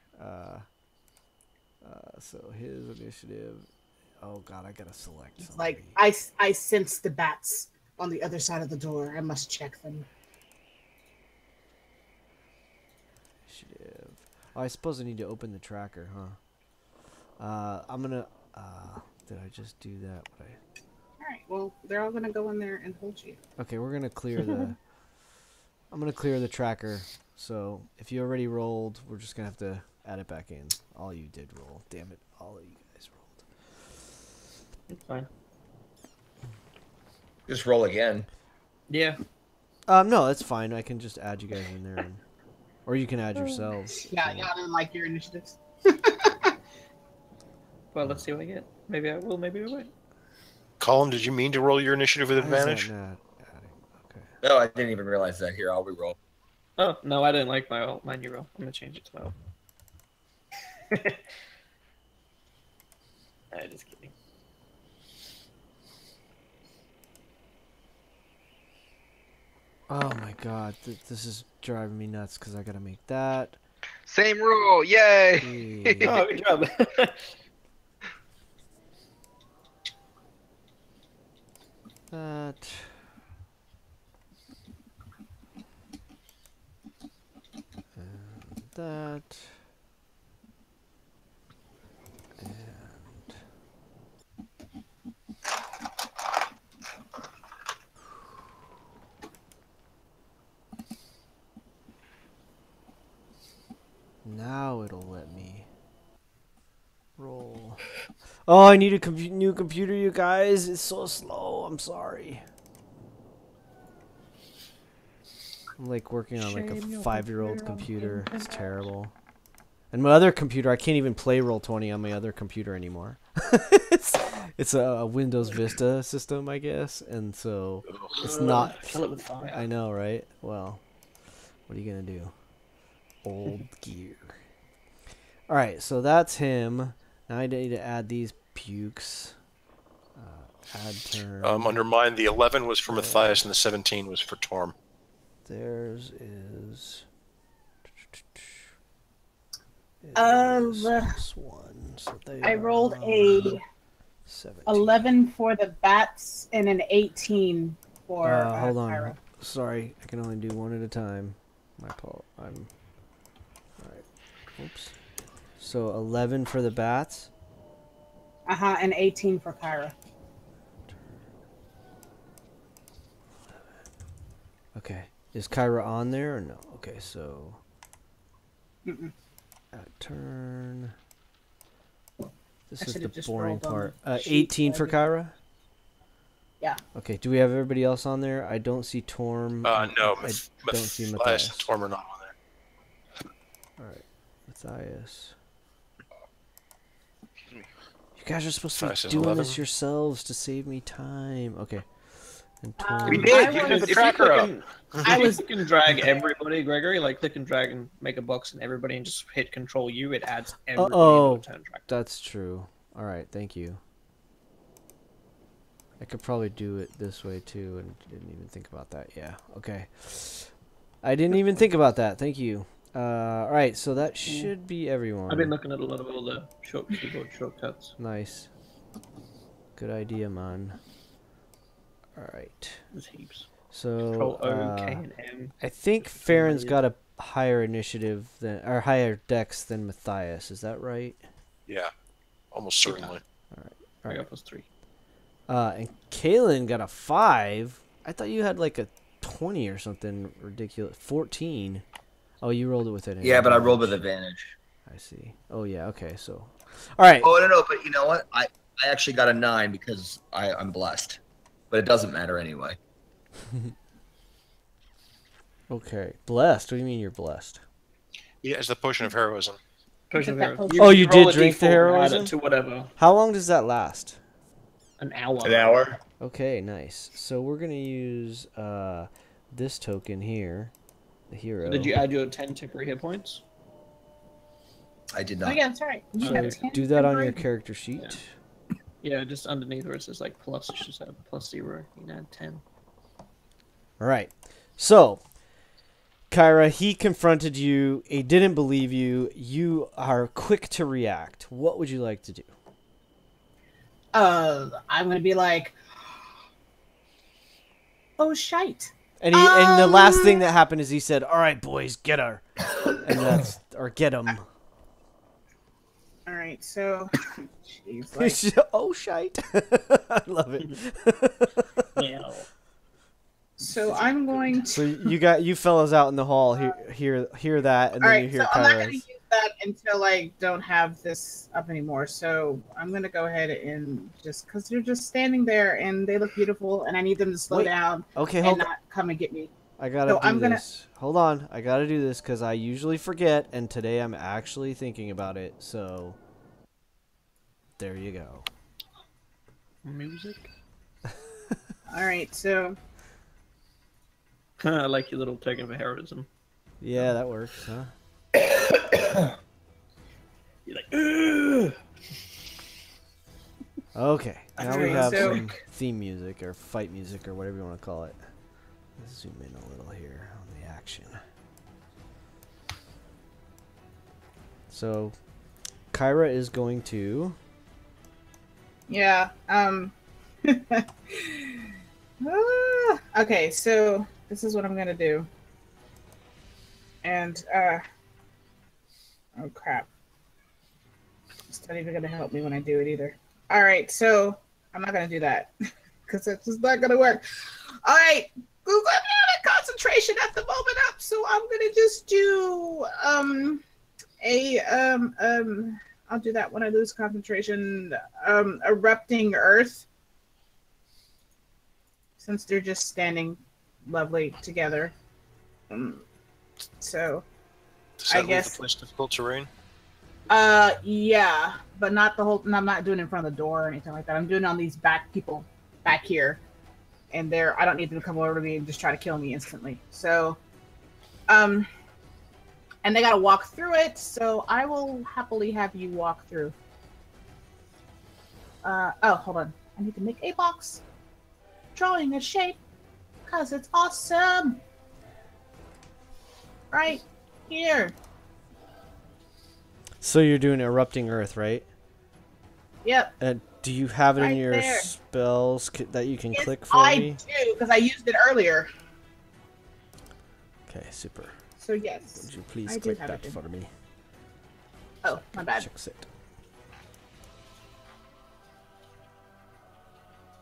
So his initiative. Oh God, I gotta select. It's like I sense the bats on the other side of the door. I must check them. Initiative. Oh, I suppose I need to open the tracker, huh? I'm gonna. Did I just do that? All right. Well, they're all gonna go in there and hold you. Okay, we're gonna clear the. I'm gonna clear the tracker. So if you already rolled, we're just gonna have to add it back in. All you did roll. Damn it! All of you guys rolled. It's fine. Just roll again. Yeah. No, that's fine. I can just add you guys in there, or you can add yourselves. Yeah, y'all didn't like your initiatives. Well, let's see what I get. Maybe I will. Maybe I won't. Colin, did you mean to roll your initiative with Why is that advantage? not adding? Okay. No, I didn't even realize that. Here, I'll re-roll. Oh no, I didn't like my new roll. I'm gonna change it to my own. Just kidding. Oh my God, this is driving me nuts because I gotta make that. Same rule, yay! Oh, good job. That. And that. And. Now it'll let me roll. Oh, I need a new computer, you guys. It's so slow. I'm sorry. I'm like working on like a 5-year-old computer. It's terrible. And my other computer, I can't even play Roll20 on my other computer anymore. it's a Windows Vista system, I guess, and so it's not. Kill it with fire. I know, right? Well, what are you gonna do? Old gear. All right, so that's him. Now I need to add these pukes. Add turn. Under mine, the 11 was for Matthias and the 17 was for Torm. Theirs is. +1. So I rolled a 17. 11 for the bats and an 18 for hold on. Kyra. Sorry, I can only do one at a time. My fault. All right. Oops. So 11 for the bats. And 18 for Kyra. Okay. Is Kyra on there or no? Okay, so. Turn. This is the boring part. 18 for Kyra? Yeah. Okay, do we have everybody else on there? I don't see Torm. No, I don't see Matthias. and Torm are not on there. Alright. Matthias. You guys are supposed to be doing this yourselves to save me time. Okay. And Torm. We did. You did the tracker up. I was click and drag everybody, Gregory. Like click and drag and make a box and everybody, and just hit Control U. It adds everybody into a turn track. That's true. All right, thank you. I could probably do it this way too, and didn't even think about that. Yeah. Okay. I didn't even think about that. Thank you. All right, so that should be everyone. I've been looking at a lot of all the keyboard shortcuts. Nice. Good idea, man. All right. There's heaps. So Control O, K, and M. I think Farron's got a higher initiative than, or higher dex than Matthias. Is that right? Yeah, almost certainly. All right. I got +3. And Kaylin got a 5. I thought you had like a 20 or something ridiculous. 14. Oh, you rolled it with an advantage. Yeah, but I rolled with advantage. I see. Oh yeah. Okay. So, all right. Oh no, but you know what? I actually got a 9 because I'm blessed, but it doesn't matter anyway. Okay. Blessed. What do you mean you're blessed? Yeah, it's the potion of heroism. Potion of that heroism. potion. Oh, you roll did a drink the D4 and add heroism? it to whatever. How long does that last? An hour. An hour. Okay, nice. So we're gonna use this token here, the hero. Did you add your 10 temporary hit points? I did Oh not. yeah, that's right. You So have 10 do that on your temporary- character sheet. Yeah. Yeah, just underneath where it says like plus, it should have +0. You can add 10. All right. So, Kyra, he confronted you. He didn't believe you. You are quick to react. What would you like to do? I'm gonna be like, oh shite. And the last thing that happened is he said, "All right, boys, get her," and that's or get him. All right, so, jeez, like, Oh shite! I love it. Yeah. so I'm going to. So you fellas out in the hall hear that, and All then you right, hear so I'm not gonna Kyra's. use that until I don't have this up anymore. So I'm gonna go ahead and just because they're just standing there and they look beautiful, and I need them to slow Wait, down Okay, and hold on. not come and get me. I gotta so do I'm gonna- this. Hold on, I gotta do this because I usually forget, and today I'm actually thinking about it. So there you go. Music. All right, so I like your little token of heroism. Yeah, that works, huh? You're like, ugh! Okay, now we Alright, have so- some theme music or fight music or whatever you want to call it. Let's zoom in a little here on the action. So, Kyra is going to. yeah, okay, so this is what I'm gonna do. And oh crap. It's not even gonna help me when I do it either. Alright, so I'm not gonna do that. Because it's just not gonna work. Alright, Google, I'm out of concentration at the moment up, so I'm gonna just do I'll do that when I lose concentration. Erupting Earth. Since they're just standing lovely together. So, Does I that leave guess- the place difficult terrain? yeah, but not the whole. I'm not doing it in front of the door or anything like that. I'm doing it on these back people back here, and I don't need them to come over to me and just try to kill me instantly. So, and they gotta walk through it. So I will happily have you walk through. Oh, hold on. I need to make a box. Drawing a shape, cause it's awesome. Right here. So you're doing erupting earth, right? Yep. Do you have it in Right your there. spells that you can Yes, click for I me? do, because I used it earlier. Okay, super. So yes. Would you please I do click have that it in- for me? Oh, my bad. Check it.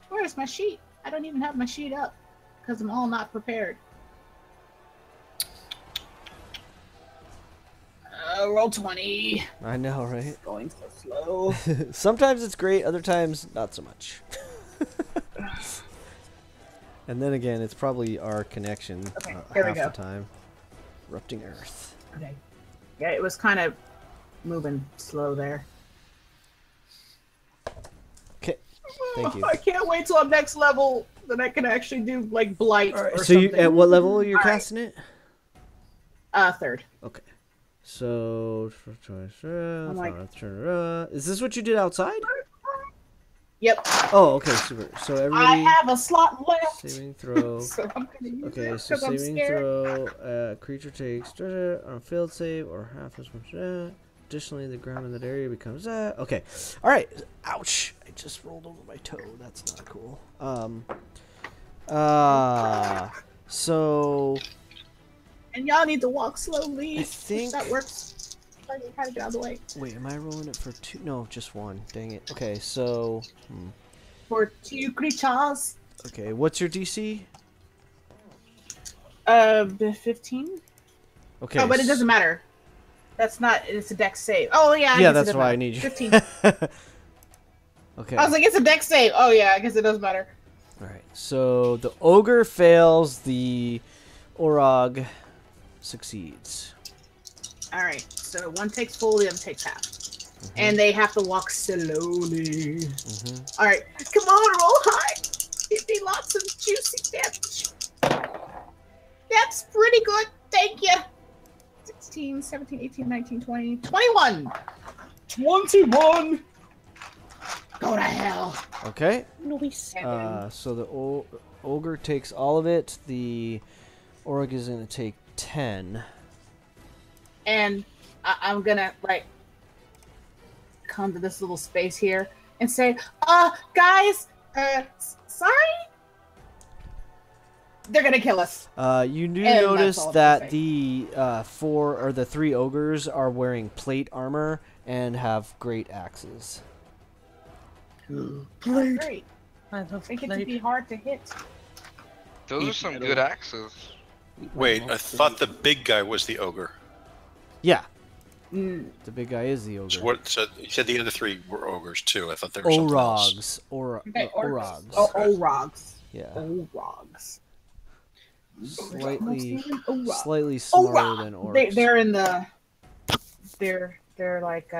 Where's my sheet? I don't even have my sheet up because I'm all not prepared. Roll 20. I know, right? Going so slow. Sometimes it's great, other times not so much. And then again, it's probably our connection Okay, here we half go. the time. Erupting earth. Okay. Yeah, it was kind of moving slow there. Okay, thank you. I can't wait till I'm next level that I can actually do like blight or So you something. at what level you're All right. casting it? Third. Okay. So like- is this what you did outside? Yep. Oh, okay, super. So I everybody have a slot left. saving throw. So I'm gonna use Okay, it so 'cause I'm saving scared. throw, creature takes on a failed save or half as much. Additionally, the ground in that area becomes okay. All right. Ouch! I just rolled over my toe. That's not cool. So And y'all need to walk slowly. I think- that works. Try to get out of the way. wait, am I rolling it for two? No, just one. Dang it. Okay, so For 2 creatures. okay, what's your DC? 15. Okay. Oh, but it doesn't matter. That's not. It's a dex save. Oh yeah. I Yeah, guess it that's does why I matter. need you. 15. Okay. I was like, it's a dex save. Oh yeah, I guess it does matter. All right. So the ogre fails. The Orog succeeds. All right. So one takes full, the other takes half, and they have to walk slowly. All right. Come on, roll high. Give me lots of juicy damage. That's pretty good. Thank you. 16, 17, 18, 19, 20, 21. 21. Go to hell. Okay. Seven. So the ogre takes all of it. The Orog is going to take 10. And I'm gonna like come to this little space here and say, guys, sorry. They're gonna kill us. You do And notice that's all I'm that gonna the 3 ogres are wearing plate armor and have great axes. Great. I love They get to be hard to hit. Those are some good axes. Wait, I thought the big guy was the ogre. Yeah, Mm. the big guy is the ogre. So what? So you said the other 3 were ogres too. I thought there were something else. Orogs. Okay, Orogs. Oh, Orogs. Yeah. Orogs. Slightly Orog. smaller than orcs. They're in the. They're like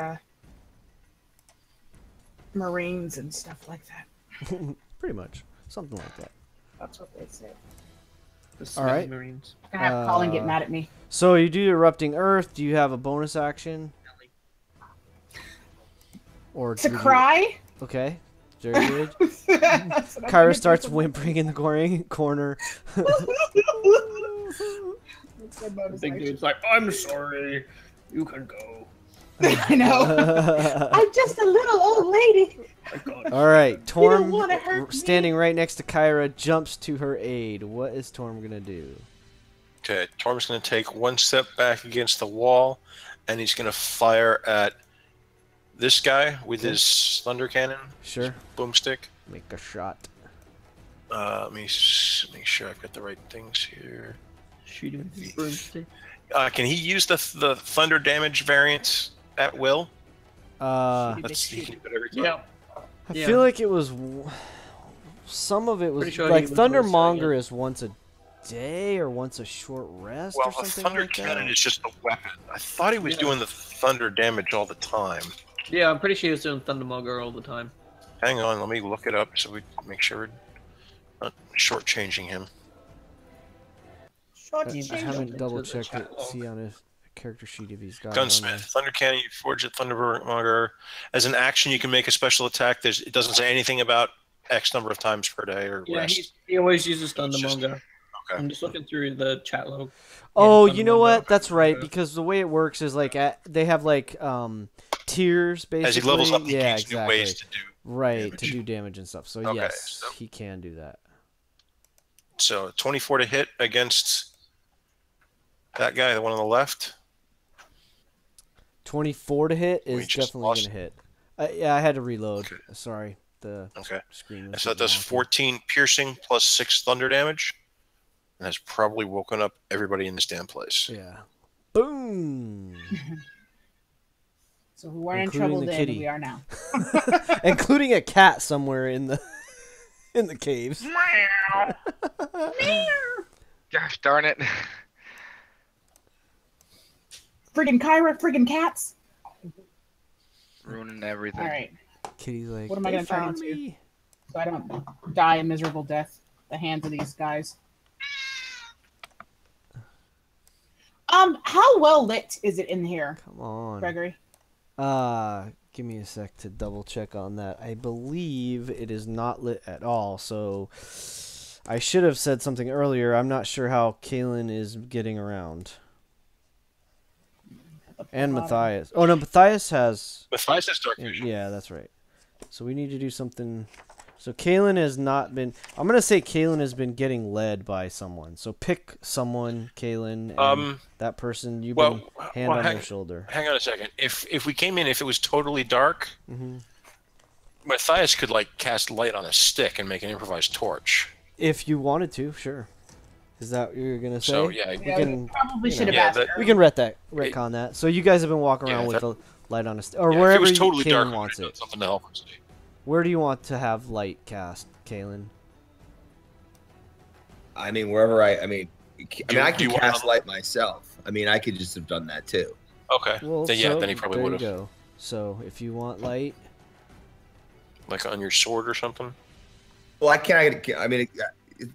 Marines and stuff like that. Pretty much. Something like that. That's what they say. All right. Marines. I'm gonna have Colin get mad at me. So you do Erupting Earth. Do you have a bonus action? Or To do you- cry. Okay. Very good. That's what I'm Kyra gonna starts do. whimpering in the corner. That's my bonus Big action. dude's like, I'm sorry. You can go. I know. I'm just a little old lady. My God. All right. don't wanna hurt Torm, me. standing right next to Kyra, jumps to her aid. What is Torm going to do? Okay, Torm's going to take 1 step back against the wall, and he's going to fire at this guy with his thunder cannon, Sure. boomstick. Make a shot. Let me make sure I've got the right things here. Shoot him with his broomstick. Can he use the thunder damage variant at will? Let's see. He can do it every time. Yeah. I Yeah. feel like it was... Some of it was... Pretty sure like, he was Thundermonger yeah. is once a day or once a short rest Well, or the something thunder like cannon that. is just a weapon. I thought he was Yeah. doing the thunder damage all the time. Yeah, I'm pretty sure he was doing Thundermonger all the time. Hang on, let me look it up so we make sure we're not shortchanging him. I haven't into double the checked chat it. log. See on his character sheet if he's got it on Gunsmith, Thunder Cannon, you forge at Thundermonger. As an action, you can make a special attack. It doesn't say anything about X number of times per day or Yeah, rest. he always uses It's just- Thundermonger. Okay. I'm just looking through the chat log. Oh, Yeah, you know Thundermonger. what? That's right. Yeah. Because the way it works is like they have like tiers basically. As he levels up, he yeah, gains exactly. new ways to do. Right, damage. to do damage and stuff. So Okay, yes, so- he can do that. So 24 to hit against that guy, the one on the left. 24 to hit We is just definitely lost- going to hit. Yeah, I had to reload. Okay. Sorry, the Okay. screen was So that does wonky. 14 piercing plus 6 thunder damage. And has probably woken up everybody in this damn place. Yeah. Boom. So we weren't in Including trouble the then, kitty. we are now. Including a cat somewhere in the caves. Gosh darn it. Friggin' Kyra, friggin' cats. Ruining everything. All right, Kitty's like, What am I "They gonna turn found into?" me." so I don't die a miserable death at the hands of these guys. How well lit is it in here, Come on. Gregory? Give me a sec to double check on that. I believe it is not lit at all, so I should have said something earlier. I'm not sure how Kalen is getting around. And Matthias. Oh no, Matthias has Matthias has dark vision. yeah, that's right. So we need to do something. So Kalen has not been. I'm gonna say Kalen has been getting led by someone. So pick someone, Kalen. And that person you've been hand on their shoulder. Hang on a second. If we came in, if it was totally dark, hmm Matthias could like cast light on a stick and make an improvised torch. If you wanted to, sure. Is that what you're gonna say? So yeah, we Yeah, can probably you should have know. Yeah, asked that- her. we can retcon that. So you guys have been walking around with the light on or yeah, if wherever it was totally dark, Kaylin I wants would have it. done something to help us. Where do you want to have light cast, Kaylin? I mean, wherever I mean, I Do can you want cast to- light myself. I mean, I could just have done that too. Okay. Well, then, yeah, then he probably there would you have. go. So if you want light, Like on your sword or something. Well, I mean,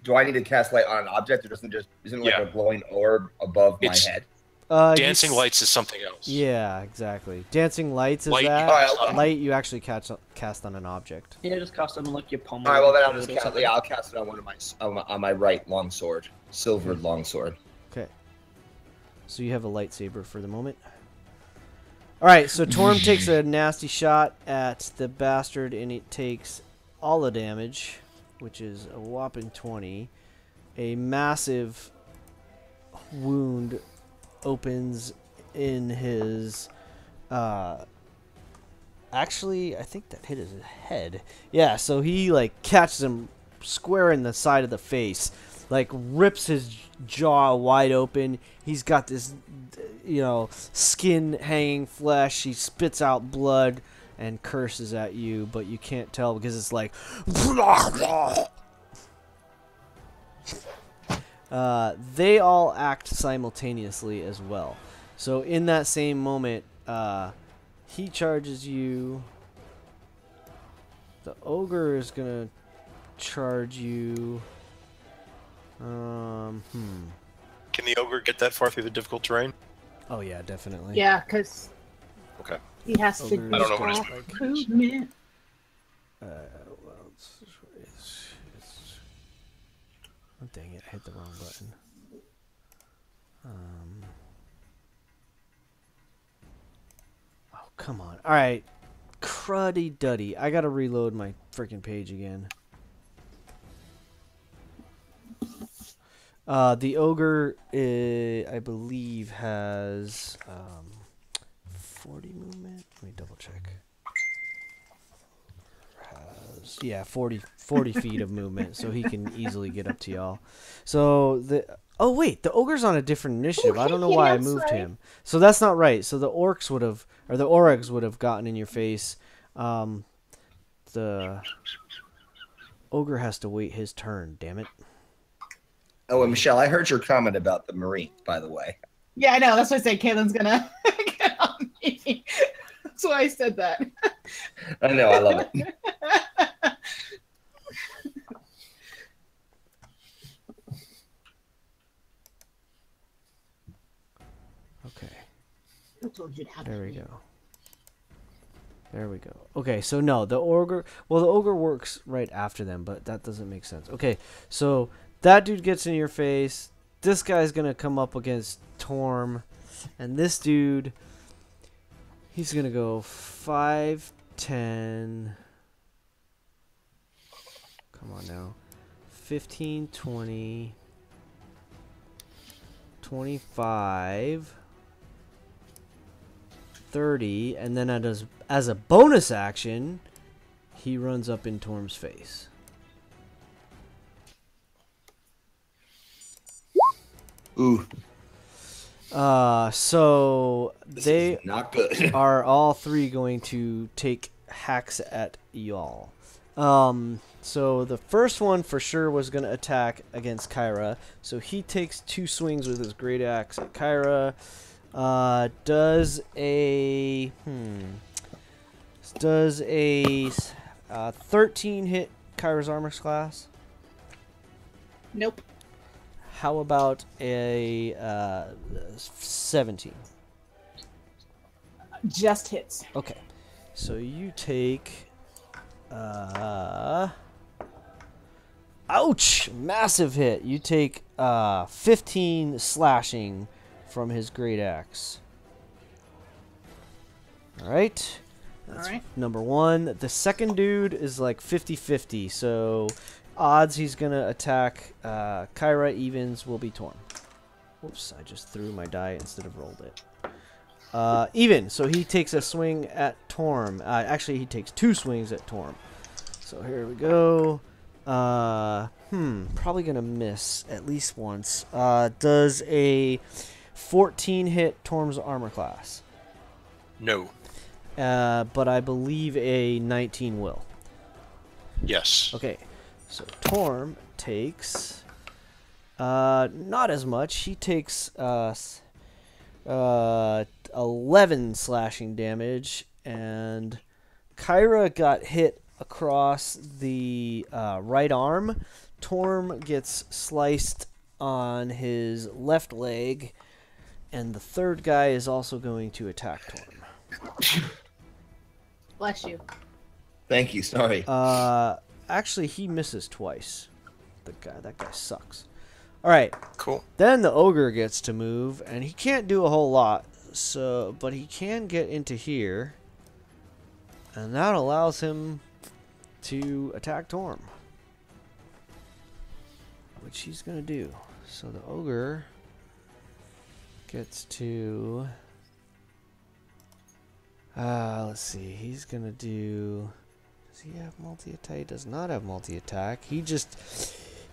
do I need to cast light on an object, or isn't it like Yeah. a glowing orb above my It's- head? Dancing lights is something else. Yeah, exactly. Dancing lights is Light, that. Alright, Light you actually cast on an object. Yeah, just cast it on like your palm. All right, well then I'll or just cast. something. Yeah, I'll cast it on one of on my right longsword, silvered longsword. Okay. So you have a lightsaber for the moment. All right, so Torm takes a nasty shot at the bastard, and it takes all the damage, which is a whopping 20. A massive wound opens in his. Actually, I think that hit his head. Yeah, so he like catches him square in the side of the face, like rips his jaw wide open. He's got this, skin hanging flesh. He spits out blood and curses at you, but you can't tell because it's like. They all act simultaneously as well. So in that same moment, he charges you. The ogre is gonna charge you. Can the ogre get that far through the difficult terrain? Oh yeah, definitely. Yeah, because Okay. he has to Ogre do I don't know what off it's movement. Well, oh, dang it! I hit the wrong button. Oh come on! All right, cruddy duddy. I gotta reload my freaking page again. The ogre, I believe, has 40 movement. Let me double check. Yeah, 40 feet of movement, so he can easily get up to y'all. So oh wait, the ogre's on a different initiative. I don't know why I Yes, moved right. him. So that's not right. So the orcs would have, or the oryx would have gotten in your face. The ogre has to wait his turn. Damn it. Oh, and Michelle, I heard your comment about the Marine, by the way. Yeah, I know. That's why I said Caitlin's gonna get on me. That's why I said that. I know, I love it. Okay. Who told you that? There we go. There we go. Okay, so no, the ogre. Well, the ogre works right after them, but that doesn't make sense. Okay, so that dude gets in your face. This guy's gonna come up against Torm, and this dude, he's gonna go 5, 10. Come on now, 15, 20, 25. 30, and then as a bonus action, he runs up in Torm's face. Ooh, So this they is not good. are all three going to take hacks at y'all. So the first one for sure was going to attack against Kyra. So he takes 2 swings with his great axe at Kyra. Does a 13 hit Kyra's armor class? Nope. How about a 17? Just hits. Okay, so you take ouch, massive hit. You take 15 slashing from his great axe. All right. That's Alright. number 1. The second dude is like 50-50, so odds he's going to attack Kyra, evens will be Torm. Whoops, I just threw my die instead of rolled it. Even, so he takes a swing at Torm. Actually, he takes 2 swings at Torm. So here we go. Probably gonna miss at least once. Does a 14 hit Torm's armor class? No. But I believe a 19 will. Yes. Okay, so Torm takes not as much. He takes 11 slashing damage, and Kyra got hit across the right arm. Torm gets sliced on his left leg, and the third guy is also going to attack Torm. Bless you. Thank you. Sorry. Actually, he misses twice. That guy sucks. All right. Cool. Then the ogre gets to move, and he can't do a whole lot. But he can get into here, and that allows him to attack Torm, which he's gonna do. So the ogre gets to. Let's see. He's gonna do. Does he have multi-attack? He does not have multi-attack.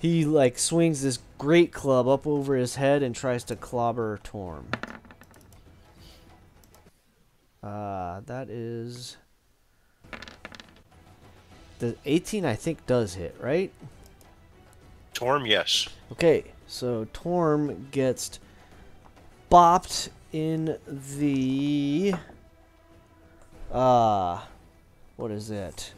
He like swings this great club up over his head and tries to clobber Torm. That is the 18. I think does hit, right? Torm, yes. Okay, so Torm gets bopped in the what is it?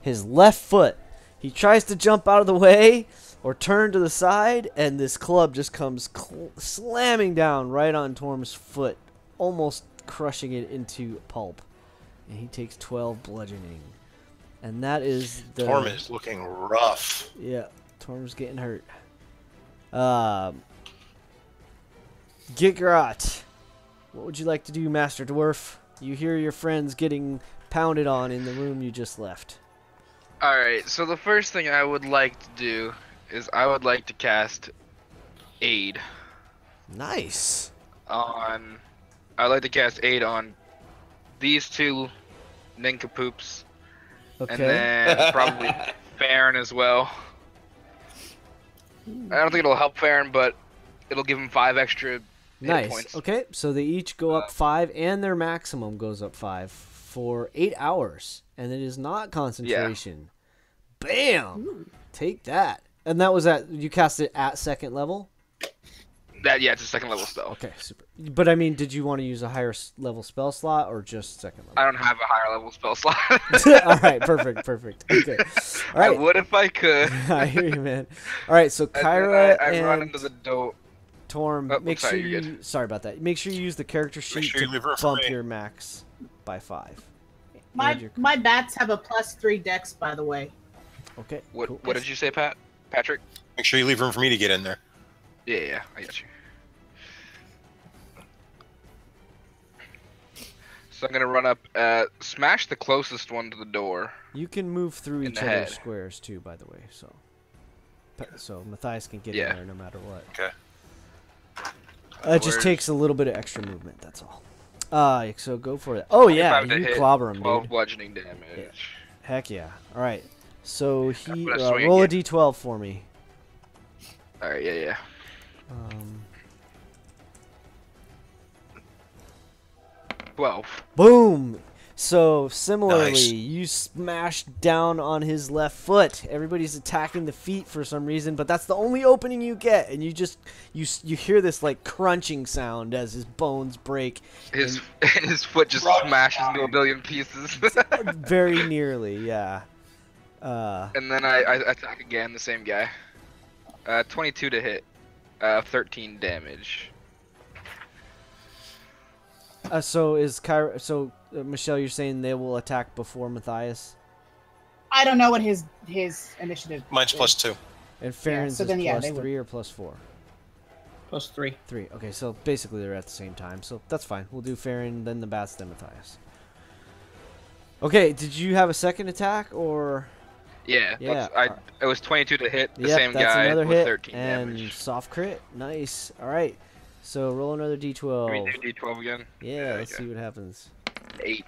His left foot. He tries to jump out of the way or turn to the side, and this club just comes slamming down right on Torm's foot, almost crushing it into pulp. And he takes 12 bludgeoning. And that is the... Torm is looking rough. Yeah, Torm's getting hurt. Gigrot, what would you like to do, Master Dwarf? You hear your friends getting pounded on in the room you just left. Alright, so the first thing I would like to do is I would like to cast Aid Nice. on... I'd like to cast Aid on these two nincompoops. Okay. And then probably Farron as well. I don't think it'll help Farron, but it'll give him 5 extra hit Nice. points. Okay, so they each go up 5, and their maximum goes up 5 for 8 hours, and it is not concentration. Bam! Take that. And that was you cast it at 2nd level? Yeah, it's a 2nd level spell. Okay, super. But I mean, did you want to use a higher level spell slot or just 2nd level? I don't have a higher level spell slot. All right, perfect. Okay. All right. I would if I could. I hear you, man. All right, so Kyra I run and into the door. Torm, Oh, make sorry, sure you're you Sorry about that. Make sure you use the character sheet sure you to leave room for bump me. your max by 5. My bats have a +3 dex, by the way. Okay. What cool. did you say, Patrick? Make sure you leave room for me to get in there. Yeah, I got you. So I'm gonna run up, smash the closest one to the door. You can move through in each the other's head. squares too, by the way. So Matthias can get Yeah. in there no matter what. Okay. It just Where's- takes a little bit of extra movement. That's all. So go for it. Oh yeah, 25 to you hit, clobber him, 12 dude. bludgeoning damage. Heck yeah. All right. So he gonna swing roll again. a d12 for me. All right, yeah. Um, 12. Boom! So similarly, Nice. you smash down on his left foot. Everybody's attacking the feet for some reason, but that's the only opening you get, and you hear this like crunching sound as his bones break. His foot just smashes into a billion pieces. Very nearly, yeah. And then I attack again, the same guy. 22 to hit. 13 damage. So is Kyra? So Michelle, you're saying they will attack before Matthias, I don't know what his initiative. Mine's is. +2. and Farron's so is then, yeah, plus they would. 3 or plus 4? +3. 3. Okay, so basically they're at the same time. So that's fine. We'll do Farron, then the bats, then Matthias. Okay, did you have a second attack or? Yeah. Yeah. It was 22 to hit. The Yep, same that's guy another with hit 13 and damage. soft crit. Nice. All right. So roll another d12. Can we do D12 again? Yeah, let's okay. see what happens. 8.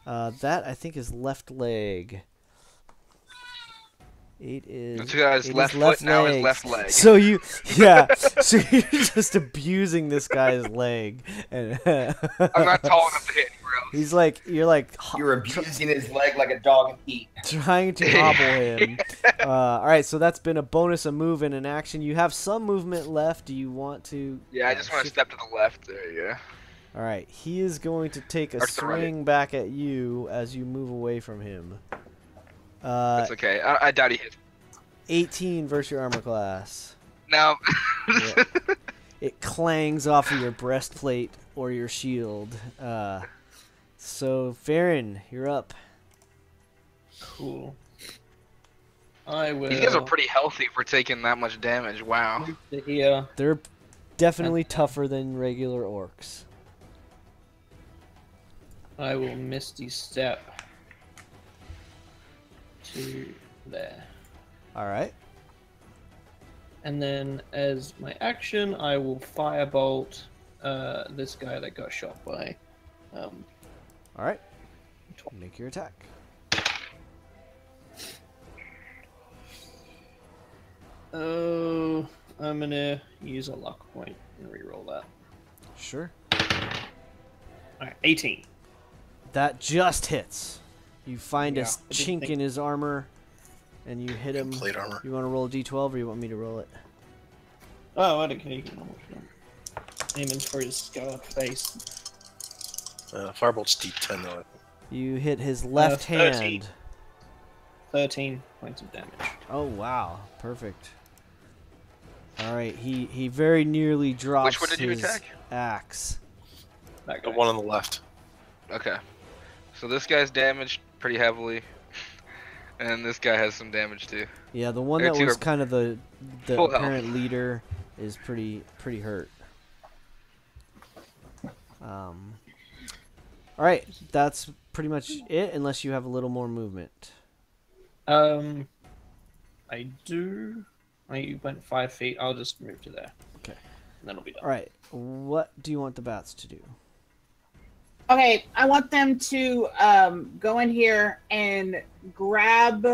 That I think is left leg. 8 is. This guy's 8 left is foot, now his leg. left leg. So you, yeah. So you're just abusing this guy's leg, and I'm not tall enough to hit anywhere else. he's like, You're abusing his leg like a dog in heat. trying to hobble him. All right, so that's been a bonus, a move, and an action. You have some movement left. Do you want to? Yeah, I just want to step to the left. There you go. All right, he is going to take a Or to the right. swing back at you as you move away from him. That's okay. I doubt he hits. 18 versus your armor class. No. Yeah. It clangs off of your breastplate or your shield. So, Farron, you're up. Cool. I will. These guys are pretty healthy for taking that much damage. Wow. move to here. They're definitely tougher than regular orcs. I will Misty Step to there. All right. And then as my action, I will Firebolt this guy that got shot by. All right. Make your attack. Oh, I'm gonna use a luck point and reroll that. Sure. Alright, 18. That just hits. You find a Yeah, I didn't chink think- in his armor, and you hit him. Plate armor. You want to roll a d12, or you want me to roll it? Oh, I don't care. You can roll it. Aiming for his scarred face. Firebolt's D10 though. You hit his left 13. hand. 13 points of damage. Oh wow, perfect. All right, he very nearly drops Which one did you his attack? axe. That The guy. one on the left. Okay. So this guy's damaged pretty heavily. And this guy has some damage too. Yeah, the one There that two was are kind of the full health. apparent leader is pretty hurt. All right, that's pretty much it, unless you have a little more movement. I do. I went 5 feet. I'll just move to there. Okay. And then it'll be done. All right, what do you want the bats to do? Okay, I want them to go in here and grab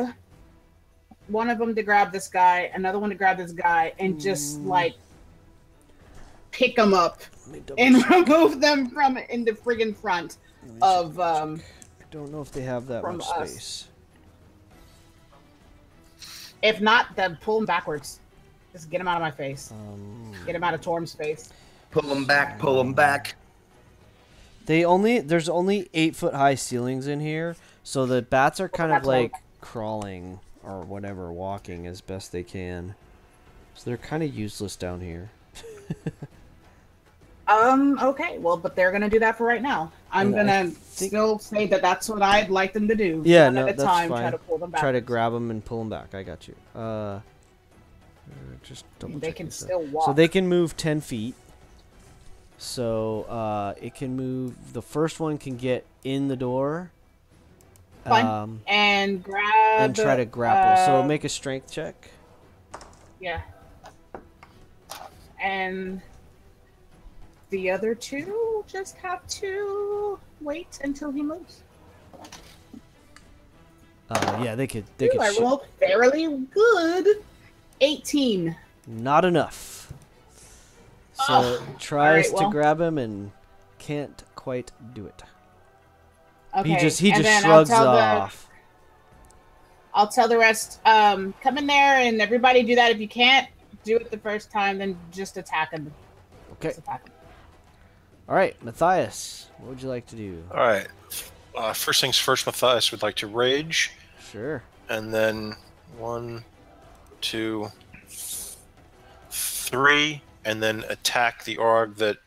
one of them to grab this guy, another one to grab this guy, and just like pick them up Let me double and check. remove them from in the friggin' front Let me of I don't know if they have that from much us. space. If not, then pull them backwards. Just get them out of my face. Get them out of Torm's face. Pull him back, pull him back. There's only 8-foot high ceilings in here, so the bats are kind of That's right. like crawling or whatever, walking as best they can. So they're kind of useless down here. Okay, well, but they're gonna do that for right now. I'm And I gonna think- still say that that's what I'd like them to do. Yeah, One no, at a that's time, fine. try to pull them back. Try to grab them and pull them back. I got you. Just double They check can this out. still walk. So they can move 10 feet. So it can move. The first one can get in the door. Fine. and grab And try to grapple. So make a strength check. Yeah. And the other two just have to wait until he moves. Yeah, they could. Ooh, I rolled fairly good. 18. Not enough. So Ugh. tries Alright, well. to grab him and can't quite do it. Okay. He just and then shrugs I'll tell off. I'll tell the rest, come in there and everybody do that. If you can't do it the first time, then just attack him. Okay. Just attack him. All right, Matthias, what would you like to do? All right. First things first, Matthias would like to rage, Sure. and then 1, 2, 3, and then attack the org that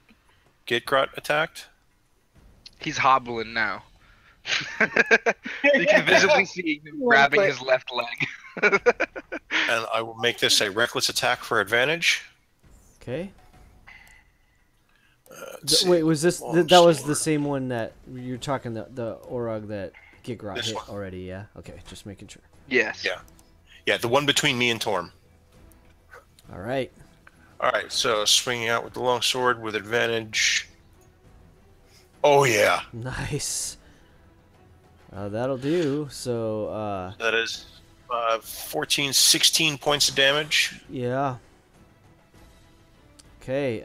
Gitgrot attacked. He's hobbling now. You can visibly see him grabbing his left leg. And I will make this a reckless attack for advantage. Okay. Let's see. Wait, was this Long that was the sword. same one that you're talking the Orog that Gigrot This hit one. already? Yeah. Okay, just making sure. Yes. Yeah. Yeah, the one between me and Torm. All right. All right, so swinging out with the long sword with advantage. Oh yeah, Nice. That'll do. So that is 14, 16 points of damage. Yeah. Okay,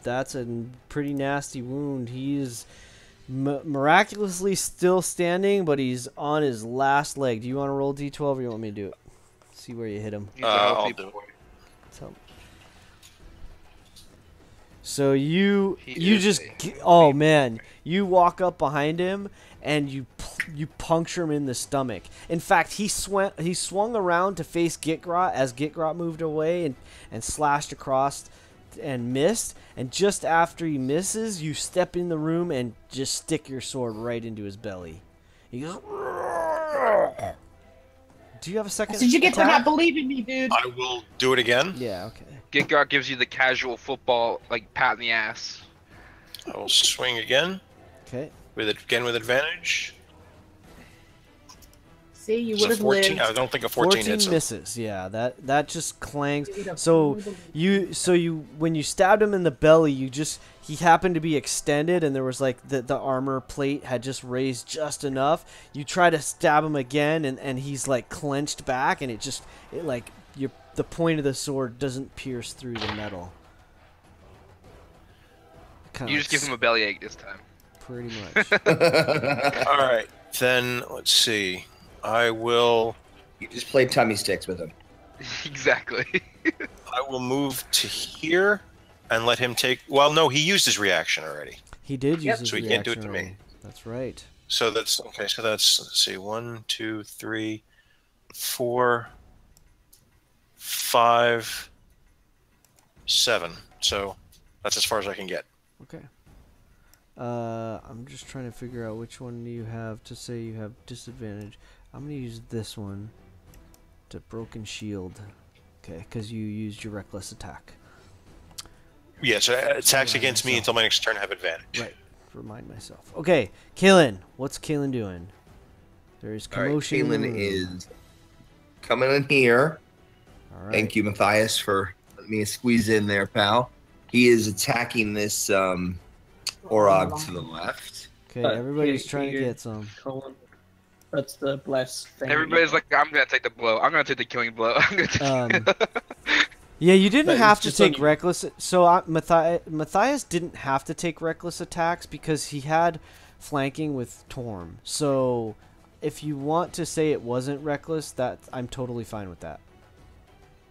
that's a pretty nasty wound. He's miraculously still standing, but he's on his last leg. Do you want to roll D12 or you want me to do it? See where you hit him. He's a healthy I'll do it. boy. So you He is just a oh man, you walk up behind him and you puncture him in the stomach. In fact, he swung around to face Gitgrot as Gitgrot moved away and slashed across and missed. And just after he misses, you step in the room and just stick your sword right into his belly. He goes. Do you have a second? Did you get for attack? not believing me, dude? I will do it again. Yeah. Okay. Gitgard gives you the casual football, like, pat in the ass. I will swing again Okay. with advantage. See, you It's would a have 14. lived. I don't think a 14 hits him. misses. Yeah, that just clangs. You'd have So lived. you when you stabbed him in the belly, he happened to be extended, and there was like the armor plate had just raised just enough. You try to stab him again, and he's like clenched back, and the point of the sword doesn't pierce through the metal. You just give him a bellyache this time. pretty much. All right, then let's see. I will. You just played tummy sticks with him. Exactly. I will move to here and let him take. Well, no, he used his reaction already. He did use Yep. his So he can't do it reaction to me. already. That's right. So that's okay. So that's, let's see, 1, 2, 3, 4, 5, 7. So that's as far as I can get. Okay. I'm just trying to figure out which one you have to say you have disadvantage. I'm gonna use this one to broken shield. Okay, because you used your reckless attack. Yes, attacks Right, against me so- until my next turn have advantage. Right. Remind myself. Okay, Kalen. What's Kalen doing? There's All right, commotion. in the Caitlin room. is coming in here. All right. Thank you, Matthias, for letting me squeeze in there, pal. He is attacking this Orog to the left. Okay, everybody's here- trying to here. get some. Colin. That's the bless thing. Everybody's like, I'm gonna take the blow. I'm gonna take the killing blow. I'm gonna take Yeah, you didn't But have it's to just take on- reckless. So Matthias didn't have to take reckless attacks because he had flanking with Torm. So if you want to say it wasn't reckless, that I'm totally fine with that.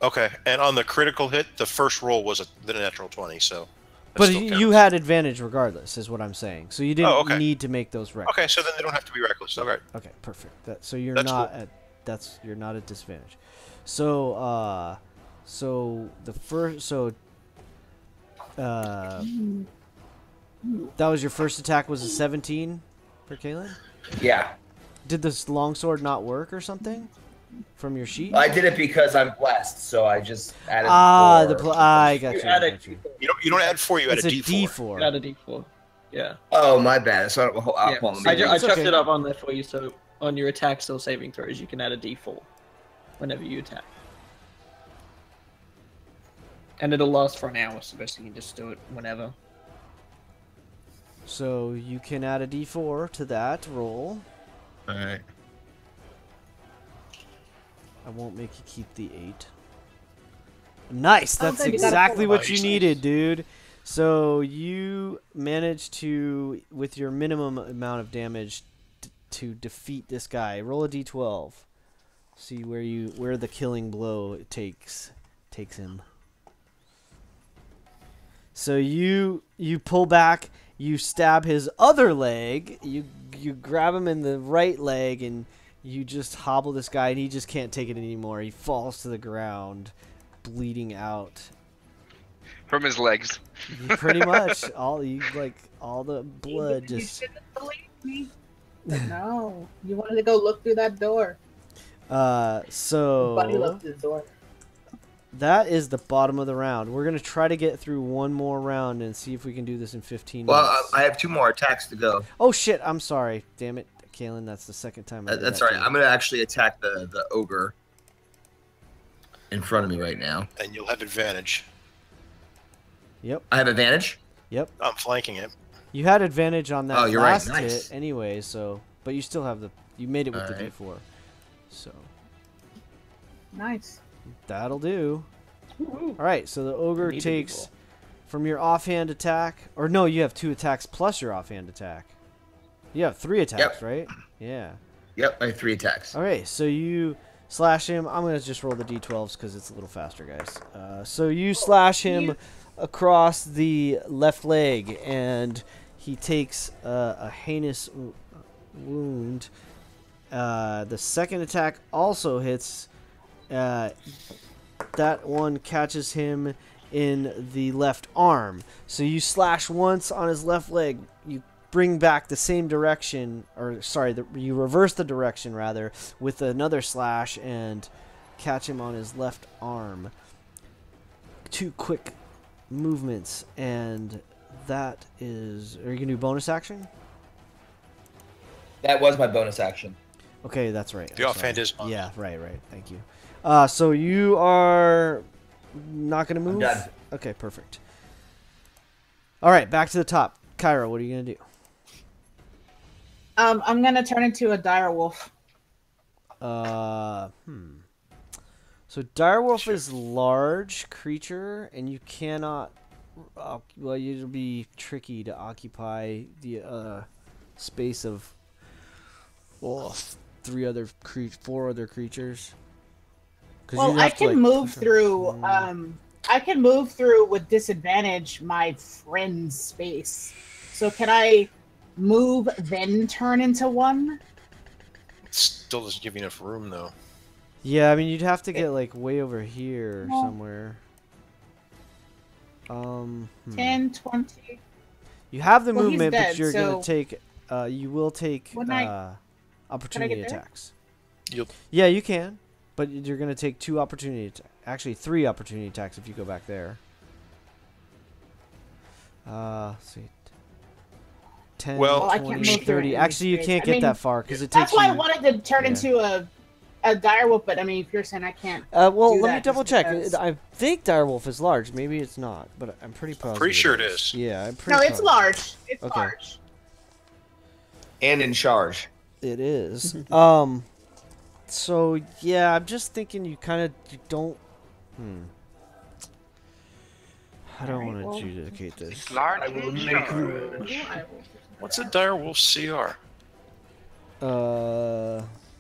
Okay, and on the critical hit, the first roll was the natural 20, so. that But still you counts. had advantage regardless, is what I'm saying. So you didn't okay. need to make those reckless. Okay, so then they don't have to be reckless. All right. Okay, perfect. So you're That's not cool. at you're not at disadvantage. So the first that was your first attack was a 17 for Kaylin? Yeah, Did this longsword not work or something from your sheet? I did it because I'm blessed, so I just added. I got you. You I added got you. You don't add 4, you add It's a a D4. D4. Add a D4. Yeah. Oh, my bad. So Yeah. hold on, I, let me- I It's chucked okay. it up on there for you, so on your attack still saving throws, you can add a D4 whenever you attack. And it'll last for an hour, so basically you can just do it whenever. So you can add a D4 to that roll. All right. I won't make you keep the 8. Nice. Oh, That's good, you got a exactly full what you Nice. needed, dude. So you managed to, with your minimum amount of damage, to defeat this guy. Roll a D12. See where the killing blow takes him. So you pull back. You stab his other leg. You grab him in the right leg and you just hobble this guy, and he just can't take it anymore. He falls to the ground, bleeding out. From his legs. Pretty much all the blood You just. shouldn't believe me. No, you wanted to go look through that door. Buddy So looked through the door. that is the bottom of the round. We're gonna try to get through one more round and see if we can do this in 15 Well, minutes. I have 2 more attacks to go. Oh shit! I'm sorry. Damn it, Kalen. That's the second time. I did That's that all to right. you. I'm gonna actually attack the ogre in front of me right now. And you'll have advantage. Yep. I have advantage. Yep. I'm flanking it. You had advantage on that Oh, you're right. last Nice. hit anyway, so but you still have you made it with the Alright. D4. So Nice. That'll do. Woo-hoo. All right, so the ogre Need to takes be from your offhand attack, or no, you have 2 attacks plus your offhand attack. You have 3 attacks, Yep. right? Yeah. Yep, I have 3 attacks. Okay, so you slash him. I'm gonna just roll the d12s because it's a little faster, guys. So you slash him across the left leg, and he takes a heinous wound. The second attack also hits. That one catches him in the left arm. So you slash once on his left leg. You bring back the same direction, or sorry, you reverse the direction rather with another slash and catch him on his left arm. 2 quick movements, and that is. Are you gonna do bonus action? That was my bonus action. Okay, that's right. The I'm offhand sorry. is on. Yeah, right. Thank you. So you are not gonna move? done. Okay, perfect. All right, back to the top. Kyra, what are you gonna do? I'm gonna turn into a dire wolf. So direwolf is large creature, and you cannot. Well, it'll be tricky to occupy the space of 4 other creatures. 'Cause Well, you'd I have to, can like, move push 'em. through. I can move through with disadvantage my friend's space. So can I move then turn into one? It still doesn't give you enough room, though. Yeah, I mean you'd have to get like way over here Well- somewhere. 10, 20. You have the Well, he's movement, but dead, you're so- gonna take. You will take Wouldn't I opportunity get there? attacks. You'll Yeah, you can, but you're gonna take 2 opportunity. Actually, 3 opportunity attacks if you go back there. Let's see. 10, Well, I can't 20, move through 30. any Actually, you space. can't I get mean, that far because it takes That's why I you. wanted to turn yeah. into a dire wolf, but I mean, if you're saying I can't. Well, do let me that double just check. because- I think direwolf is large. Maybe it's not, but I'm pretty positive. pretty sure it is. Yeah, I'm pretty. No, it's positive. large. It's Okay. large. And in charge. It is. So yeah, I'm just thinking you don't. I don't Alright, want well, to adjudicate this. Large I will and make sharp. room. What's a direwolf CR?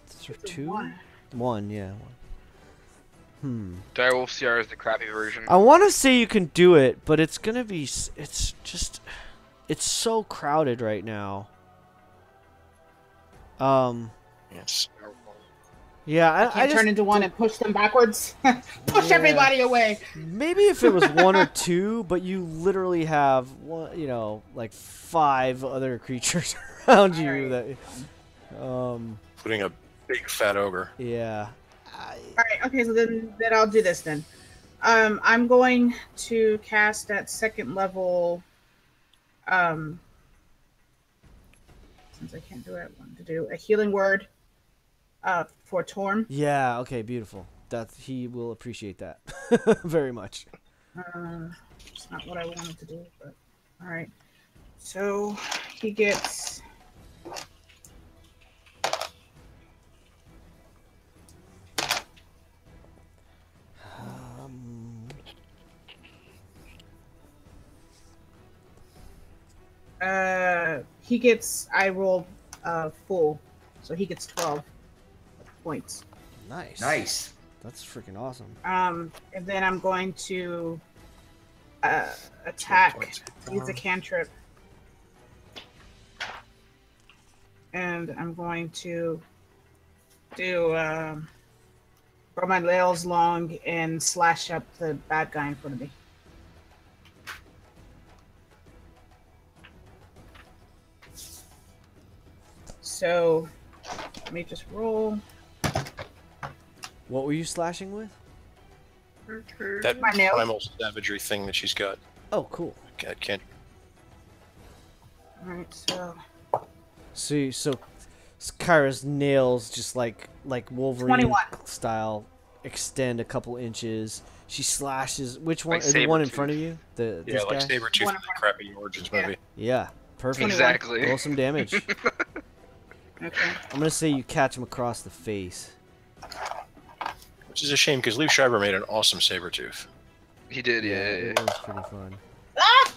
It's 2? one. 1, yeah. 1. Direwolf CR is the crappy version. I want to say you can do it, but it's gonna be. It's just. It's so crowded right now. Yes. Yeah, I I can't just turn into one and push them backwards. Push Yeah. everybody away. maybe if it was 1 or 2, but you literally have one, like 5 other creatures around you Alright. that. Including a big fat ogre. Yeah. All right. Okay. So then I'll do this then. I'm going to cast at 2nd level. Since I can't do it, I wanted to do a healing word. For Torm. Yeah. Okay. Beautiful. He will appreciate that very much. It's not what I wanted to do, but all right. So he gets. He gets. I rolled full, so he gets 12 points. Nice. Nice. That's freaking awesome. And then I'm going to attack. points. Use a cantrip, and I'm going to do grow my nails long and slash up the bad guy in front of me. So let me just roll. What were you slashing with? That My nails. primal savagery thing that she's got. Oh, cool. I can't. All right, so So Kyra's nails just like Wolverine 21. style extend a couple inches. She slashes. Which one? Like Is the one in Sabretooth. front of you? Yeah, This like guy? Sabretooth One in of the crappy Origins Yeah. movie. Yeah. Perfect. 21. Exactly. Roll some damage. okay. I'm gonna say you catch him across the face. Which is a shame because Lee Schreiber made an awesome Sabretooth. He did, yeah. It was pretty fun. Ah!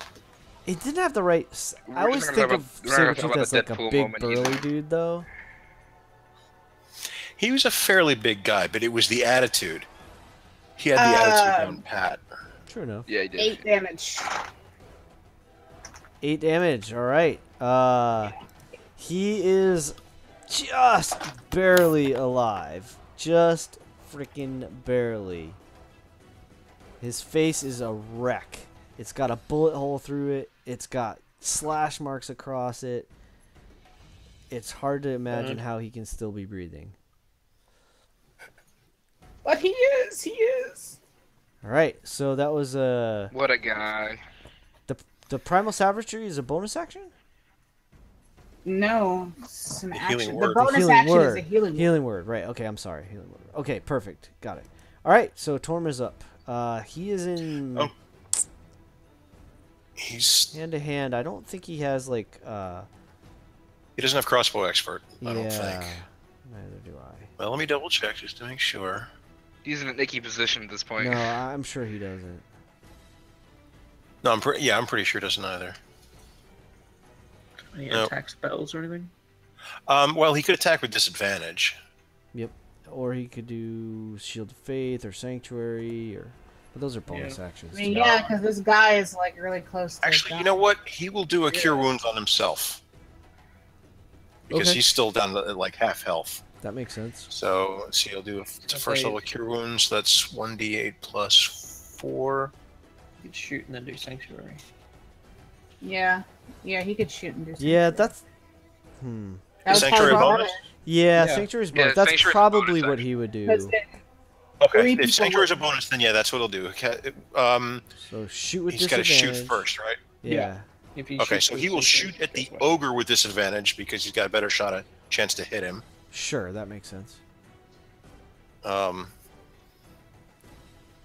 It didn't have the right. We're I always just think gonna of talk about- we're not gonna talk Sabretooth about as the like a Deadpool big moment burly either. dude, though. He was a fairly big guy, but it was the attitude. He had the attitude on pat. True enough. Yeah, he did. 8 damage. 8 damage. All right. He is just barely alive. Just freaking barely. His face is a wreck. It's got a bullet hole through it. It's got slash marks across it. It's hard to imagine how he can still be breathing. But he is. He is. All right. So that was What a guy. the primal savagery is a bonus action. No, it's an healing action. word. The bonus Healing action word. is a healing word. Right. Okay. I'm sorry. Healing word. Okay. Perfect. Got it. All right. So Torm is up. He is in Oh. He's hand to hand. I don't think he has like. he doesn't have crossbow expert. I Yeah. don't think. Neither do I. Well, let me double check just to make sure. He's in an icky position at this point. No, I'm sure he doesn't. No, I'm pretty sure it doesn't either. Any No. attack spells or anything? Well, he could attack with disadvantage. Yep. Or he could do Shield of Faith or Sanctuary, or but those are bonus actions. I mean, too. yeah, because this guy is like really close to Actually, you dying. know what? He will do a cure wounds on himself because Okay. he's still down to like half health. That makes sense. So let's see, he'll do a first Okay. level cure wounds. That's 1d8 plus 4. You could shoot and then do sanctuary. Yeah, he could shoot and do something. Yeah, that's. That would Sanctuary probably bonus? Yeah, Yeah. Sanctuary's Yeah, bonus. That's Sanctuary's probably bonus what action. he would Because do. then Okay, Three if people sanctuary's a would- bonus, then yeah, that's what he'll do. So shoot with He's got to disadvantage. shoot first, right? Yeah. If he Okay, shoots so with he will sanctuary, shoot at the goes away. ogre with disadvantage because he's got a better chance to hit him. Sure, that makes sense.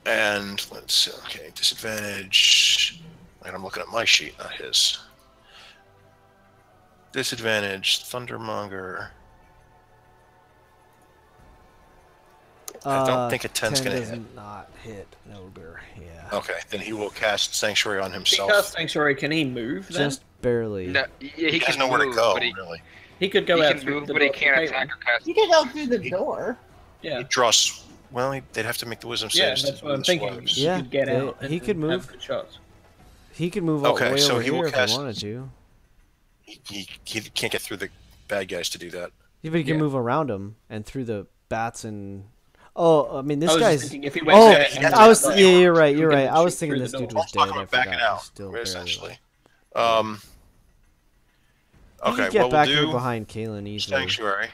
And let's see, okay, disadvantage. And I'm looking at my sheet, not his. Disadvantage, Thundermonger. I don't think a 10's gonna does hit. not hit an ogre. Yeah. Okay, then he will cast Sanctuary on himself. Because sanctuary, can he move then? Just barely. No, yeah, he he has can nowhere move, to go, but he, really. He could go he out can through move, the but he door can't to attack or cast. you could go through the door. Yeah, He draws. Well, they'd have to make the wisdom yeah, saves. that's to what I'm do the thinking. swipes. He Yeah, could get they- out. he and could have move. good shots. He could move all Okay, the way so over he will here if cast- he wanted to. He can't get through the bad guys to do that. Yeah, but he can Yeah. move around him and through the bats and. Oh, I mean, this I was just g's. thinking if he went Oh, there and I was. then- Yeah, you're right. he You're could right. I was shoot thinking through this the dude door. was dead. I Back it forgot. out, He's still barely essentially. alive. He Okay, could get well, back we'll here do behind Kalen easily. Sanctuary.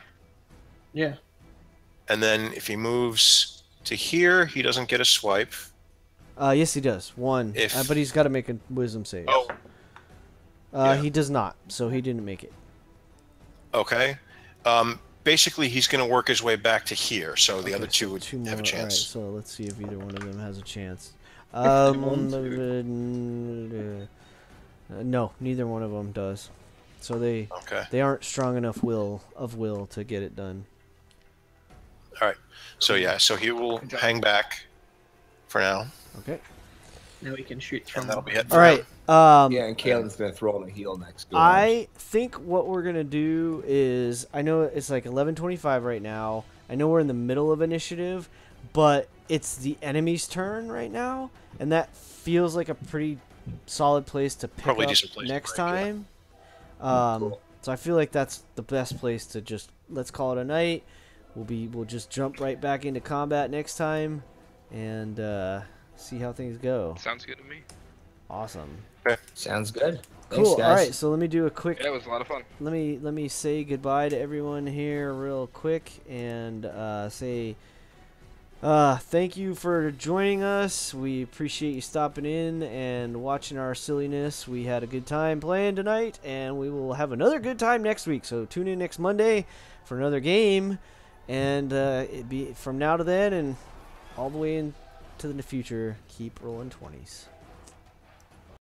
Yeah. And then if he moves to here, he doesn't get a swipe. Yes, he does. One. If- But he's got to make a wisdom save. Oh, yeah. He does not, so he didn't make it. okay. Basically, he's going to work his way back to here, so the other Okay, two so would two have a more. Alright, chance. so let's see if either one of them has a chance. One, No, neither one of them does. So they Okay. aren't strong enough will to get it done. All right. So yeah, so he will hang back for now, Okay. Now he can shoot from. and that'll be it. All right. Yeah, and Kalen's gonna throw on a heal next. Go on. I think what we're gonna do is, I know it's like 11:25 right now. I know we're in the middle of initiative, but it's the enemy's turn right now, and that feels like a pretty solid place to pick Probably up decent place to next break, yeah. time. Cool. So I feel like that's the best place to just let's call it a night. We'll just jump right back into combat next time, and see how things go. Sounds good to me. Awesome. Sounds good. Cool. Thanks, guys. All right. So let me do a quick. Yeah, it was a lot of fun. Let me say goodbye to everyone here real quick and say thank you for joining us. We appreciate you stopping in and watching our silliness. We had a good time playing tonight, and we will have another good time next week. So tune in next Monday for another game, and it be from now to then and all the way into the future. Keep rolling 20s.